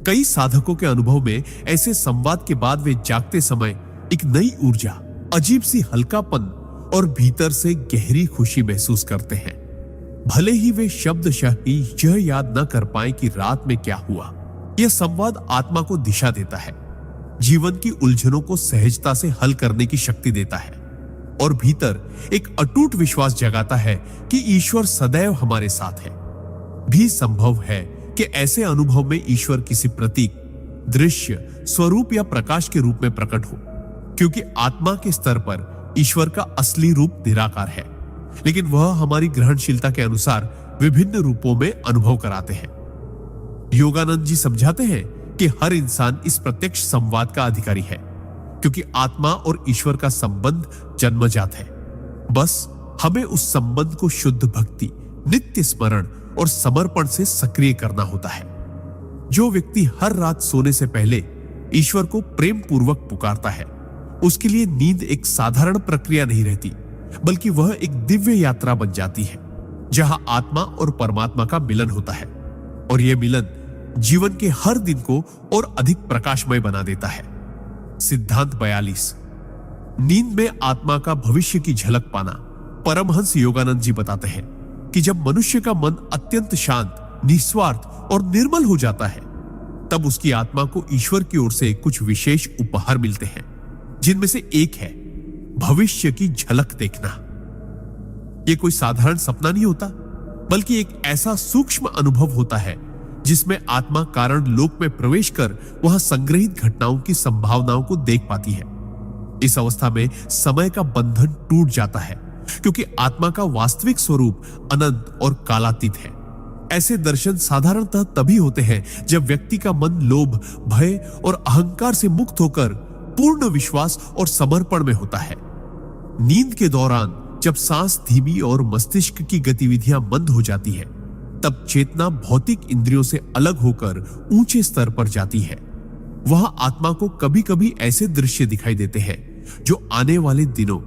Speaker 1: कई साधकों के अनुभव में ऐसे संवाद के बाद वे जागते समय एक नई ऊर्जा, अजीब सी हल्कापन और भीतर से गहरी खुशी महसूस करते हैं। भले ही वे शब्दशः ही यह याद न कर पाए कि रात में क्या हुआ, यह संवाद आत्मा को दिशा देता है, जीवन की उलझनों को सहजता से हल करने की शक्ति देता है, और भीतर एक अटूट विश्वास जगाता है कि ईश्वर सदैव हमारे साथ है। भी संभव है कि ऐसे अनुभव में ईश्वर किसी प्रतीक, दृश्य, स्वरूप या प्रकाश के रूप में प्रकट हो, क्योंकि आत्मा के स्तर पर ईश्वर का असली रूप निराकार है, लेकिन वह हमारी ग्रहणशीलता के अनुसार विभिन्न रूपों में अनुभव कराते हैं। योगानंद जी समझाते हैं कि हर इंसान इस प्रत्यक्ष संवाद का अधिकारी है, क्योंकि आत्मा और ईश्वर का संबंध जन्मजात है। बस हमें उस संबंध को शुद्ध भक्ति, नित्य स्मरण और समर्पण से सक्रिय करना होता है। जो व्यक्ति हर रात सोने से पहले ईश्वर को प्रेम पूर्वक पुकारता है, उसके लिए नींद एक साधारण प्रक्रिया नहीं रहती, बल्कि वह एक दिव्य यात्रा बन जाती है, जहां आत्मा और परमात्मा का मिलन होता है, और यह मिलन जीवन के हर दिन को और अधिक प्रकाशमय बना देता है। सिद्धांत 42। नींद में आत्मा का भविष्य की झलक पाना। परमहंस योगानंद जी बताते हैं कि जब मनुष्य का मन अत्यंत शांत, निस्वार्थ और निर्मल हो जाता है, तब उसकी आत्मा को ईश्वर की ओर से कुछ विशेष उपहार मिलते हैं, जिनमें से एक है भविष्य की झलक देखना। यह कोई साधारण सपना नहीं होता, बल्कि एक ऐसा सूक्ष्म अनुभव होता है जिसमें आत्मा कारण लोक में प्रवेश कर वहां संग्रहित घटनाओं की संभावनाओं को देख पाती है। इस अवस्था में समय का बंधन टूट जाता है, क्योंकि आत्मा का वास्तविक स्वरूप अनंत और कालातीत है। ऐसे दर्शन साधारणतः तभी होते हैं जब व्यक्ति का मन लोभ, भय और अहंकार से मुक्त होकर पूर्ण विश्वास और समर्पण में होता है। नींद के दौरान जब सांस धीमी और मस्तिष्क की गतिविधियां बंद हो जाती है, तब चेतना भौतिक इंद्रियों से अलग होकर ऊंचे स्तर पर जाती है। वहां आत्मा को कभी कभी ऐसे दृश्य दिखाई देते हैं जो आने वाले दिनों,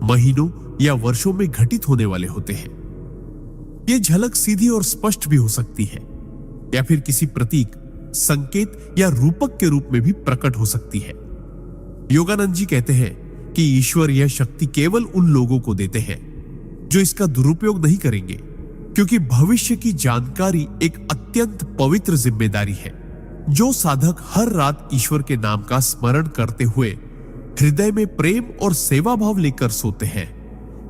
Speaker 1: महीनों या वर्षों में घटित होने वाले होते हैं। यह झलक सीधी और स्पष्ट भी हो सकती है, या फिर किसी प्रतीक, संकेत या रूपक के रूप में भी प्रकट हो सकती है। योगानंद जी कहते हैं कि ईश्वर यह शक्ति केवल उन लोगों को देते हैं जो इसका दुरुपयोग नहीं करेंगे, क्योंकि भविष्य की जानकारी एक अत्यंत पवित्र जिम्मेदारी है। जो साधक हर रात ईश्वर के नाम का स्मरण करते हुए हृदय में प्रेम और सेवा भाव लेकर सोते हैं,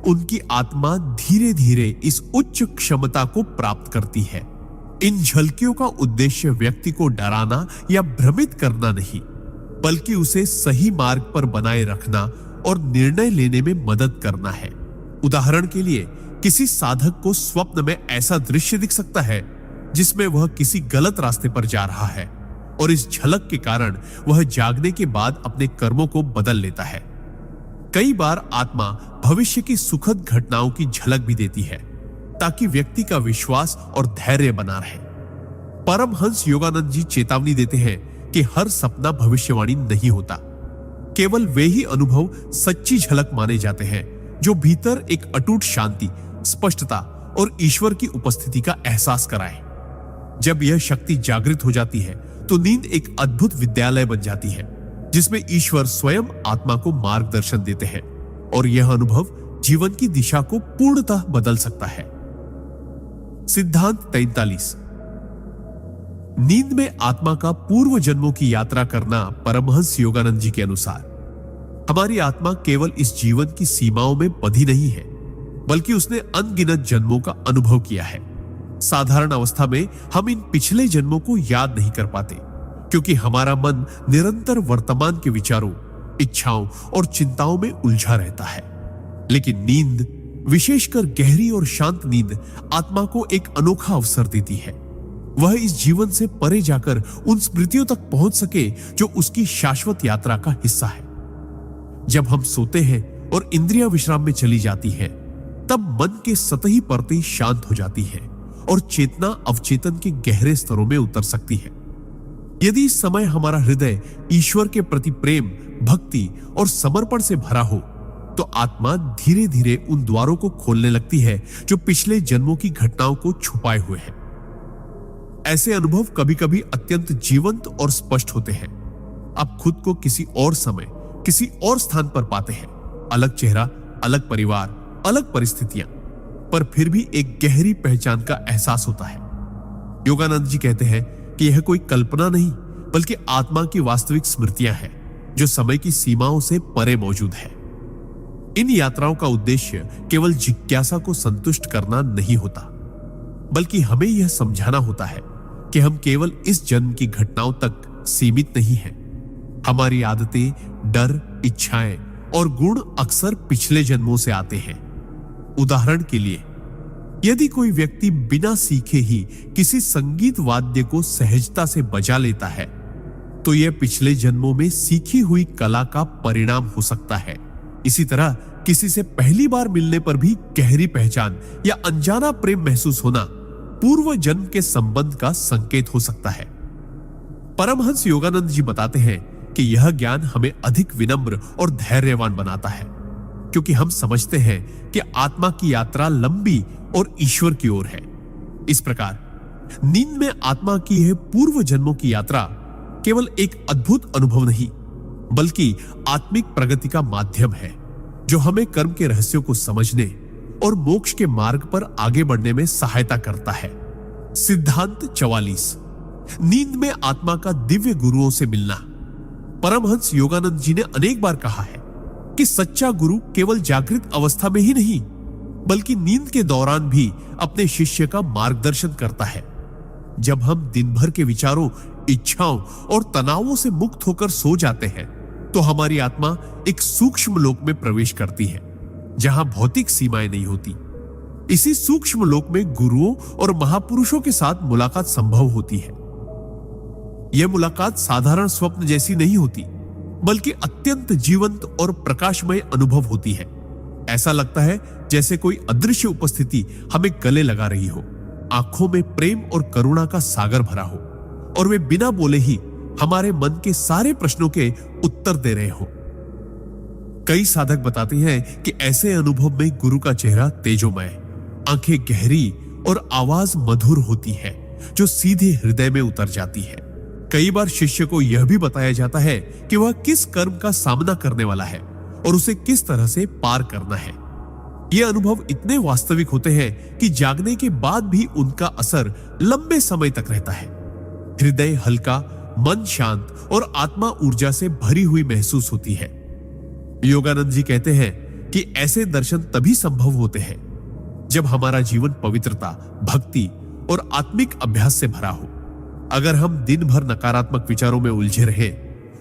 Speaker 1: उनकी आत्मा धीरे धीरे इस उच्च क्षमता को प्राप्त करती है। इन झलकियों का उद्देश्य व्यक्ति को डराना या भ्रमित करना नहीं, बल्कि उसे सही मार्ग पर बनाए रखना और निर्णय लेने में मदद करना है। उदाहरण के लिए, किसी साधक को स्वप्न में ऐसा दृश्य दिख सकता है जिसमें वह किसी गलत रास्ते पर जा रहा है, और इस झलक के कारण वह जागने के बाद अपने कर्मों को बदल लेता है। कई बार आत्मा भविष्य की सुखद घटनाओं की झलक भी देती है, ताकि व्यक्ति का विश्वास और धैर्य बना रहे। परमहंस योगानंद जी चेतावनी देते हैं कि हर सपना भविष्यवाणी नहीं होता। केवल वे ही अनुभव सच्ची झलक माने जाते हैं जो भीतर एक अटूट शांति, स्पष्टता और ईश्वर की उपस्थिति का एहसास कराए। जब यह शक्ति जागृत हो जाती है तो नींद एक अद्भुत विद्यालय बन जाती है जिसमें ईश्वर स्वयं आत्मा को मार्गदर्शन देते हैं और यह अनुभव जीवन की दिशा को पूर्णतः बदल सकता है। सिद्धांत 43। नींद में आत्मा का पूर्व जन्मों की यात्रा करना परमहंस योगानंद जी के अनुसार हमारी आत्मा केवल इस जीवन की सीमाओं में बंधी नहीं है, बल्कि उसने अनगिनत जन्मों का अनुभव किया है। साधारण अवस्था में हम इन पिछले जन्मों को याद नहीं कर पाते क्योंकि हमारा मन निरंतर वर्तमान के विचारों, इच्छाओं और चिंताओं में उलझा रहता है। लेकिन नींद, विशेषकर गहरी और शांत नींद, आत्मा को एक अनोखा अवसर देती है। वह इस जीवन से परे जाकर उन स्मृतियों तक पहुंच सके जो उसकी शाश्वत यात्रा का हिस्सा है। जब हम सोते हैं और इंद्रियां विश्राम में चली जाती हैं, तब मन के सतही परतें शांत हो जाती है और चेतना अवचेतन के गहरे स्तरों में उतर सकती है। यदि इस समय हमारा हृदय ईश्वर के प्रति प्रेम, भक्ति और समर्पण से भरा हो, तो आत्मा धीरे धीरे उन द्वारों को खोलने लगती है जो पिछले जन्मों की घटनाओं को छुपाए हुए हैं। ऐसे अनुभव कभी कभी अत्यंत जीवंत और स्पष्ट होते हैं। आप खुद को किसी और समय, किसी और स्थान पर पाते हैं। अलग चेहरा, अलग परिवार, अलग परिस्थितियां, पर फिर भी एक गहरी पहचान का एहसास होता है। योगानंद जी कहते हैं कि यह कोई कल्पना नहीं, बल्कि आत्मा की वास्तविक स्मृतियां हैं जो समय की सीमाओं से परे मौजूद है। इन यात्राओं का उद्देश्य केवल जिज्ञासा को संतुष्ट करना नहीं होता, बल्कि हमें यह समझाना होता है कि हम केवल इस जन्म की घटनाओं तक सीमित नहीं हैं। हमारी आदतें, डर, इच्छाएं और गुण अक्सर पिछले जन्मों से आते हैं। उदाहरण के लिए, यदि कोई व्यक्ति बिना सीखे ही किसी संगीत वाद्य को सहजता से बजा लेता है, तो यह पिछले जन्मों में सीखी हुई कला का परिणाम हो सकता है। इसी तरह किसी से पहली बार मिलने पर भी गहरी पहचान या अनजाना प्रेम महसूस होना पूर्व जन्म के संबंध का संकेत हो सकता है। परमहंस योगानंद जी बताते हैं कि यह ज्ञान हमें अधिक विनम्र और धैर्यवान बनाता है, क्योंकि हम समझते हैं कि आत्मा की यात्रा लंबी और ईश्वर की ओर है। इस प्रकार नींद में आत्मा की यह पूर्व जन्मों की यात्रा केवल एक अद्भुत अनुभव नहीं, बल्कि आत्मिक प्रगति का माध्यम है जो हमें कर्म के रहस्यों को समझने और मोक्ष के मार्ग पर आगे बढ़ने में सहायता करता है। सिद्धांत 44। नींद में आत्मा का दिव्य गुरुओं से मिलना। परमहंस योगानंद जी ने अनेक बार कहा है कि सच्चा गुरु केवल जागृत अवस्था में ही नहीं, बल्कि नींद के दौरान भी अपने शिष्य का मार्गदर्शन करता है। जब हम दिन भर के विचारों, इच्छाओं और तनावों से मुक्त होकर सो जाते हैं, तो हमारी आत्मा एक सूक्ष्म लोक में प्रवेश करती है जहां भौतिक सीमाएं नहीं होती। इसी सूक्ष्म लोक में गुरुओं और महापुरुषों के साथ मुलाकात संभव होती है। यह मुलाकात साधारण स्वप्न जैसी नहीं होती, बल्कि अत्यंत जीवंत और प्रकाशमय अनुभव होती है। ऐसा लगता है जैसे कोई अदृश्य उपस्थिति हमें गले लगा रही हो, आंखों में प्रेम और करुणा का सागर भरा हो, और वे बिना बोले ही हमारे मन के सारे प्रश्नों के उत्तर दे रहे हो। कई साधक बताते हैं कि ऐसे अनुभव में गुरु का चेहरा तेजोमय, आंखें गहरी और आवाज मधुर होती है जो सीधे हृदय में उतर जाती है। कई बार शिष्य को यह भी बताया जाता है कि वह किस कर्म का सामना करने वाला है और उसे किस तरह से पार करना है। ये अनुभव इतने वास्तविक होते हैं कि जागने के बाद भी उनका असर लंबे समय तक रहता है। हृदय हल्का, मन शांत और आत्मा ऊर्जा से भरी हुई महसूस होती है। योगानंद जी कहते हैं कि ऐसे दर्शन तभी संभव होते हैं जब हमारा जीवन पवित्रता, भक्ति और आत्मिक अभ्यास से भरा हो। अगर हम दिन भर नकारात्मक विचारों में उलझे रहे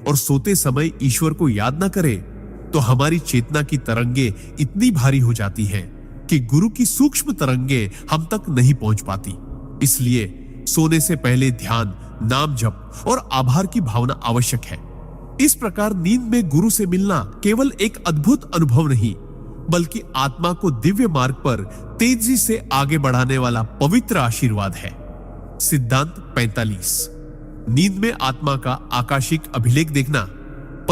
Speaker 1: और सोते समय ईश्वर को याद न करें, तो हमारी चेतना की तरंगे इतनी भारी हो जाती हैं कि गुरु की सूक्ष्म तरंगे हम तक नहीं पहुंच पाती। इसलिए सोने से पहले ध्यान, नाम जप और आभार की भावना आवश्यक है। इस प्रकार नींद में गुरु से मिलना केवल एक अद्भुत अनुभव नहीं, बल्कि आत्मा को दिव्य मार्ग पर तेजी से आगे बढ़ाने वाला पवित्र आशीर्वाद है। सिद्धांत 45। नींद में आत्मा का आकाशिक अभिलेख देखना।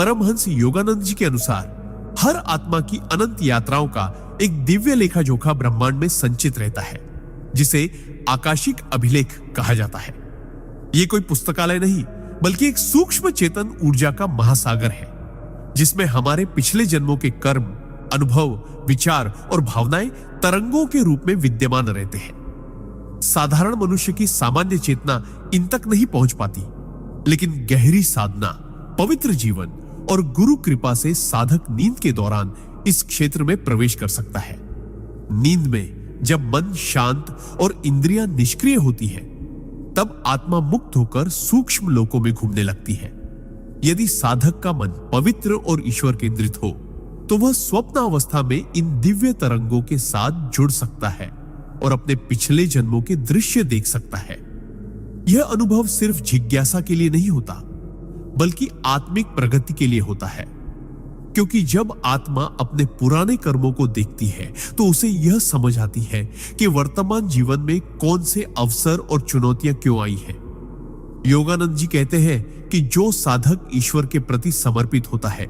Speaker 1: परमहंस योगानंद जी के अनुसार हर आत्मा की अनंत यात्राओं का एक दिव्य लेखा जोखा ब्रह्मांड में संचित रहता है, जिसे आकाशिक अभिलेख कहा जाता है। यह कोई पुस्तकालय नहीं, बल्कि एक सूक्ष्म चेतन ऊर्जा का महासागर है, जिसमें हमारे पिछले जन्मों के कर्म, अनुभव, विचार और भावनाएं तरंगों के रूप में विद्यमान रहते हैं। साधारण मनुष्य की सामान्य चेतना इन तक नहीं पहुंच पाती, लेकिन गहरी साधना, पवित्र जीवन और गुरु कृपा से साधक नींद के दौरान इस क्षेत्र में प्रवेश कर सकता है। नींद में जब मन शांत और इंद्रियां निष्क्रिय होती है, तब आत्मा मुक्त होकर सूक्ष्म लोकों में घूमने लगती है। यदि साधक का मन पवित्र और ईश्वर केंद्रित हो, तो वह स्वप्न अवस्था में इन दिव्य तरंगों के साथ जुड़ सकता है और अपने पिछले जन्मों के दृश्य देख सकता है। यह अनुभव सिर्फ जिज्ञासा के लिए नहीं होता, बल्कि आत्मिक प्रगति के लिए होता है, क्योंकि जब आत्मा अपने पुराने कर्मों को देखती है, तो उसे यह समझ आती है कि वर्तमान जीवन में कौन से अवसर और चुनौतियां क्यों आई हैं। योगानंद जी कहते हैं कि जो साधक ईश्वर के प्रति समर्पित होता है,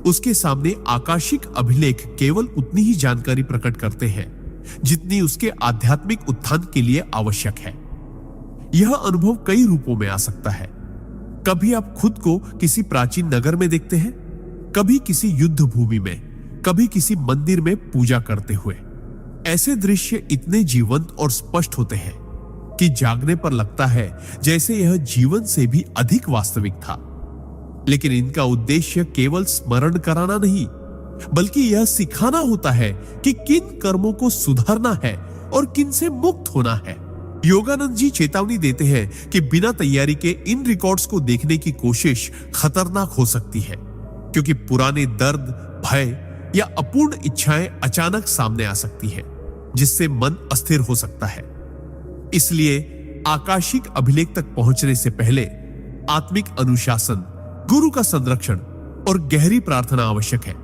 Speaker 1: उसके सामने आकाशिक अभिलेख केवल उतनी ही जानकारी प्रकट करते हैं जितनी उसके आध्यात्मिक उत्थान के लिए आवश्यक है। यह अनुभव कई रूपों में आ सकता है। कभी आप खुद को किसी प्राचीन नगर में देखते हैं, कभी किसी युद्ध भूमि में, कभी किसी मंदिर में पूजा करते हुए। ऐसे दृश्य इतने जीवंत और स्पष्ट होते हैं कि जागने पर लगता है जैसे यह जीवन से भी अधिक वास्तविक था। लेकिन इनका उद्देश्य केवल स्मरण कराना नहीं, बल्कि यह सिखाना होता है कि किन कर्मों को सुधारना है और किन से मुक्त होना है। योगानंद जी चेतावनी देते हैं कि बिना तैयारी के इन रिकॉर्ड्स को देखने की कोशिश खतरनाक हो सकती है, क्योंकि पुराने दर्द, भय या अपूर्ण इच्छाएं अचानक सामने आ सकती है, जिससे मन अस्थिर हो सकता है। इसलिए आकाशिक अभिलेख तक पहुंचने से पहले आत्मिक अनुशासन, गुरु का संरक्षण और गहरी प्रार्थना आवश्यक है।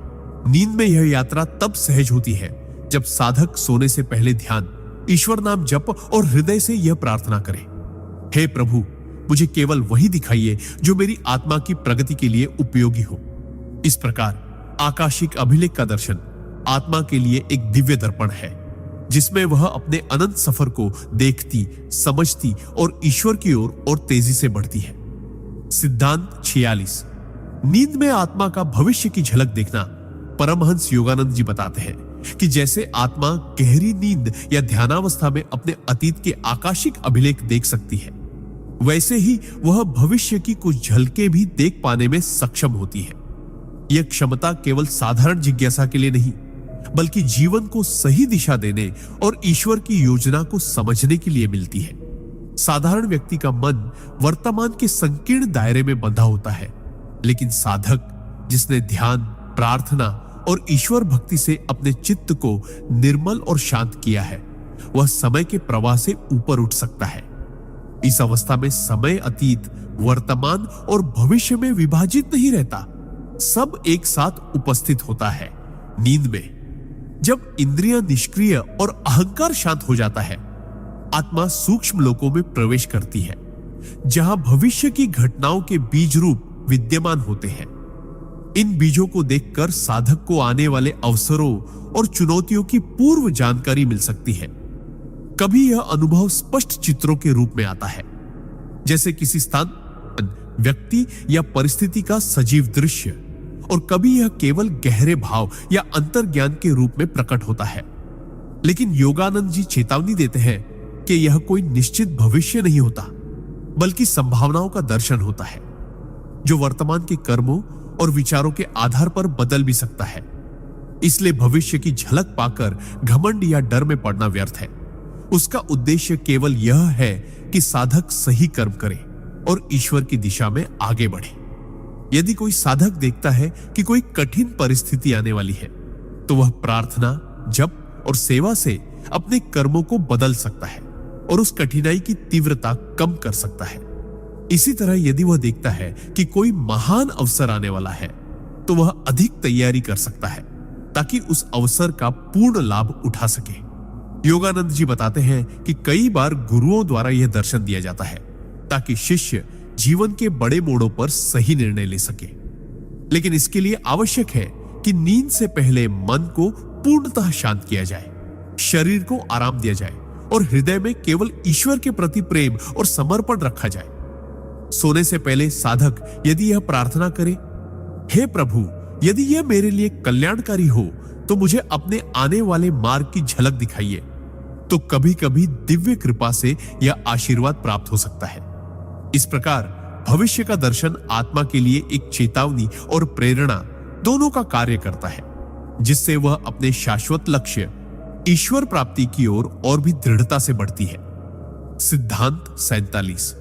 Speaker 1: नींद में यह यात्रा तब सहज होती है जब साधक सोने से पहले ध्यान, ईश्वर नाम जप और हृदय से यह प्रार्थना करे, हे प्रभु, मुझे केवल वही दिखाइए जो मेरी आत्मा की प्रगति के लिए उपयोगी हो। इस प्रकार आकाशिक अभिलेख का दर्शन आत्मा के लिए एक दिव्य दर्पण है, जिसमें वह अपने अनंत सफर को देखती, समझती और ईश्वर की ओर और तेजी से बढ़ती है। सिद्धांत 46। नींद में आत्मा का भविष्य की झलक देखना। परमहंस योगानंद जी बताते हैं कि जैसे आत्मा गहरी नींद या ध्यानावस्था में अपने अतीत के आकाशिक अभिलेख देख सकती है, वैसे ही वह भविष्य की कुछ झलकें भी देख पाने में सक्षम होती है। यह क्षमता केवल साधारण जिज्ञासा के लिए नहीं, बल्कि जीवन को सही दिशा देने और ईश्वर की योजना को समझने के लिए मिलती है। साधारण व्यक्ति का मन वर्तमान के संकीर्ण दायरे में बंधा होता है, लेकिन साधक जिसने ध्यान, प्रार्थना और ईश्वर भक्ति से अपने चित्त को निर्मल और शांत किया है, वह समय के प्रवाह से ऊपर उठ सकता है। इस अवस्था में समय अतीत, वर्तमान और भविष्य में विभाजित नहीं रहता, सब एक साथ उपस्थित होता है। नींद में जब इंद्रियां निष्क्रिय और अहंकार शांत हो जाता है, आत्मा सूक्ष्म लोकों में प्रवेश करती है, जहां भविष्य की घटनाओं के बीज रूप विद्यमान होते हैं। इन बीजों को देखकर साधक को आने वाले अवसरों और चुनौतियों की पूर्व जानकारी मिल सकती है। कभी यह अनुभव स्पष्ट चित्रों के रूप में आता है, जैसे किसी स्थान, व्यक्ति या परिस्थिति का सजीव दृश्य, और कभी यह केवल गहरे भाव या अंतर्ज्ञान के रूप में प्रकट होता है। लेकिन योगानंद जी चेतावनी देते हैं कि यह कोई निश्चित भविष्य नहीं होता, बल्कि संभावनाओं का दर्शन होता है, जो वर्तमान के कर्मों और विचारों के आधार पर बदल भी सकता है। इसलिए भविष्य की झलक पाकर घमंड या डर में पड़ना व्यर्थ है। उसका उद्देश्य केवल यह है कि साधक सही कर्म करे और ईश्वर की दिशा में आगे बढ़े। यदि कोई साधक देखता है कि कोई कठिन परिस्थिति आने वाली है, तो वह प्रार्थना, जप और सेवा से अपने कर्मों को बदल सकता है और उस कठिनाई की तीव्रता कम कर सकता है। इसी तरह यदि वह देखता है कि कोई महान अवसर आने वाला है, तो वह अधिक तैयारी कर सकता है ताकि उस अवसर का पूर्ण लाभ उठा सके। योगानंद जी बताते हैं कि कई बार गुरुओं द्वारा यह दर्शन दिया जाता है ताकि शिष्य जीवन के बड़े मोड़ों पर सही निर्णय ले सके। लेकिन इसके लिए आवश्यक है कि नींद से पहले मन को पूर्णतः शांत किया जाए, शरीर को आराम दिया जाए और हृदय में केवल ईश्वर के प्रति प्रेम और समर्पण रखा जाए। सोने से पहले साधक यदि यह प्रार्थना करे, हे प्रभु, यदि यह मेरे लिए कल्याणकारी हो तो मुझे अपने आने वाले मार्ग की झलक दिखाइए, तो कभी कभी दिव्य कृपा से यह आशीर्वाद प्राप्त हो सकता है। इस प्रकार भविष्य का दर्शन आत्मा के लिए एक चेतावनी और प्रेरणा दोनों का कार्य करता है, जिससे वह अपने शाश्वत लक्ष्य ईश्वर प्राप्ति की ओर और भी दृढ़ता से बढ़ती है। सिद्धांत 47।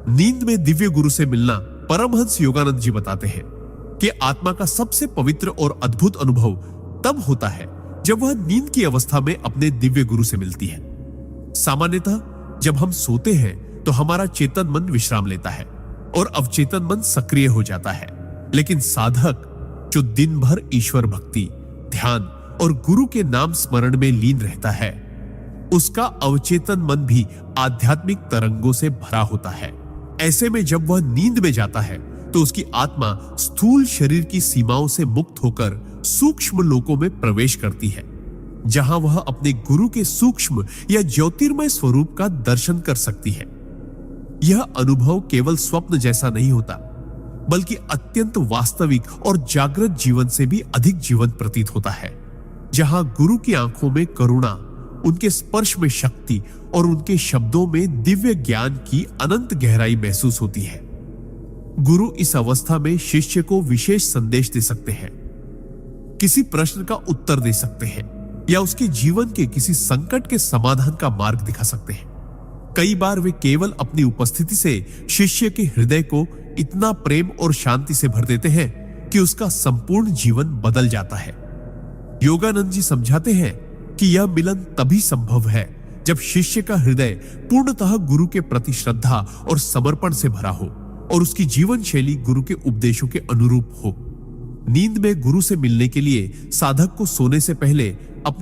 Speaker 1: नींद में दिव्य गुरु से मिलना। परमहंस योगानंद जी बताते हैं कि आत्मा का सबसे पवित्र और अद्भुत अनुभव तब होता है जब वह नींद की अवस्था में अपने दिव्य गुरु से मिलती है। सामान्यतः जब हम सोते हैं तो हमारा चेतन मन विश्राम लेता है और अवचेतन मन सक्रिय हो जाता है, लेकिन साधक जो दिन भर ईश्वर भक्ति, ध्यान और गुरु के नाम स्मरण में लीन रहता है, उसका अवचेतन मन भी आध्यात्मिक तरंगों से भरा होता है। ऐसे में जब वह नींद में जाता है तो उसकी आत्मा स्थूल शरीर की सीमाओं से मुक्त होकर सूक्ष्म लोकों में प्रवेश करती है, जहां वह अपने गुरु के सूक्ष्म या ज्योतिर्मय स्वरूप का दर्शन कर सकती है। यह अनुभव केवल स्वप्न जैसा नहीं होता, बल्कि अत्यंत वास्तविक और जागृत जीवन से भी अधिक जीवन प्रतीत होता है, जहां गुरु की आंखों में करुणा, उनके स्पर्श में शक्ति और उनके शब्दों में दिव्य ज्ञान की अनंत गहराई महसूस होती है। गुरु इस अवस्था में शिष्य को विशेष संदेश दे सकते हैं, किसी प्रश्न का उत्तर दे सकते हैं या उसके जीवन के किसी संकट के समाधान का मार्ग दिखा सकते हैं। कई बार वे केवल अपनी उपस्थिति से शिष्य के हृदय को इतना प्रेम और शांति से भर देते हैं कि उसका संपूर्ण जीवन बदल जाता है। योगानंद जी समझाते हैं कि यह मिलन तभी संभव है जब शिष्य का हृदय पूर्णतः गुरु के प्रति श्रद्धा और समर्पण से भरा हो और उसकी जीवन शैली गुरु के उपदेशों के अनुरूप हो। नींद में गुरु से मिलने के लिए साधक को सोने से पहले